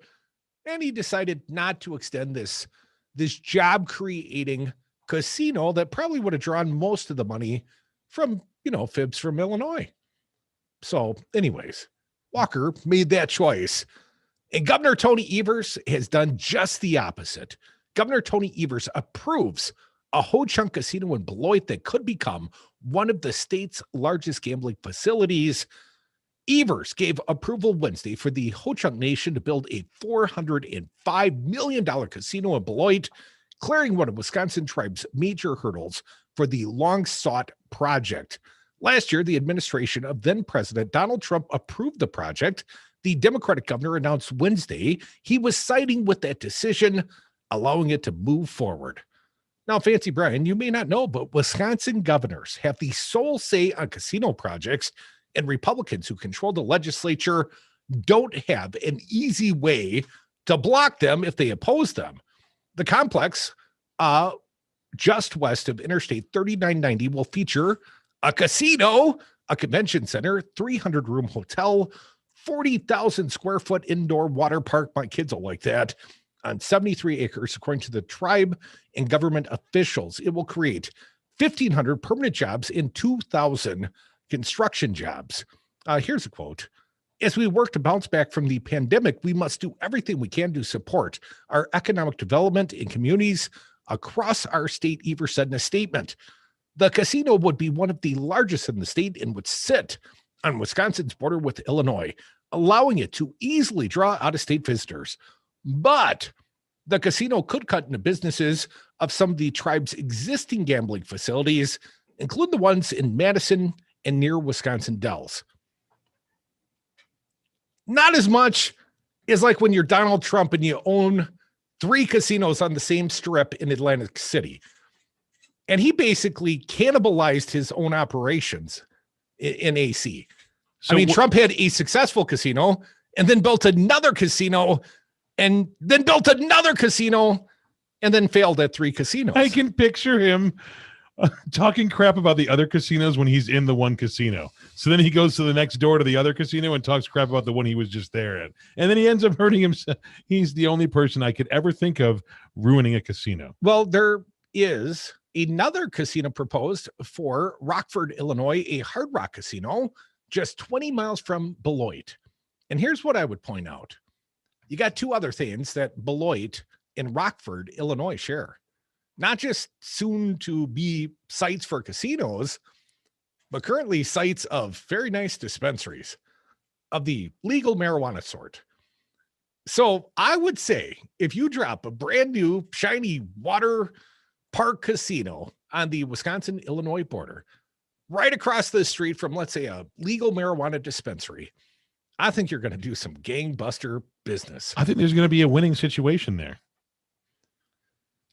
Speaker 4: and he decided not to extend this job-creating casino that probably would have drawn most of the money from, fibs from Illinois. So anyways, Walker made that choice. And Governor Tony Evers has done just the opposite. Governor Tony Evers approves a Ho Chunk casino in Beloit that could become one of the state's largest gambling facilities. Evers gave approval Wednesday for the Ho Chunk Nation to build a $405 million casino in Beloit, clearing one of Wisconsin Tribe's major hurdles for the long-sought project. Last year, the administration of then-President Donald Trump approved the project. The Democratic governor announced Wednesday he was siding with that decision, allowing it to move forward. Now, Fancy Brian, you may not know, but Wisconsin governors have the sole say on casino projects, and Republicans who control the legislature don't have an easy way to block them if they oppose them. The complex, just west of Interstate 3990, will feature a casino, a convention center, 300-room hotel, 40,000 square foot indoor water park. My kids will like that. On 73 acres, according to the tribe and government officials. It will create 1,500 permanent jobs and 2,000 construction jobs. Here's a quote. As we work to bounce back from the pandemic, we must do everything we can to support our economic development in communities across our state, Evers said in a statement. The casino would be one of the largest in the state and would sit on Wisconsin's border with Illinois, allowing it to easily draw out-of-state visitors. But the casino could cut into businesses of some of the tribe's existing gambling facilities, including the ones in Madison and near Wisconsin Dells. Not as much as like when you're Donald Trump and you own 3 casinos on the same strip in Atlantic City. And he basically cannibalized his own operations in AC.
Speaker 7: So
Speaker 4: Trump had a successful casino and then built another casino and then built another casino and then failed at 3 casinos.
Speaker 7: I can picture him talking crap about the other casinos when he's in the one casino. So then he goes to the next door to the other casino and talks crap about the one he was just there at. And then he ends up hurting himself. He's the only person I could ever think of ruining a casino.
Speaker 4: Well, there is another casino proposed for Rockford, Illinois, a Hard Rock casino just 20 miles from Beloit. And here's what I would point out. You got 2 other things that Beloit and Rockford, Illinois share. Not just soon to be sites for casinos, but currently sites of very nice dispensaries of the legal marijuana sort. So I would say if you drop a brand new shiny water park casino on the Wisconsin-Illinois border, right across the street from, let's say, a legal marijuana dispensary, I think you're going to do some gangbuster business.
Speaker 7: I think there's going to be a winning situation there.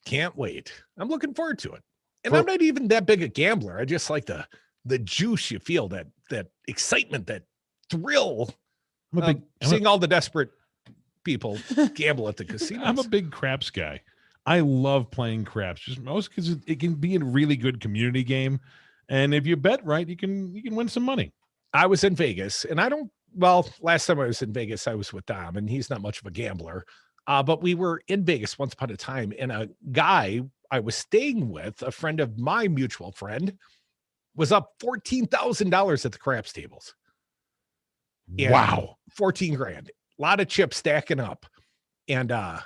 Speaker 4: Can't wait. I'm looking forward to it. And I'm not even that big a gambler. I just like the juice you feel, that excitement, that thrill. Seeing all the desperate people gamble at the casinos.
Speaker 7: I'm a big craps guy. I love playing craps, just most because it can be a really good community game. And if you bet right, you can win some money.
Speaker 4: I was in Vegas, and last time I was in Vegas, I was with Dom, and he's not much of a gambler. But we were in Vegas once upon a time, and a guy I was staying with, a friend of my mutual friend, was up $14,000 at the craps tables. And
Speaker 7: wow.
Speaker 4: 14 grand. A lot of chips stacking up. And a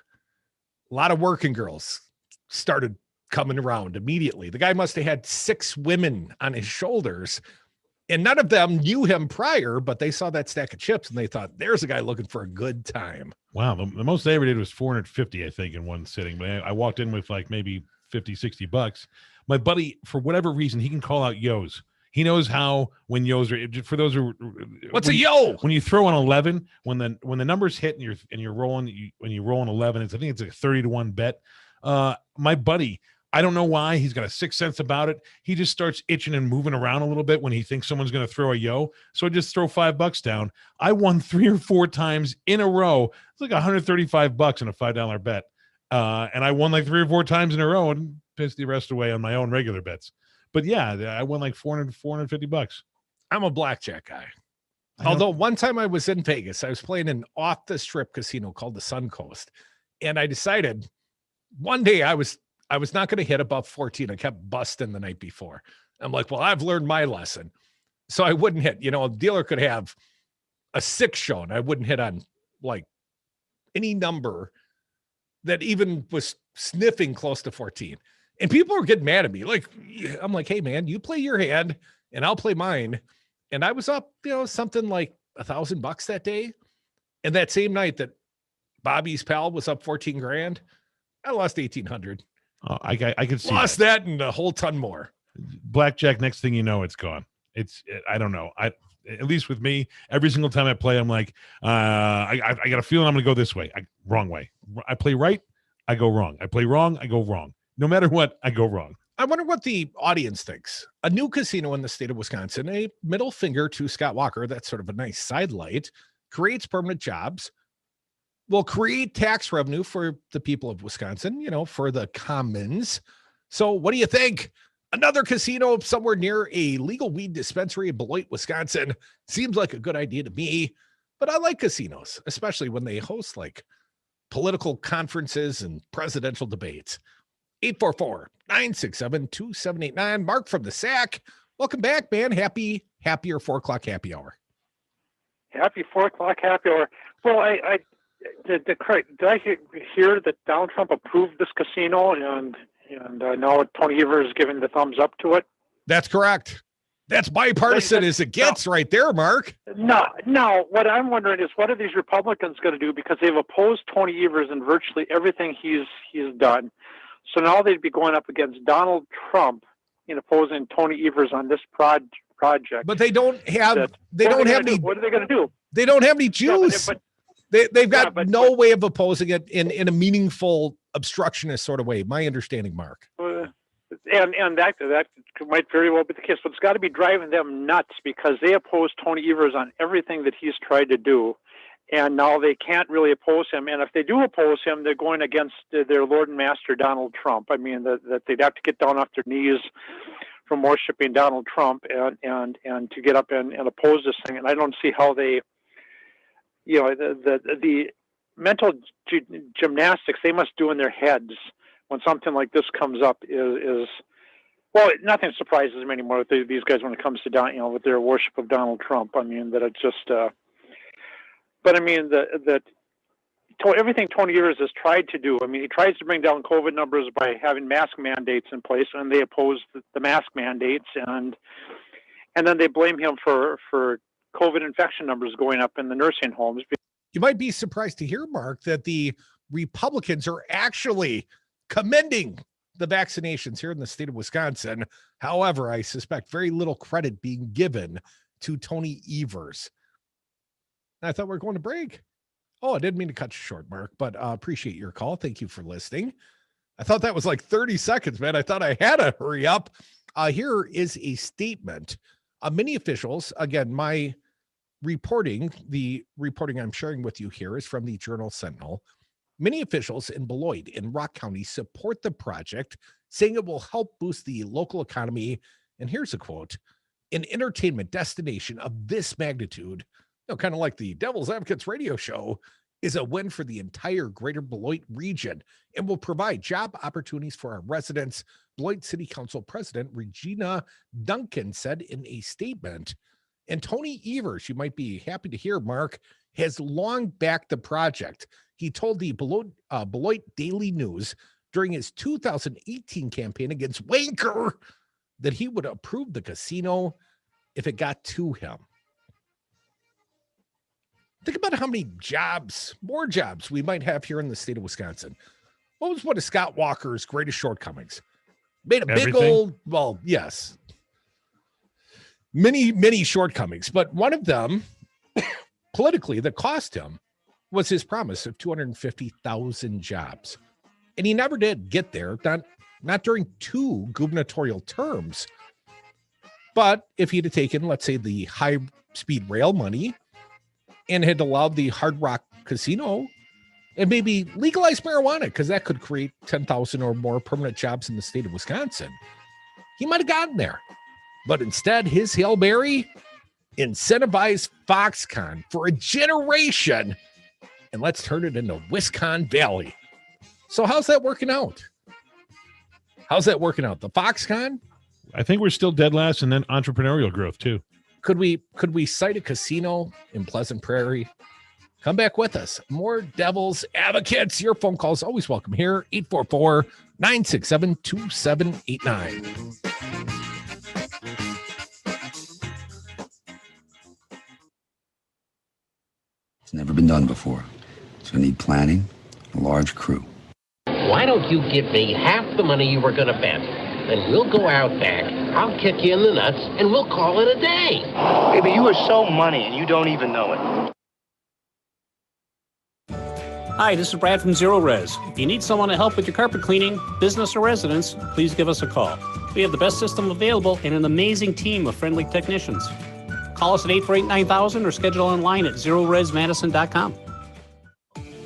Speaker 4: lot of working girls started coming around immediately. The guy must have had 6 women on his shoulders, and none of them knew him prior, but they saw that stack of chips and they thought, there's a guy looking for a good time.
Speaker 7: Wow. The most I ever did was 450, I think, in one sitting. But I walked in with like maybe 50, 60 bucks. My buddy, for whatever reason, he can call out yos. He knows how when yos are, for those who,
Speaker 4: what's a yo?
Speaker 7: When you throw an 11, when the numbers hit and you're rolling, when you roll an 11, I think it's a 30-1 bet. My buddy, I don't know why, he's got a sixth sense about it. He just starts itching and moving around a little bit when he thinks someone's going to throw a yo. So I just throw $5 down. I won 3 or 4 times in a row. It's like $135 in a $5 bet. And I won like 3 or 4 times in a row and pissed the rest away on my own regular bets. But yeah, I won like $450.
Speaker 4: I'm a blackjack guy. Although one time I was in Vegas, I was playing an off the strip casino called the Suncoast. And I decided one day I was not going to hit above 14. I kept busting the night before. I'm like, well, I've learned my lesson. So I wouldn't hit. A dealer could have a 6 shown. I wouldn't hit on like any number that even was sniffing close to 14. And people were getting mad at me. Like, I'm like, hey, man, you play your hand and I'll play mine. And I was up, something like $1,000 that day. And that same night that Bobby's pal was up 14 grand, I lost 1,800.
Speaker 7: Oh, I could see
Speaker 4: lost that and a whole ton more.
Speaker 7: Blackjack, next thing you know, it's gone. I don't know. At least with me, every single time I play, I'm like, I got a feeling I'm going to go this way. Wrong way. I play right, I go wrong. I play wrong, I go wrong. No matter what, I go wrong.
Speaker 4: I wonder what the audience thinks. A new casino in the state of Wisconsin, a middle finger to Scott Walker, that's sort of a nice sidelight, creates permanent jobs, will create tax revenue for the people of Wisconsin, for the commons. So what do you think? Another casino somewhere near a legal weed dispensary in Beloit, Wisconsin seems like a good idea to me, but I like casinos, especially when they host like political conferences and presidential debates. 844-967-2789. Mark from the Sack. Welcome back, man. Happier 4 o'clock happy hour.
Speaker 5: Happy 4 o'clock happy hour. Well, did I hear that Donald Trump approved this casino and now Tony Evers is giving the thumbs up to it?
Speaker 4: That's correct. That's bipartisan as it gets right there, Mark.
Speaker 5: No. What I'm wondering is what are these Republicans going to do, because they've opposed Tony Evers in virtually everything he's done. So now they'd be going up against Donald Trump in opposing Tony Evers on this project.
Speaker 4: But they don't have
Speaker 5: What are they going to do?
Speaker 4: They don't have any Jews. They've got no way of opposing it in a meaningful obstructionist sort of way. My understanding, Mark.
Speaker 5: And that might very well be the case, but it's got to be driving them nuts because they oppose Tony Evers on everything that he's tried to do, and now they can't really oppose him. And if they do oppose him, they're going against their Lord and Master Donald Trump. I mean, that they'd have to get down off their knees from worshiping Donald Trump and to get up and oppose this thing. And I don't see how they, the mental gymnastics they must do in their heads when something like this comes up is well, nothing surprises them anymore with these guys when it comes to with their worship of Donald Trump. I mean that it's just, but I mean that everything Tony Evers has tried to do. I mean, he tries to bring down COVID numbers by having mask mandates in place, and they oppose the mask mandates, and then they blame him for COVID infection numbers going up in the nursing homes.
Speaker 4: You might be surprised to hear, Mark, that the Republicans are actually commending the vaccinations here in the state of Wisconsin. However, I suspect very little credit being given to Tony Evers. I thought we were going to break. Oh, I didn't mean to cut you short, Mark, but appreciate your call. Thank you for listening. I thought that was like 30 seconds, man. I thought I had to hurry up. Here is a statement. Many officials, again, the reporting I'm sharing with you here is from the Journal Sentinel. Many officials in Beloit and Rock County support the project, saying it will help boost the local economy. And here's a quote: an entertainment destination of this magnitude, kind of like the Devil's Advocates radio show, is a win for the entire greater Beloit region and will provide job opportunities for our residents, Beloit City Council President Regina Duncan said in a statement. And Tony Evers, you might be happy to hear, Mark, has long backed the project. He told the Beloit Daily News during his 2018 campaign against Wanker that he would approve the casino if it got to him. Think about how many more jobs we might have here in the state of Wisconsin. What was one of Scott Walker's greatest shortcomings? Made a big old, well, yes, many shortcomings, but one of them politically that cost him was his promise of 250,000 jobs. And he never did get there, not during 2 gubernatorial terms. But if he'd have taken, let's say, the high-speed rail money and had allowed the Hard Rock Casino and maybe legalized marijuana, because that could create 10,000 or more permanent jobs in the state of Wisconsin, he might have gotten there. But instead, his Hail Mary incentivized Foxconn for a generation, and let's turn it into Wisconsin Valley. So how's that working out? The Foxconn?
Speaker 7: I think we're still dead last, and then entrepreneurial growth too.
Speaker 4: Could we cite a casino in Pleasant Prairie? Come back with us. More Devil's Advocates. Your phone calls always welcome here. 844-967-2789.
Speaker 6: It's never been done before. So I need planning, a large crew.
Speaker 11: Why don't you give me half the money you were going to bet? Then we'll go out back, I'll kick you in the nuts, and we'll call it a day.
Speaker 9: Baby, you are so money and you don't even know it.
Speaker 10: Hi, this is Brad from Zero Res. If you need someone to help with your carpet cleaning, business or residence, please give us a call. We have the best system available and an amazing team of friendly technicians. Call us at 848-9000 or schedule online at zeroresmadison.com.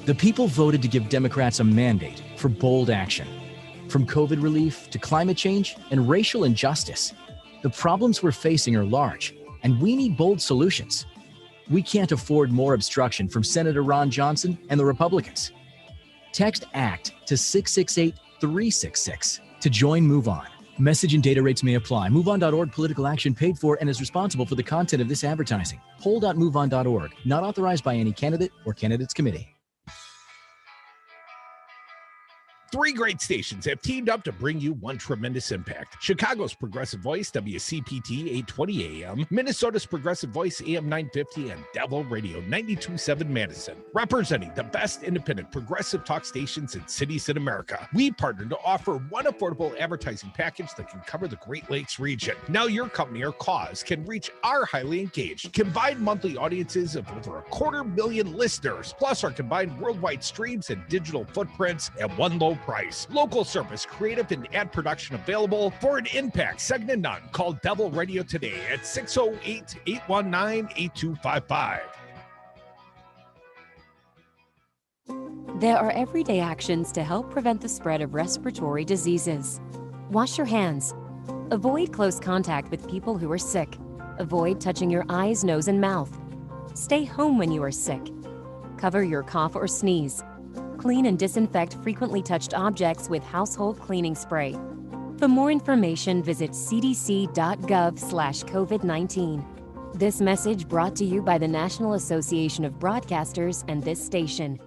Speaker 12: The people voted to give Democrats a mandate for bold action. From COVID relief to climate change and racial injustice, the problems we're facing are large, and we need bold solutions. We can't afford more obstruction from Senator Ron Johnson and the Republicans. Text ACT to 668-366 to join Move On. Message and data rates may apply. MoveOn.org political action paid for and is responsible for the content of this advertising. Poll.moveon.org, not authorized by any candidate or candidates committee.
Speaker 4: Three great stations have teamed up to bring you one tremendous impact. Chicago's Progressive Voice, WCPT 820 AM, Minnesota's Progressive Voice, AM 950, and Devil Radio 92.7 Madison. Representing the best independent progressive talk stations and cities in America, we partnered to offer one affordable advertising package that can cover the Great Lakes region. Now your company or cause can reach our highly engaged, combined monthly audiences of over 250,000 listeners, plus our combined worldwide streams and digital footprints at one low price. Local service, creative, and ad production available for an impact second to none. Call Devil Radio today at 608-819-8255.
Speaker 27: There are everyday actions to help prevent the spread of respiratory diseases. Wash your hands. Avoid close contact with people who are sick. Avoid touching your eyes, nose, and mouth. Stay home when you are sick. Cover your cough or sneeze. Clean and disinfect frequently touched objects with household cleaning spray. For more information, visit cdc.gov/COVID-19. This message brought to you by the National Association of Broadcasters and this station.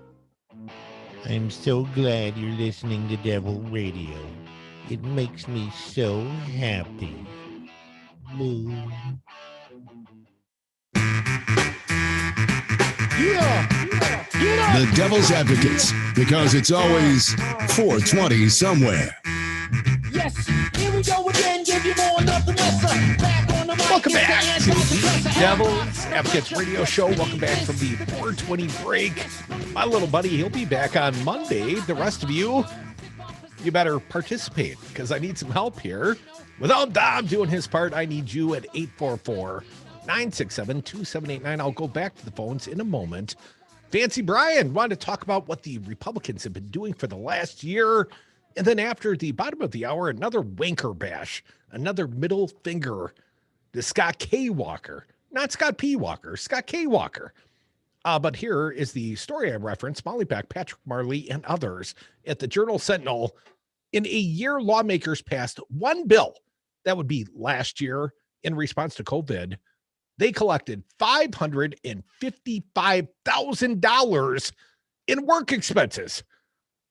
Speaker 8: I'm so glad you're listening to Devil Radio. It makes me so happy. Boo.
Speaker 1: The Devil's Advocates, because it's always 420 somewhere.
Speaker 3: Yes, here we go again. Give you more, nothing less. Back on the mic.
Speaker 4: Welcome back to the Devil's Advocates Radio Show. Welcome back from the 420 break. My little buddy, he'll be back on Monday. The rest of you, you better participate because I need some help here. Without Dom doing his part, I need you at 844-967-2789. I'll go back to the phones in a moment. Fancy Brian wanted to talk about what the Republicans have been doing for the last year. And then after the bottom of the hour, another wanker bash, another middle finger to Scott K. Walker. Not Scott P. Walker, Scott K. Walker. But here is the story I referenced, Molly Beck, Patrick Marley, and others at the Journal-Sentinel. In a year, lawmakers passed one bill. That would be last year in response to COVID. They collected $555,000 in work expenses.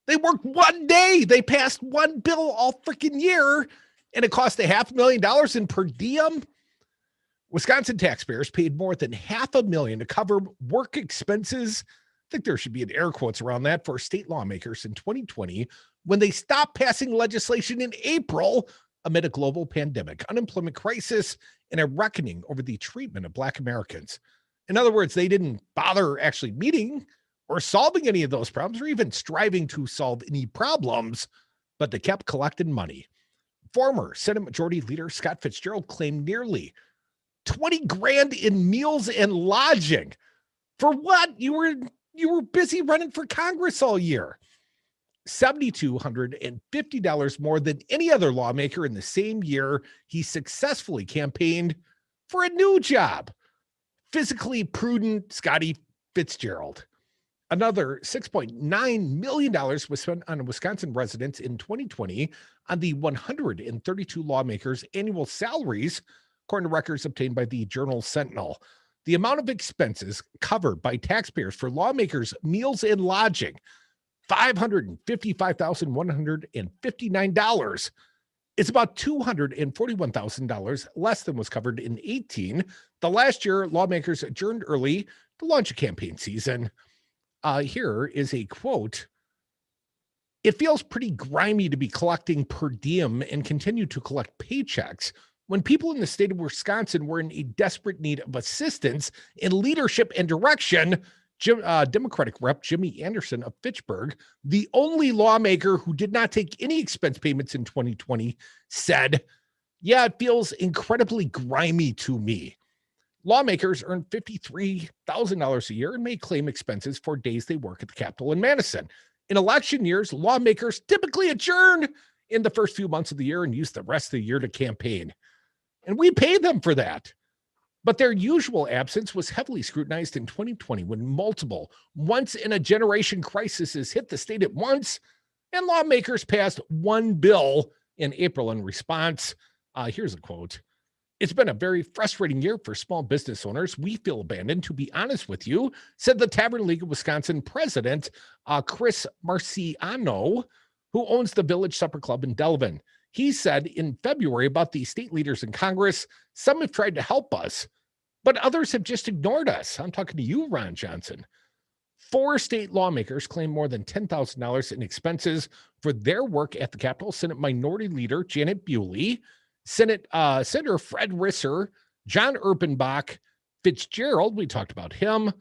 Speaker 4: They worked one day. They passed one bill all freaking year, and it cost $500,000 in per diem. Wisconsin taxpayers paid more than $500,000 to cover work expenses. I think there should be an air quotes around that for state lawmakers in 2020 when they stopped passing legislation in April amid a global pandemic, unemployment crisis, and a reckoning over the treatment of Black Americans. In other words, they didn't bother actually meeting or solving any of those problems or even striving to solve any problems, but they kept collecting money. Former Senate Majority Leader Scott Fitzgerald claimed nearly $20,000 in meals and lodging. For what? You were busy running for Congress all year. $7,250 more than any other lawmaker in the same year he successfully campaigned for a new job. Physically prudent Scotty Fitzgerald. Another $6.9 million was spent on Wisconsin residents in 2020 on the 132 lawmakers' annual salaries, according to records obtained by the Journal-Sentinel. The amount of expenses covered by taxpayers for lawmakers' meals and lodging, $555,159. It's about $241,000 less than was covered in 2018. The last year, lawmakers adjourned early to launch a campaign season. Here is a quote. It feels pretty grimy to be collecting per diem and continue to collect paychecks when people in the state of Wisconsin were in a desperate need of assistance in leadership and direction. Democratic Rep. Jimmy Anderson of Fitchburg, the only lawmaker who did not take any expense payments in 2020, said, "Yeah, it feels incredibly grimy to me." Lawmakers earn $53,000 a year and may claim expenses for days they work at the Capitol in Madison. In election years, lawmakers typically adjourn in the first few months of the year and use the rest of the year to campaign. And we pay them for that. But their usual absence was heavily scrutinized in 2020 when multiple once-in-a-generation crises hit the state at once, and lawmakers passed one bill in April in response. Here's a quote. "It's been a very frustrating year for small business owners. We feel abandoned, to be honest with you," said the Tavern League of Wisconsin president, Chris Marciano. who owns the Village Supper Club in Delavan. He said in February about the state leaders in Congress, some have tried to help us, but others have just ignored us. I'm talking to you, Ron Johnson. 4 state lawmakers claim more than $10,000 in expenses for their work at the Capitol. Senate Minority Leader Janet Bewley, Senator Fred Risser, John Erpenbach, Fitzgerald, we talked about him.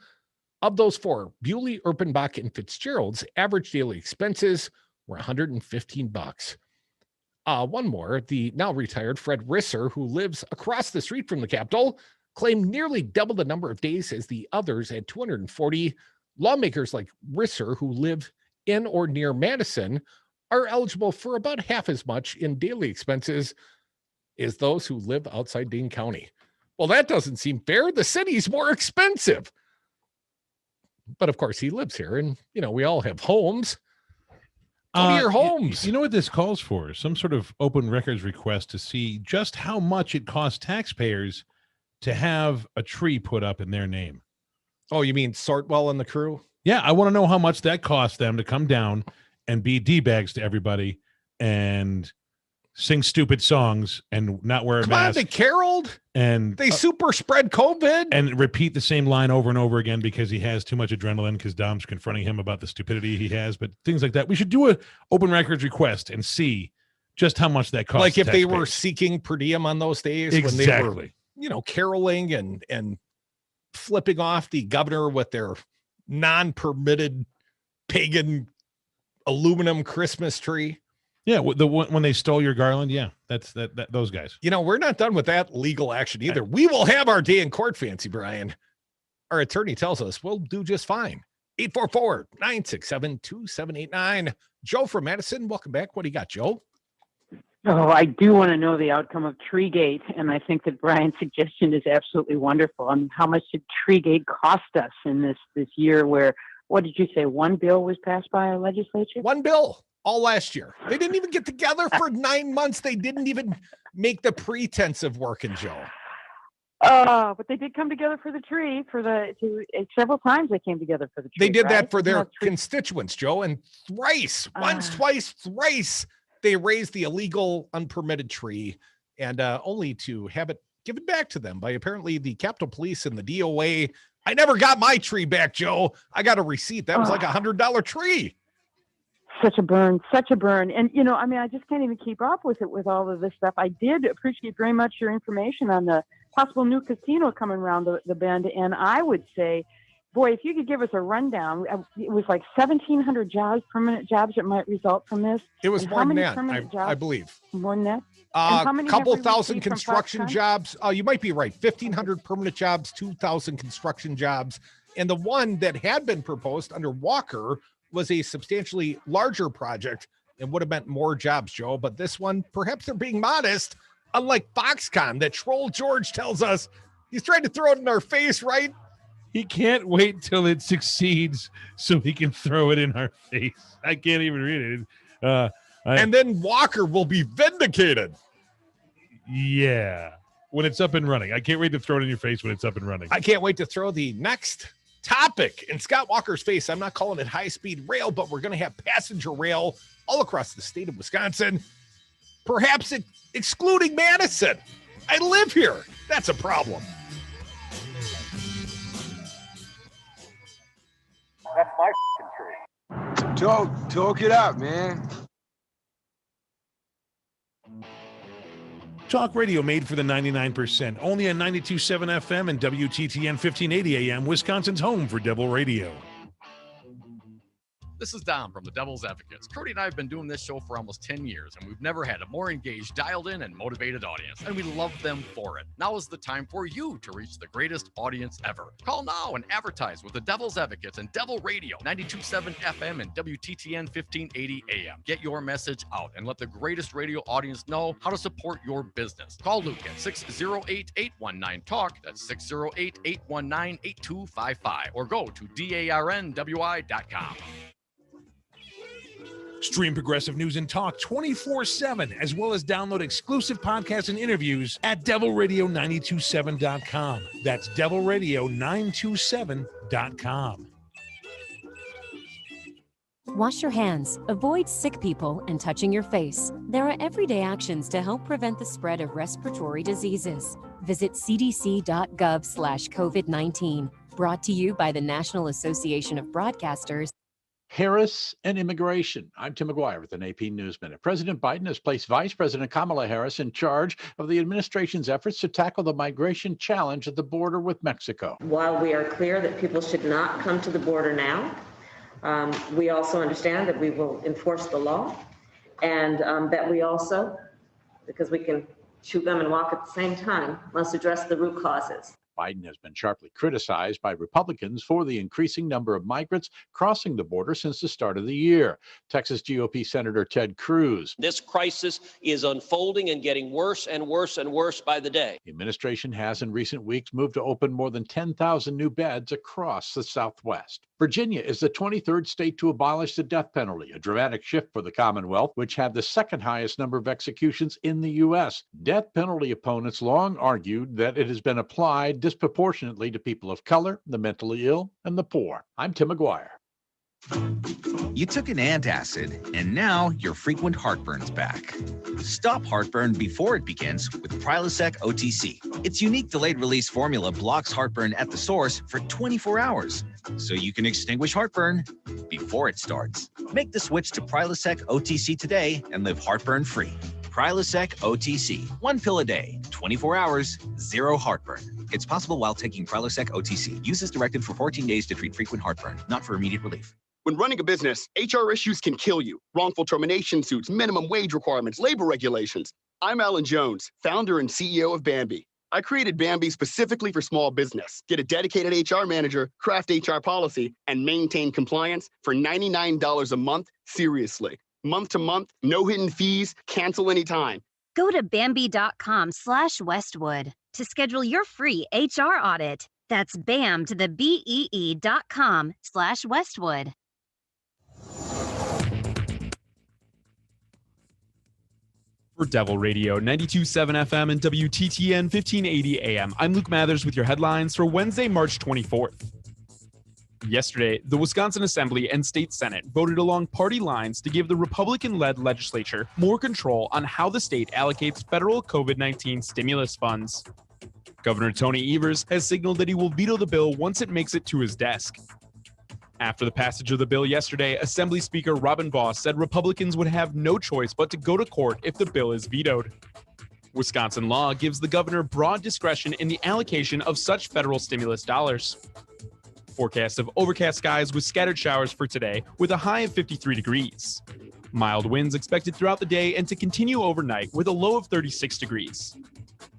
Speaker 4: Of those 4, Bewley, Erpenbach, and Fitzgerald's average daily expenses were $115. One more, the now retired Fred Risser, who lives across the street from the Capitol, claimed nearly double the number of days as the others at 240. Lawmakers like Risser, who live in or near Madison, are eligible for about half as much in daily expenses as those who live outside Dane County. Well, that doesn't seem fair. The city's more expensive. But of course, he lives here, and we all have homes. Go to your homes.
Speaker 7: You know what this calls for? Some sort of open records request to see just how much it costs taxpayers to have a tree put up in their name.
Speaker 4: Oh, you mean Sortwell and the crew?
Speaker 7: Yeah, I want to know how much that costs them to come down and be D-bags to everybody and sing stupid songs and not wear a mask.
Speaker 4: Come on, they caroled.
Speaker 7: And
Speaker 4: they super spread COVID.
Speaker 7: And repeat the same line over and over again because he has too much adrenaline because Dom's confronting him about the stupidity he has. But things like that. We should do an open records request and see just how much that costs.
Speaker 4: Like if they were seeking per diem on those days when they were, caroling and flipping off the governor with their non-permitted pagan aluminum Christmas tree.
Speaker 7: Yeah, when they stole your garland, yeah, that's those guys.
Speaker 4: We're not done with that legal action either. We will have our day in court, Fancy Brian. Our attorney tells us we'll do just fine. 844-967-2789. Joe from Madison, welcome back. What do you got, Joe?
Speaker 13: Oh, I do want to know the outcome of Treegate, and I think that Brian's suggestion is absolutely wonderful. How much did Treegate cost us in this year where, what did you say, one bill was passed by our legislature?
Speaker 4: One bill. All last year. They didn't even get together for 9 months. They didn't even make the pretense of working, Joe.
Speaker 13: But they did come together for the tree several times they came together for the tree.
Speaker 4: They did that for their constituents, Joe, and once, twice, thrice, they raised the illegal, unpermitted tree and only to have it given back to them by apparently the Capitol Police and the DOA. I never got my tree back, Joe. I got a receipt. That was like $100 tree.
Speaker 13: Such a burn. And, I just can't even keep up with it with all of this stuff. I did appreciate very much your information on the possible new casino coming around the bend. And I would say, boy, if you could give us a rundown, it was like 1,700 jobs, permanent jobs that might result from this.
Speaker 4: It was more than that, I believe.
Speaker 13: More than that?
Speaker 4: A couple thousand construction jobs. You might be right. 1,500 permanent jobs, 2,000 construction jobs. And the one that had been proposed under Walker was a substantially larger project and would have meant more jobs, Joe. But this one, perhaps they're being modest, unlike Foxconn that Troll George tells us he's trying to throw it in our face, right?
Speaker 7: He can't wait till it succeeds so he can throw it in our face. I can't even read it.
Speaker 4: And then Walker will be vindicated.
Speaker 7: Yeah. When it's up and running. I can't wait to throw it in your face when it's up and running.
Speaker 4: I can't wait to throw the next topic in Scott Walker's face. I'm not calling it high-speed rail, but we're going to have passenger rail all across the state of Wisconsin, perhaps excluding Madison. I live here. That's a problem.
Speaker 15: That's my tree. Talk it out, man.
Speaker 7: Talk radio made for the 99%. Only on 92.7 FM and WTTN 1580 AM, Wisconsin's home for Devil Radio.
Speaker 26: This is Dom from the Devil's Advocates. Cody and I have been doing this show for almost 10 years, and we've never had a more engaged, dialed in, and motivated audience, and we love them for it. Now is the time for you to reach the greatest audience ever. Call now and advertise with the Devil's Advocates and Devil Radio, 92.7 FM and WTTN 1580 AM. Get your message out and let the greatest radio audience know how to support your business. Call Luke at 608-819-TALK, that's 608-819-8255, or go to darnwi.com.
Speaker 7: Stream Progressive News and Talk 24/7, as well as download exclusive podcasts and interviews at devilradio927.com. That's devilradio927.com.
Speaker 27: Wash your hands, avoid sick people, and touching your face. There are everyday actions to help prevent the spread of respiratory diseases. Visit cdc.gov/COVID-19. Brought to you by the National Association of Broadcasters.
Speaker 14: Harris and immigration. I'm Tim McGuire with an AP News Minute. President Biden has placed Vice President Kamala Harris in charge of the administration's efforts to tackle the migration challenge at the border with Mexico.
Speaker 16: While we are clear that people should not come to the border now, we also understand that we will enforce the law, and that we also, because we can chew gum and walk at the same time, must address the root causes.
Speaker 14: Biden has been sharply criticized by Republicans for the increasing number of migrants crossing the border since the start of the year. Texas GOP Senator Ted Cruz.
Speaker 17: This crisis is unfolding and getting worse and worse and worse by the day.
Speaker 14: The administration has in recent weeks moved to open more than 10,000 new beds across the Southwest. Virginia is the 23rd state to abolish the death penalty, a dramatic shift for the Commonwealth, which had the second highest number of executions in the U.S. Death penalty opponents long argued that it has been applied disproportionately to people of color, the mentally ill, and the poor. I'm Tim McGuire.
Speaker 18: You took an antacid, and now your frequent heartburn's back. Stop heartburn before it begins with Prilosec OTC. Its unique delayed-release formula blocks heartburn at the source for 24 hours, so you can extinguish heartburn before it starts. Make the switch to Prilosec OTC today and live heartburn-free. Prilosec OTC. 1 pill a day, 24 hours, 0 heartburn. It's possible while taking Prilosec OTC. Use as directed for 14 days to treat frequent heartburn, not for immediate relief.
Speaker 19: When running a business, HR issues can kill you. Wrongful termination suits, minimum wage requirements, labor regulations. I'm Alan Jones, founder and CEO of Bambi. I created Bambi specifically for small business. Get a dedicated HR manager, craft HR policy, and maintain compliance for $99 a month, seriously. Month to month, no hidden fees, cancel anytime.
Speaker 20: Go to Bambi.com/Westwood to schedule your free HR audit. That's BAM to the BEE.com/Westwood.
Speaker 2: For Devil Radio, 92.7 FM and WTTN 1580 AM, I'm Luke Mathers with your headlines for Wednesday, March 24th. Yesterday, the Wisconsin Assembly and State Senate voted along party lines to give the Republican-led legislature more control on how the state allocates federal COVID-19 stimulus funds. Governor Tony Evers has signaled that he will veto the bill once it makes it to his desk. After the passage of the bill yesterday, Assembly Speaker Robin Vos said Republicans would have no choice but to go to court if the bill is vetoed. Wisconsin law gives the governor broad discretion in the allocation of such federal stimulus dollars. Forecast of overcast skies with scattered showers for today, with a high of 53 degrees. Mild winds expected throughout the day and to continue overnight with a low of 36 degrees.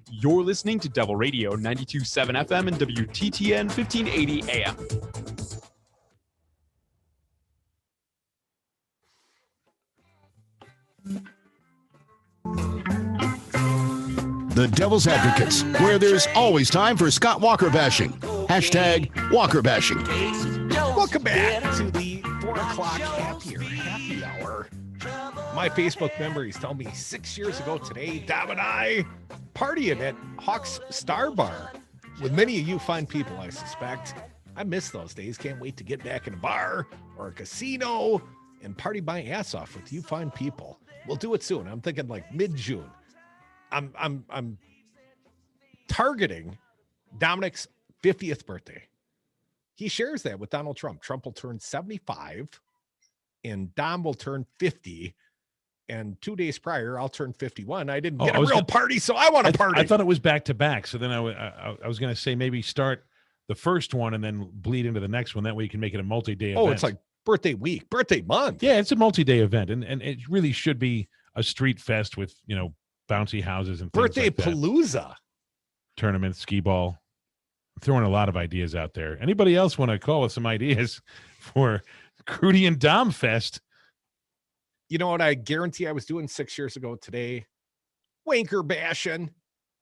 Speaker 2: You're listening to Devil Radio 92.7 FM and WTTN 1580 AM.
Speaker 1: The Devil's Advocates, where there's always time for Scott Walker bashing. Hashtag Walker bashing.
Speaker 4: Welcome back to the 4 o'clock happy hour. My Facebook memories tell me 6 years ago today, Dom and I partying at Hawk's Star Bar with many of you fine people, I suspect. I miss those days. Can't wait to get back in a bar or a casino and party my ass off with you fine people. We'll do it soon. I'm thinking like mid-June. I'm targeting Dominic's 50th birthday. He shares that with Donald Trump. Trump will turn 75 and Dom will turn 50. And 2 days prior, I'll turn 51. I didn't get a real party, so I want a party.
Speaker 7: I thought it was back to back. So then I was going to say maybe start the first one and then bleed into the next one. That way you can make it a multi-day event.
Speaker 4: Oh, it's like birthday week, birthday month.
Speaker 7: Yeah, it's a multi-day event. And it really should be a street fest with, bouncy houses and things
Speaker 4: birthday
Speaker 7: like that.
Speaker 4: palooza.
Speaker 7: Tournament, skee ball. I'm throwing a lot of ideas out there. Anybody else want to call with some ideas for Crudy and Dom Fest?
Speaker 4: You know what I guarantee I was doing 6 years ago today? Wanker bashing.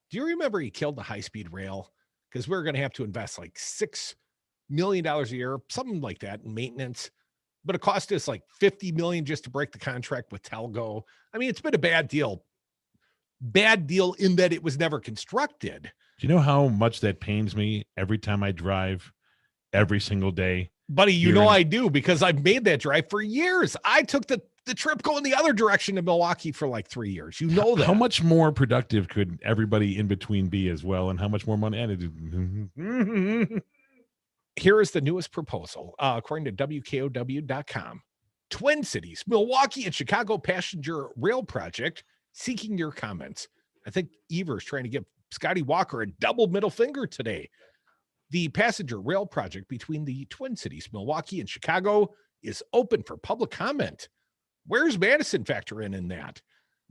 Speaker 4: Do you remember he killed the high-speed rail? Because we're going to have to invest like $6 million a year, something like that in maintenance. But it cost us like $50 million just to break the contract with Telgo. I mean, it's been a bad deal. Bad deal in that it was never constructed.
Speaker 7: Do you know how much that pains me every time I drive every single day?
Speaker 4: Buddy, you know I do, because I've made that drive for years. I took the trip going the other direction to Milwaukee for like 3 years. You know that.
Speaker 7: How much more productive could everybody in between be as well, and how much more money?
Speaker 4: Here is the newest proposal, according to WKOW.com. Twin Cities, Milwaukee and Chicago passenger rail project, seeking your comments. I think Evers trying to give Scotty Walker a double middle finger today. The passenger rail project between the Twin Cities, Milwaukee and Chicago, is open for public comment. Where's Madison factor in that?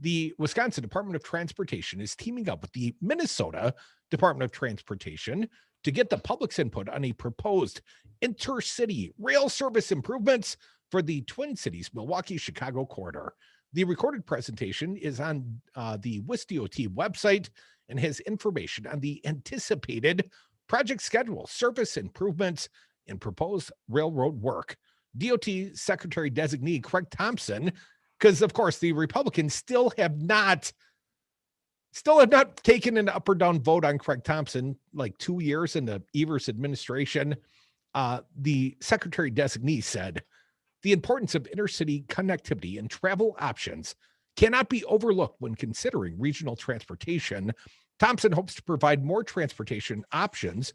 Speaker 4: The Wisconsin Department of Transportation is teaming up with the Minnesota Department of Transportation to get the public's input on a proposed intercity rail service improvements for the Twin Cities, Milwaukee-Chicago corridor. The recorded presentation is on the WISDOT website and has information on the anticipated project schedule, service improvements, and proposed railroad work. DOT Secretary Designee Craig Thompson, because of course the Republicans still have not taken an up or down vote on Craig Thompson, like 2 years in the Evers administration. The Secretary Designee said, the importance of intercity connectivity and travel options cannot be overlooked when considering regional transportation. Thompson hopes to provide more transportation options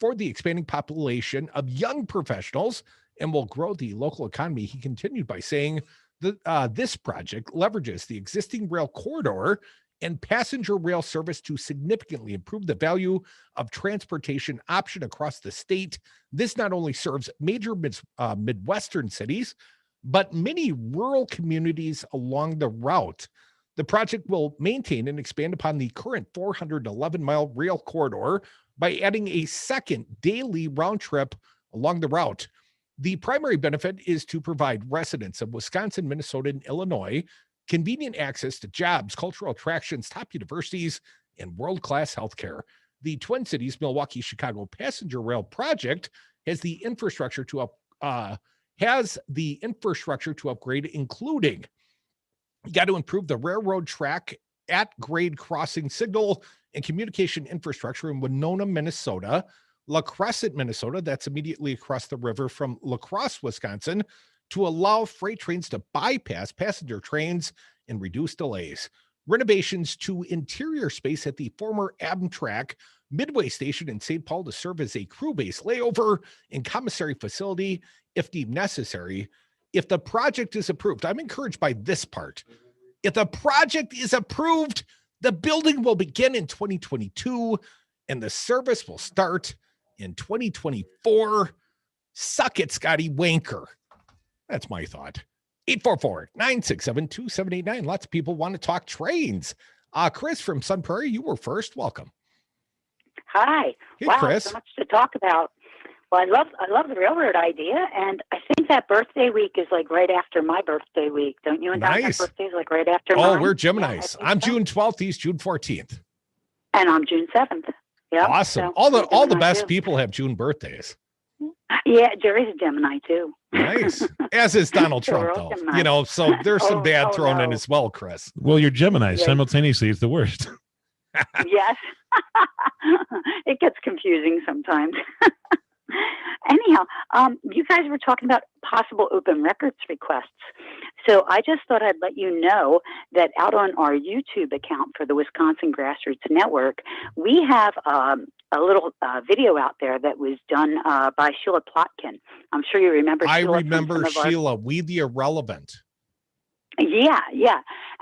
Speaker 4: for the expanding population of young professionals and will grow the local economy. He continued by saying that this project leverages the existing rail corridor and passenger rail service to significantly improve the value of transportation option across the state. This not only serves major Midwestern cities, but many rural communities along the route. The project will maintain and expand upon the current 411-mile rail corridor by adding a second daily round trip along the route. The primary benefit is to provide residents of Wisconsin, Minnesota, and Illinois convenient access to jobs, cultural attractions, top universities, and world-class healthcare. The Twin Cities, Milwaukee, Chicago passenger rail project has the infrastructure to upgrade, including you got to improve the railroad track at grade crossing signal and communication infrastructure in Winona, Minnesota, La Crescent, Minnesota, that's immediately across the river from La Crosse, Wisconsin, to allow freight trains to bypass passenger trains and reduce delays. Renovations to interior space at the former Amtrak Midway Station in St. Paul to serve as a crew base layover and commissary facility if deemed necessary. If the project is approved, I'm encouraged by this part. If the project is approved, the building will begin in 2022 and the service will start in 2024. Suck it, Scotty Wanker. That's my thought. 844-967-2789. Lots of people want to talk trains. Chris from Sun Prairie, you were first. Welcome.
Speaker 5: Hi.
Speaker 4: Hey,
Speaker 5: wow,
Speaker 4: Chris.
Speaker 5: So much to talk about. Well, I love the railroad idea, and I think that birthday week is like right after my birthday week. Don't you? And
Speaker 4: nice.
Speaker 5: That birthday is like right after mine.
Speaker 4: Oh, we're Geminis. Yeah, I'm June 12th. He's June 14th.
Speaker 5: And I'm June 7th. Yeah.
Speaker 4: Awesome.
Speaker 5: So
Speaker 4: all the best people have June birthdays.
Speaker 5: Yeah, Jerry's a Gemini too.
Speaker 4: Nice. As is Donald Trump, though.
Speaker 5: Gemini.
Speaker 4: You know, so there's some bad thrown in as well, Chris.
Speaker 7: Well, you're Gemini. Simultaneously, it's the worst.
Speaker 5: Yes. It gets confusing sometimes. Anyhow, you guys were talking about possible open records requests. So I just thought I'd let you know that out on our YouTube account for the Wisconsin Grassroots Network, we have a little video out there that was done by Sheila Plotkin. I'm sure you remember Sheila.
Speaker 4: I remember Sheila, We the Irrelevant.
Speaker 5: Yeah.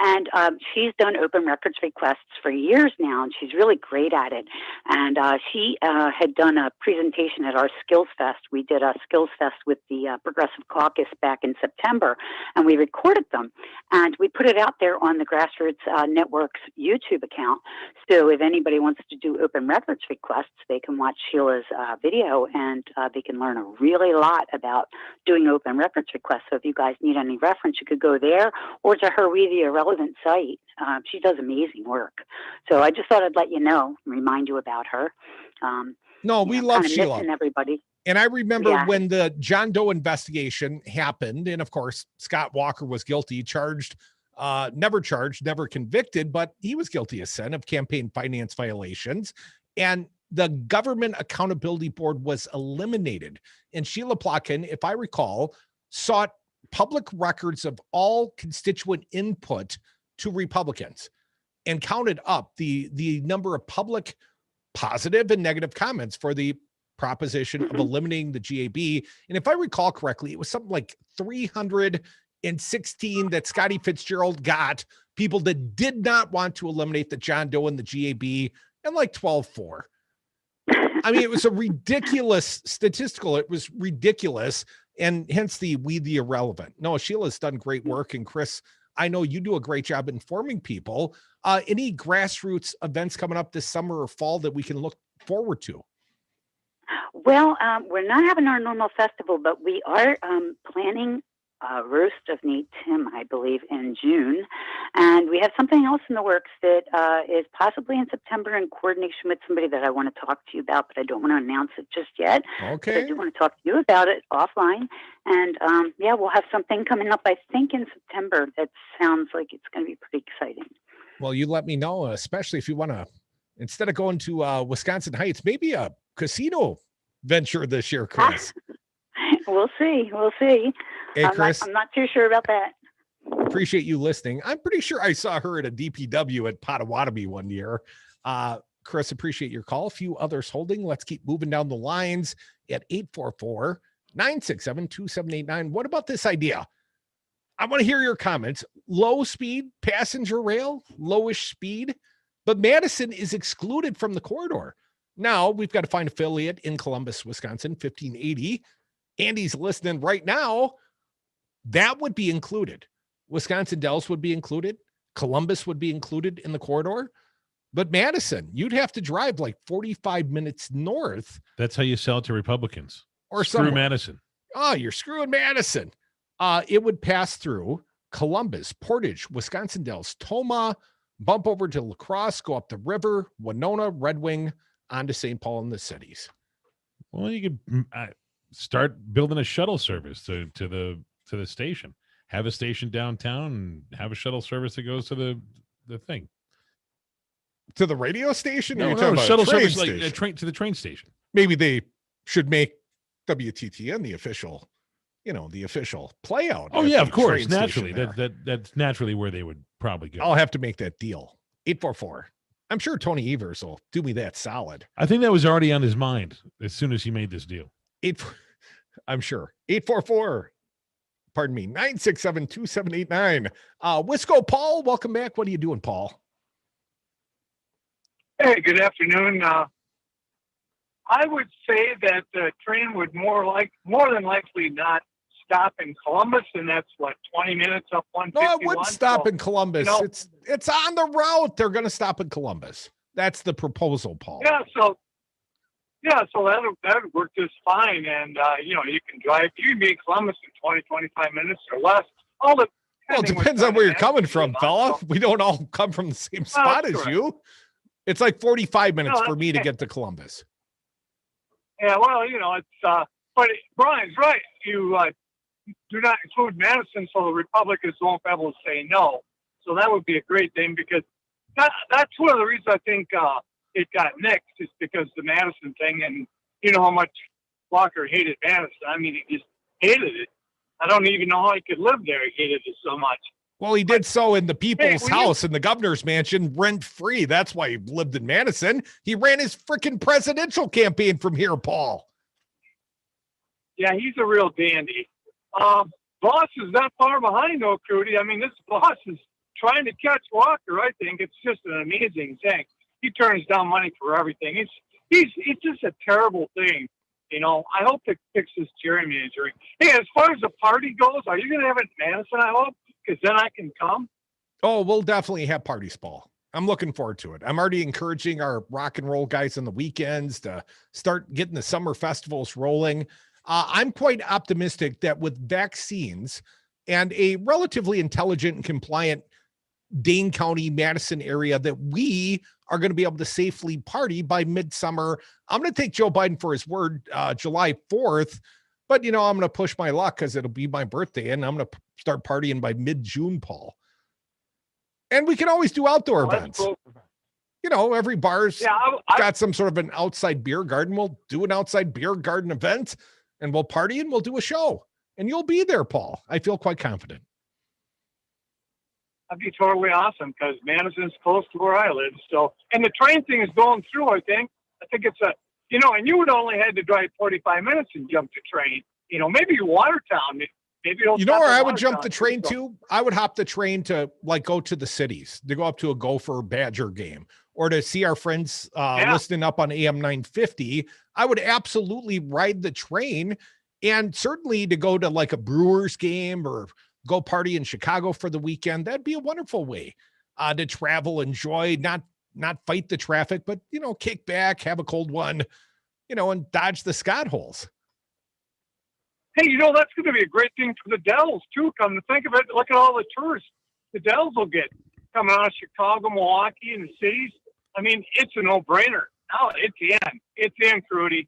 Speaker 5: And she's done open records requests for years now, and she's really great at it. And she had done a presentation at our Skills Fest. We did a Skills Fest with the Progressive Caucus back in September, and we recorded them. And we put it out there on the Grassroots Network's YouTube account. So if anybody wants to do open records requests, they can watch Sheila's video, and they can learn a really lot about doing open records requests. So if you guys need any reference, you could go there or to her We the Irrelevant site. She does amazing work. So I just thought I'd let you know, remind you about her.
Speaker 4: No, we love Sheila.
Speaker 5: Everybody.
Speaker 4: And I remember when the John Doe investigation happened, and of course, Scott Walker was guilty, never convicted, but he was guilty of sin of campaign finance violations. And the Government Accountability Board was eliminated. And Sheila Plotkin, if I recall, sought public records of all constituent input to Republicans and counted up the number of public positive and negative comments for the proposition of eliminating the GAB. And if I recall correctly, it was something like 316 that Scotty Fitzgerald got, people that did not want to eliminate the John Doe and the GAB, and like 12-4. I mean, it was a ridiculous statistical. It was ridiculous. And hence the irrelevant. No, Sheila's done great work. And Chris, I know you do a great job informing people. Any grassroots events coming up this summer or fall that we can look forward to?
Speaker 5: Well, we're not having our normal festival, but we are planning a roast of Nate Tim, I believe, in June. And we have something else in the works that is possibly in September in coordination with somebody that I want to talk to you about, but I don't want to announce it just yet.
Speaker 4: Okay.
Speaker 5: But I do want to talk to you about it offline. And yeah, we'll have something coming up, I think, in September that sounds like it's going to be pretty exciting.
Speaker 4: Well, you let me know, especially if you want to, instead of going to Wisconsin Heights, maybe a casino venture this year, Chris.
Speaker 5: We'll see. We'll see.
Speaker 4: Hey, Chris.
Speaker 5: I'm not too sure about that.
Speaker 4: Appreciate you listening. I'm pretty sure I saw her at a DPW at Potawatomi one year. Chris, appreciate your call. A few others holding. Let's keep moving down the lines at 844-967-2789. What about this idea? I want to hear your comments. Low speed passenger rail, lowish speed, but Madison is excluded from the corridor. Now we've got to find affiliate in Columbus, Wisconsin, 1580. Andy's listening right now. That would be included. Wisconsin Dells would be included. Columbus would be included in the corridor. But Madison, you'd have to drive like 45 minutes north.
Speaker 7: That's how you sell it to Republicans.
Speaker 4: Or
Speaker 7: Screw
Speaker 4: somewhere.
Speaker 7: Madison.
Speaker 4: Oh, you're screwing Madison. It would pass through Columbus, Portage, Wisconsin Dells, Toma, bump over to La Crosse, go up the river, Winona, Red Wing, on to St. Paul and the cities.
Speaker 7: Well, you could start building a shuttle service to the station. Have a station downtown and have a shuttle service that goes to the thing.
Speaker 4: To the radio station?
Speaker 7: No,
Speaker 4: shuttle
Speaker 7: service like a train to the train station.
Speaker 4: Maybe they should make WTTN the official, the official play out.
Speaker 7: Oh yeah, of course. Naturally. That's naturally where they would probably go.
Speaker 4: I'll have to make that deal. 844. I'm sure Tony Evers will do me that solid.
Speaker 7: I think that was already on his mind as soon as he made this deal.
Speaker 4: I'm sure. 844. Pardon me. 967-2789. Wisco Paul, welcome back. What are you doing, Paul?
Speaker 6: Hey, good afternoon. I would say that the train would more than likely not stop in Columbus, and that's 20 minutes up 151.
Speaker 4: No, it wouldn't stop in Columbus. It's on the route. They're going to stop in Columbus. That's the proposal, Paul.
Speaker 6: So that would work just fine. And you can drive. You can be in Columbus in 20, 25 minutes or less.
Speaker 4: Well, it depends on where you're coming from, fella. We don't all come from the same spot as you. It's like 45 minutes for me to get to Columbus.
Speaker 6: Yeah, well, it's but Brian's right. You do not include Madison, so the Republicans won't be able to say no. So that would be a great thing, because that's one of the reasons I think it got nixed, is because the Madison thing, and you know how much Walker hated Madison. I mean, he just hated it. I don't even know how he could live there. He hated it so much.
Speaker 4: Well, he did so in the people's house in the governor's mansion, rent free. That's why he lived in Madison. He ran his freaking presidential campaign from here, Paul.
Speaker 6: Yeah, he's a real dandy. Boss is not far behind, though, Crudy. I mean, this boss is trying to catch Walker. I think it's just an amazing thing. He turns down money for everything. It's just a terrible thing. I hope it fixes gerrymandering. Hey, as far as the party goes, are you going to have it in Madison, I hope? Because then I can come.
Speaker 4: Oh, we'll definitely have parties, Paul. I'm looking forward to it. I'm already encouraging our rock and roll guys on the weekends to start getting the summer festivals rolling. I'm quite optimistic that with vaccines and a relatively intelligent and compliant Dane County, Madison area, that we are going to be able to safely party by midsummer. I'm going to take Joe Biden for his word, July 4th. But, I'm going to push my luck because it'll be my birthday, and I'm going to start partying by mid-June, Paul. And we can always do outdoor events.
Speaker 6: Cool.
Speaker 4: Every bar's got some sort of an outside beer garden. We'll do an outside beer garden event, and we'll party, and we'll do a show. And you'll be there, Paul. I feel quite confident.
Speaker 6: That'd be totally awesome because Madison's close to where I live. So, and the train thing is going through, I think it's and you would only had to drive 45 minutes and jump the train. Maybe Watertown, maybe
Speaker 4: where I would jump the train to? I would hop the train to go to the cities, to go up to a Gopher Badger game, or to see our friends listening up on AM 950. I would absolutely ride the train, and certainly to go to like a Brewers game or go party in Chicago for the weekend. That'd be a wonderful way to travel, enjoy, not fight the traffic, but, kick back, have a cold one, and dodge the Scott holes.
Speaker 6: Hey, that's going to be a great thing for the Devils, too. Come to think of it, look at all the tourists the Devils will get coming out of Chicago, Milwaukee, and the cities. I mean, it's a no-brainer. No, it's in. It's in, Crudy.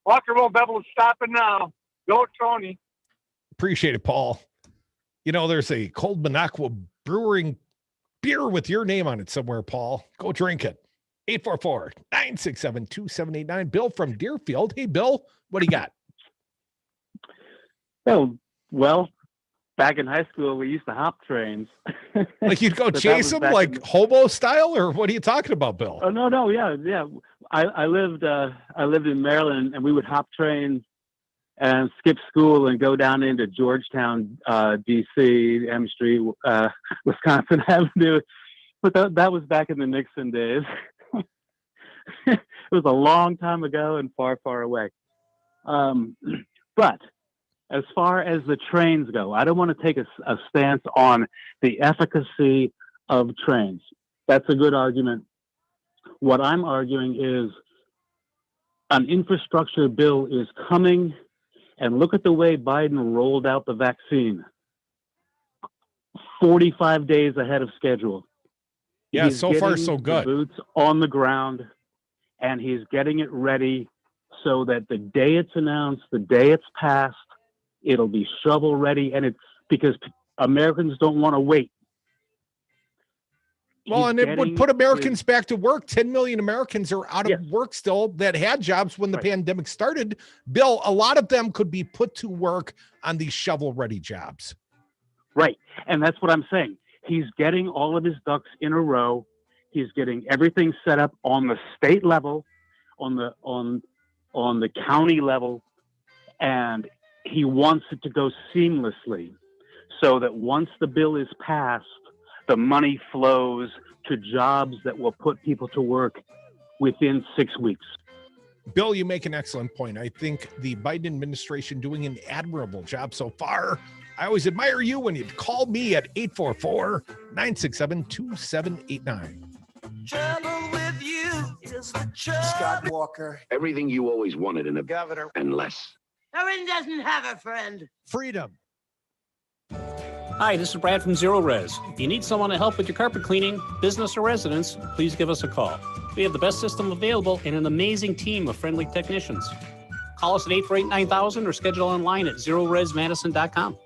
Speaker 6: Walker won't be able to stop it now. Go, Tony.
Speaker 4: Appreciate it, Paul. There's a cold Minocqua Brewing beer with your name on it somewhere, Paul. Go drink it. 844-967-2789. Bill from Deerfield. Hey, Bill, what do you got?
Speaker 9: Oh, well, back in high school, we used to hop trains.
Speaker 4: Like you'd go chase them like hobo style, or what are you talking about, Bill?
Speaker 9: Oh, no. Yeah. I lived in Maryland, and we would hop trains and skip school and go down into Georgetown, DC, M Street, Wisconsin Avenue. But that was back in the Nixon days. It was a long time ago and far, far away. But as far as the trains go, I don't want to take a stance on the efficacy of trains. That's a good argument. What I'm arguing is an infrastructure bill is coming. And look at the way Biden rolled out the vaccine. 45 days ahead of schedule.
Speaker 4: Yeah, so far so good.
Speaker 9: Boots on the ground, and he's getting it ready so that the day it's announced, the day it's passed, it'll be shovel ready. And it's because Americans don't want to wait.
Speaker 4: Well, and it would put Americans back to work. 10 million Americans are out of work still that had jobs when the pandemic started. Bill, a lot of them could be put to work on these shovel-ready jobs.
Speaker 9: Right. And that's what I'm saying. He's getting all of his ducks in a row. He's getting everything set up on the state level, on the county level, and he wants it to go seamlessly so that once the bill is passed, the money flows to jobs that will put people to work within 6 weeks.
Speaker 4: Bill, you make an excellent point. I think the Biden administration doing an admirable job so far. I always admire you when you call me at 844-967-2789.
Speaker 3: Trouble with you is the trouble.
Speaker 11: Scott Walker. Everything you always wanted in a governor and less.
Speaker 3: Erin doesn't have a friend.
Speaker 11: Freedom.
Speaker 10: Hi, this is Brad from Zero Res. If you need someone to help with your carpet cleaning, business or residence, please give us a call. We have the best system available and an amazing team of friendly technicians. Call us at 848-9000 or schedule online at zeroresmadison.com.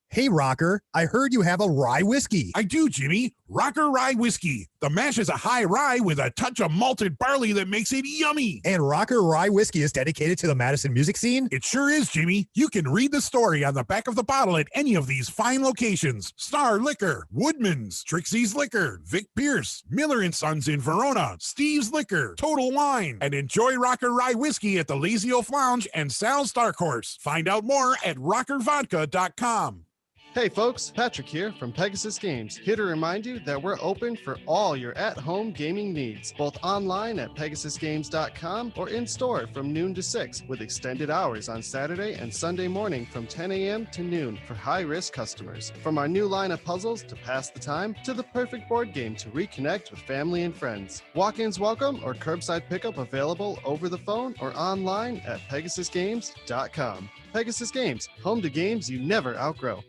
Speaker 21: Hey, Rocker, I heard you have a rye whiskey. I do, Jimmy. Rocker Rye Whiskey. The mash is a high rye with a touch of malted barley that makes it yummy. And Rocker Rye Whiskey is dedicated to the Madison music scene? It sure is, Jimmy. You can read the story on the back of the bottle at any of these fine locations. Star Liquor, Woodman's, Trixie's Liquor, Vic Pierce, Miller & Sons in Verona, Steve's Liquor, Total Wine, and enjoy Rocker Rye Whiskey at the Lazy Oaf Lounge and Sal's Dark Horse. Find out more at rockervodka.com.
Speaker 22: Hey folks, Patrick here from Pegasus Games, here to remind you that we're open for all your at-home gaming needs, both online at pegasusgames.com or in-store from noon to 6, with extended hours on Saturday and Sunday morning from 10 a.m. to noon for high-risk customers. From our new line of puzzles to pass the time, to the perfect board game to reconnect with family and friends. Walk-ins welcome or curbside pickup available over the phone or online at pegasusgames.com. Pegasus Games, home to games you never outgrow.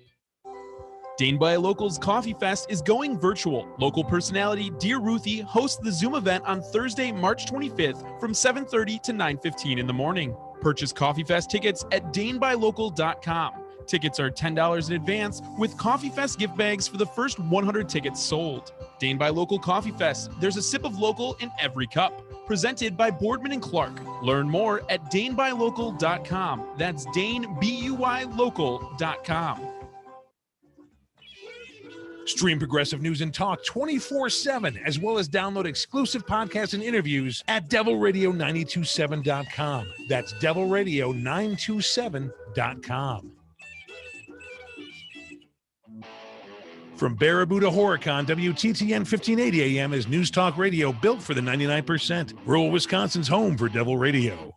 Speaker 2: Dane by Local's Coffee Fest is going virtual. Local personality Dear Ruthie hosts the Zoom event on Thursday, March 25th from 7:30 to 9:15 in the morning. Purchase Coffee Fest tickets at danebylocal.com. Tickets are $10 in advance with Coffee Fest gift bags for the first 100 tickets sold. Dane by Local Coffee Fest. There's a sip of local in every cup. Presented by Boardman and Clark. Learn more at DaneBuyLocal.com. That's DaneBuyLocal.com.
Speaker 7: Stream Progressive News and Talk 24/7, as well as download exclusive podcasts and interviews at DevilRadio927.com. That's DevilRadio927.com. From Baraboo to Horicon, WTTN 1580 AM is News Talk Radio built for the 99%. Rural Wisconsin's home for Devil Radio.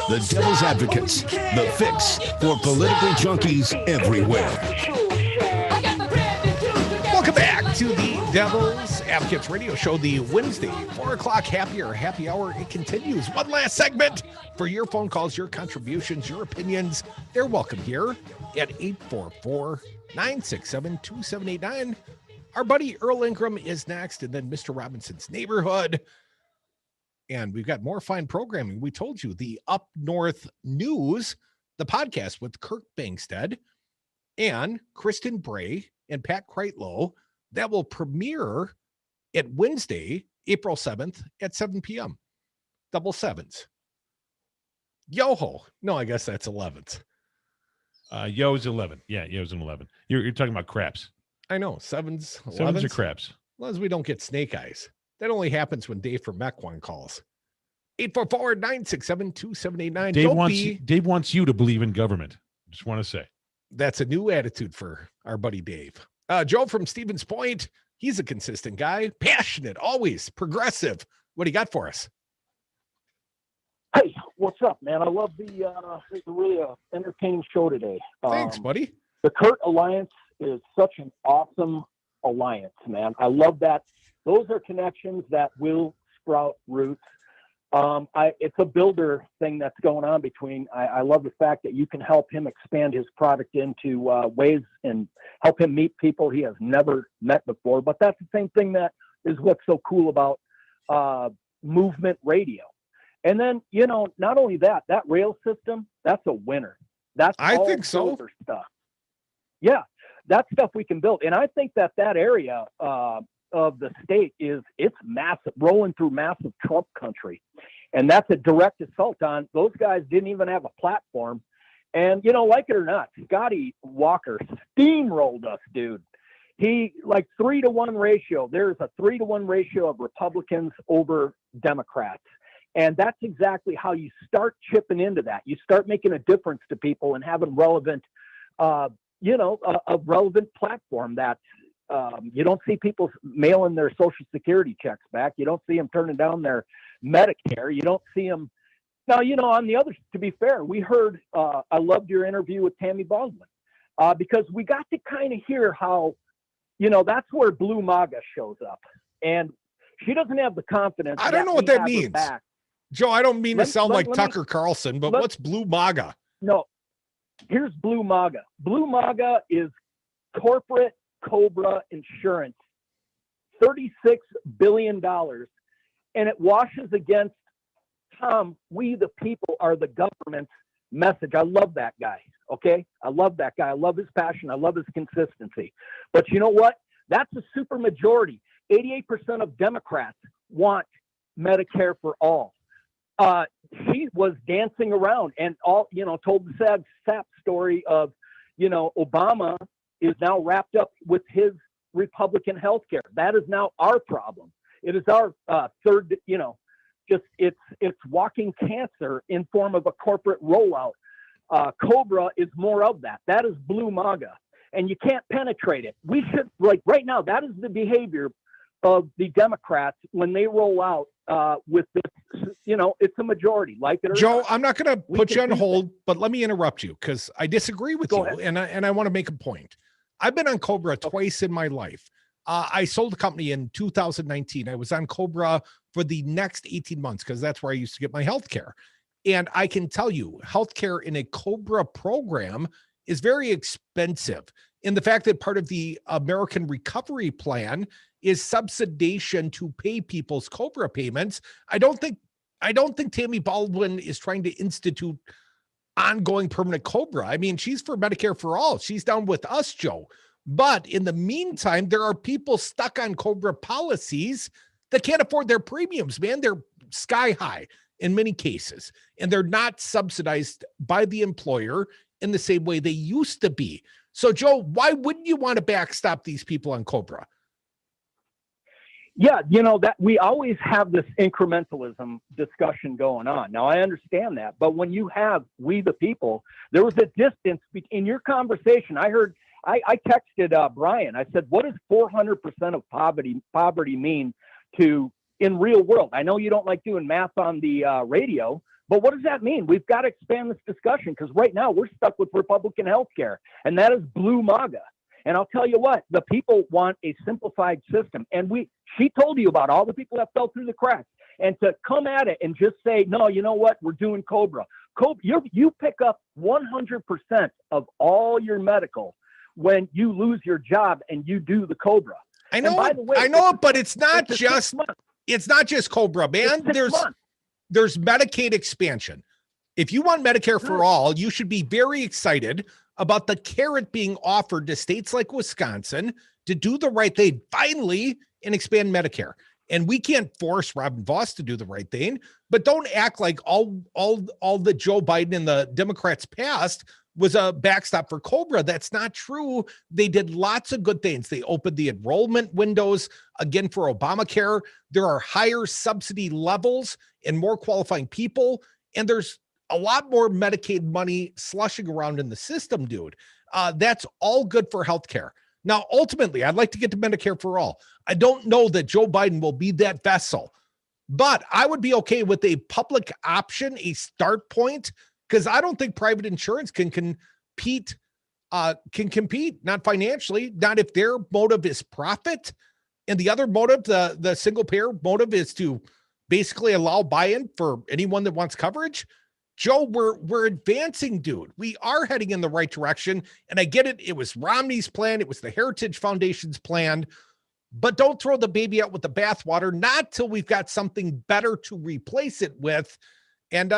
Speaker 1: The Devil's Advocates, the fix for political junkies everywhere.
Speaker 4: Welcome back to the Devil's Advocates Radio Show, the Wednesday 4 o'clock happy hour. It continues. One last segment for your phone calls, your contributions, your opinions. They're welcome here at 844-967-2789. Our buddy Earl Ingram is next, and then Mr. Robinson's Neighborhood. And we've got more fine programming. We told you the Up North News, the podcast with Kirk Bangstad and Kristen Bray and Pat Kreitlow, that will premiere at Wednesday, April 7th at 7 p.m. Double sevens. Yo-ho. No, I guess that's 11th.
Speaker 7: Yo's 11. Yeah, Yo's an 11. You're talking about craps.
Speaker 4: I know. Sevens, 11s.
Speaker 7: Sevens are craps.
Speaker 4: As long as we don't get snake eyes. That only happens when Dave from Mequon calls. 844-967-2789.
Speaker 7: Dave wants you to believe in government. Just want to say.
Speaker 4: That's a new attitude for our buddy Dave. Joe from Stevens Point. He's a consistent guy. Passionate, always. Progressive. What do you got for us?
Speaker 8: Hey, what's up, man? I love it's a really entertaining show today.
Speaker 4: Thanks, buddy.
Speaker 8: The Kurt Alliance is such an awesome alliance, man. I love that. Those are connections that will sprout roots. It's a builder thing that's going on between. I love the fact that you can help him expand his product into ways and help him meet people he has never met before. But that's the same thing that is what's so cool about movement radio. And then, not only that rail system, that's a winner. That's
Speaker 4: I think so.
Speaker 8: Builder stuff. Yeah, that stuff we can build. And I think that area of the state it's massive, rolling through massive Trump country. And that's a direct assault on those guys. Didn't even have a platform. And, like it or not, Scotty Walker steamrolled us, dude. He 3-to-1 ratio. There's a 3-to-1 ratio of Republicans over Democrats. And that's exactly how you start chipping into that. You start making a difference to people and having relevant, a relevant platform that you don't see people mailing their Social Security checks back. You don't see them turning down their Medicare. You don't see them. Now, on the other, to be fair, we heard, I loved your interview with Tammy Baldwin because we got to kind of hear how, that's where Blue MAGA shows up. And she doesn't have the confidence.
Speaker 4: I don't know what that means. Joe, I don't mean to sound like Tucker Carlson, but what's Blue MAGA?
Speaker 8: No, here's Blue MAGA. Blue MAGA is corporate Cobra Insurance, $36 billion. And it washes against Tom, we the people are the government's message. I love that guy. Okay. I love that guy. I love his passion. I love his consistency. But you know what? That's a super majority. 88% of Democrats want Medicare for all. She was dancing around and told the sad sap story of, Obama is now wrapped up with his Republican health care. That is now our problem. It is our third, it's walking cancer in form of a corporate rollout. Cobra is more of that. That is Blue MAGA, and you can't penetrate it. We should, right now, that is the behavior of the Democrats when they roll out with this, it's a majority. Like it or
Speaker 4: Joe,
Speaker 8: not.
Speaker 4: I'm not going to put you on hold, but let me interrupt you because I disagree with you, and I want to make a point. I've been on Cobra twice in my life. I sold the company in 2019. I was on Cobra for the next 18 months because that's where I used to get my health care. And I can tell you, healthcare in a Cobra program is very expensive. And the fact that part of the American Recovery Plan is subsidization to pay people's COBRA payments. I don't think Tammy Baldwin is trying to institute ongoing permanent COBRA. I mean, she's for Medicare for all. She's down with us, Joe. But in the meantime, there are people stuck on COBRA policies that can't afford their premiums, man. They're sky high in many cases, and they're not subsidized by the employer in the same way they used to be. So, Joe, why wouldn't you want to backstop these people on COBRA?
Speaker 8: Yeah, that we always have this incrementalism discussion going on. Now, I understand that, but when you have we the people, there was a distance in your conversation. I texted Brian. I said, what does 400% of poverty mean in real world? I know you don't like doing math on the radio, but what does that mean? We've got to expand this discussion because right now we're stuck with Republican healthcare, and that is blue MAGA. And I'll tell you what, the people want a simplified system. And she told you about all the people that fell through the cracks. And to come at it and just say, no, you know what, we're doing COBRA. You pick up 100% of all your medical when you lose your job and you do the COBRA.
Speaker 4: I know it, but it's not just COBRA, man. There's Medicaid expansion. If you want Medicare for all, you should be very excited about the carrot being offered to states like Wisconsin to do the right thing finally and expand Medicare. And we can't force Robin Vos to do the right thing, but don't act like all the Joe Biden and the Democrats passed was a backstop for COBRA. That's not true. They did lots of good things. They opened the enrollment windows again for Obamacare. There are higher subsidy levels and more qualifying people. And there's a lot more Medicaid money slushing around in the system, dude. That's all good for healthcare. Now, ultimately, I'd like to get to Medicare for all. I don't know that Joe Biden will be that vessel, but I would be okay with a public option, a start point, because I don't think private insurance can compete, not financially, not if their motive is profit. And the other motive, the single payer motive, is to basically allow buy-in for anyone that wants coverage. Joe, we're advancing, dude. We are heading in the right direction. And I get it. It was Romney's plan. It was the Heritage Foundation's plan. But don't throw the baby out with the bathwater, not till we've got something better to replace it with. And,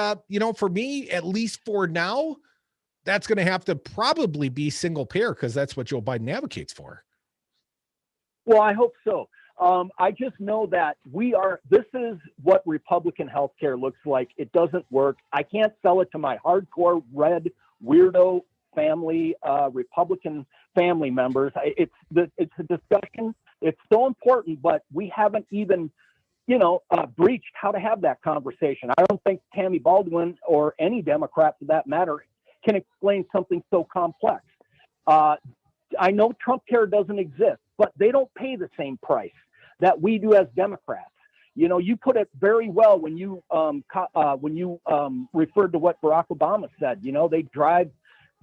Speaker 4: for me, at least for now, that's going to have to probably be single payer because that's what Joe Biden advocates for.
Speaker 8: Well, I hope so. I just know that this is what Republican healthcare looks like. It doesn't work. I can't sell it to my hardcore red weirdo family, Republican family members. It's a discussion. It's so important, but we haven't even, breached how to have that conversation. I don't think Tammy Baldwin or any Democrat for that matter can explain something so complex. I know Trump care doesn't exist, but they don't pay the same price that we do as Democrats. You put it very well when you referred to what Barack Obama said. They drive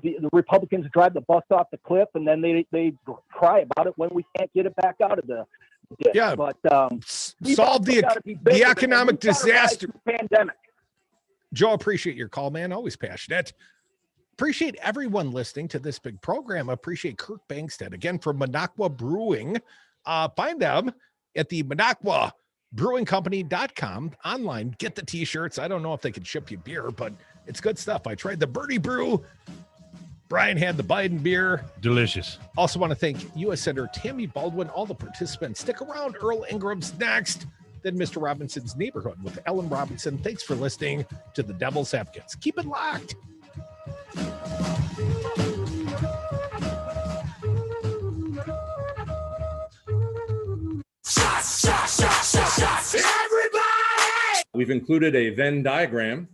Speaker 8: the Republicans drive the bus off the cliff, and then they cry about it when we can't get it back out of the ditch.
Speaker 4: Yeah,
Speaker 8: but
Speaker 4: solve the economic disaster
Speaker 8: pandemic.
Speaker 4: Joe, appreciate your call, man. Always passionate. Appreciate everyone listening to this big program. Appreciate Kirk Bangstad again from Minocqua Brewing. Find them at the MinocquaBrewingCompany.com online. Get the t-shirts. I don't know if they can ship you beer, but it's good stuff. I tried the Birdie Brew. Brian had the Biden beer.
Speaker 7: Delicious.
Speaker 4: Also want to thank U.S. Senator Tammy Baldwin, all the participants. Stick around. Earl Ingram's next. Then Mr. Robinson's Neighborhood with Ellen Robinson. Thanks for listening to the Devil's Advocates. Keep it locked.
Speaker 12: Everybody! We've included a Venn diagram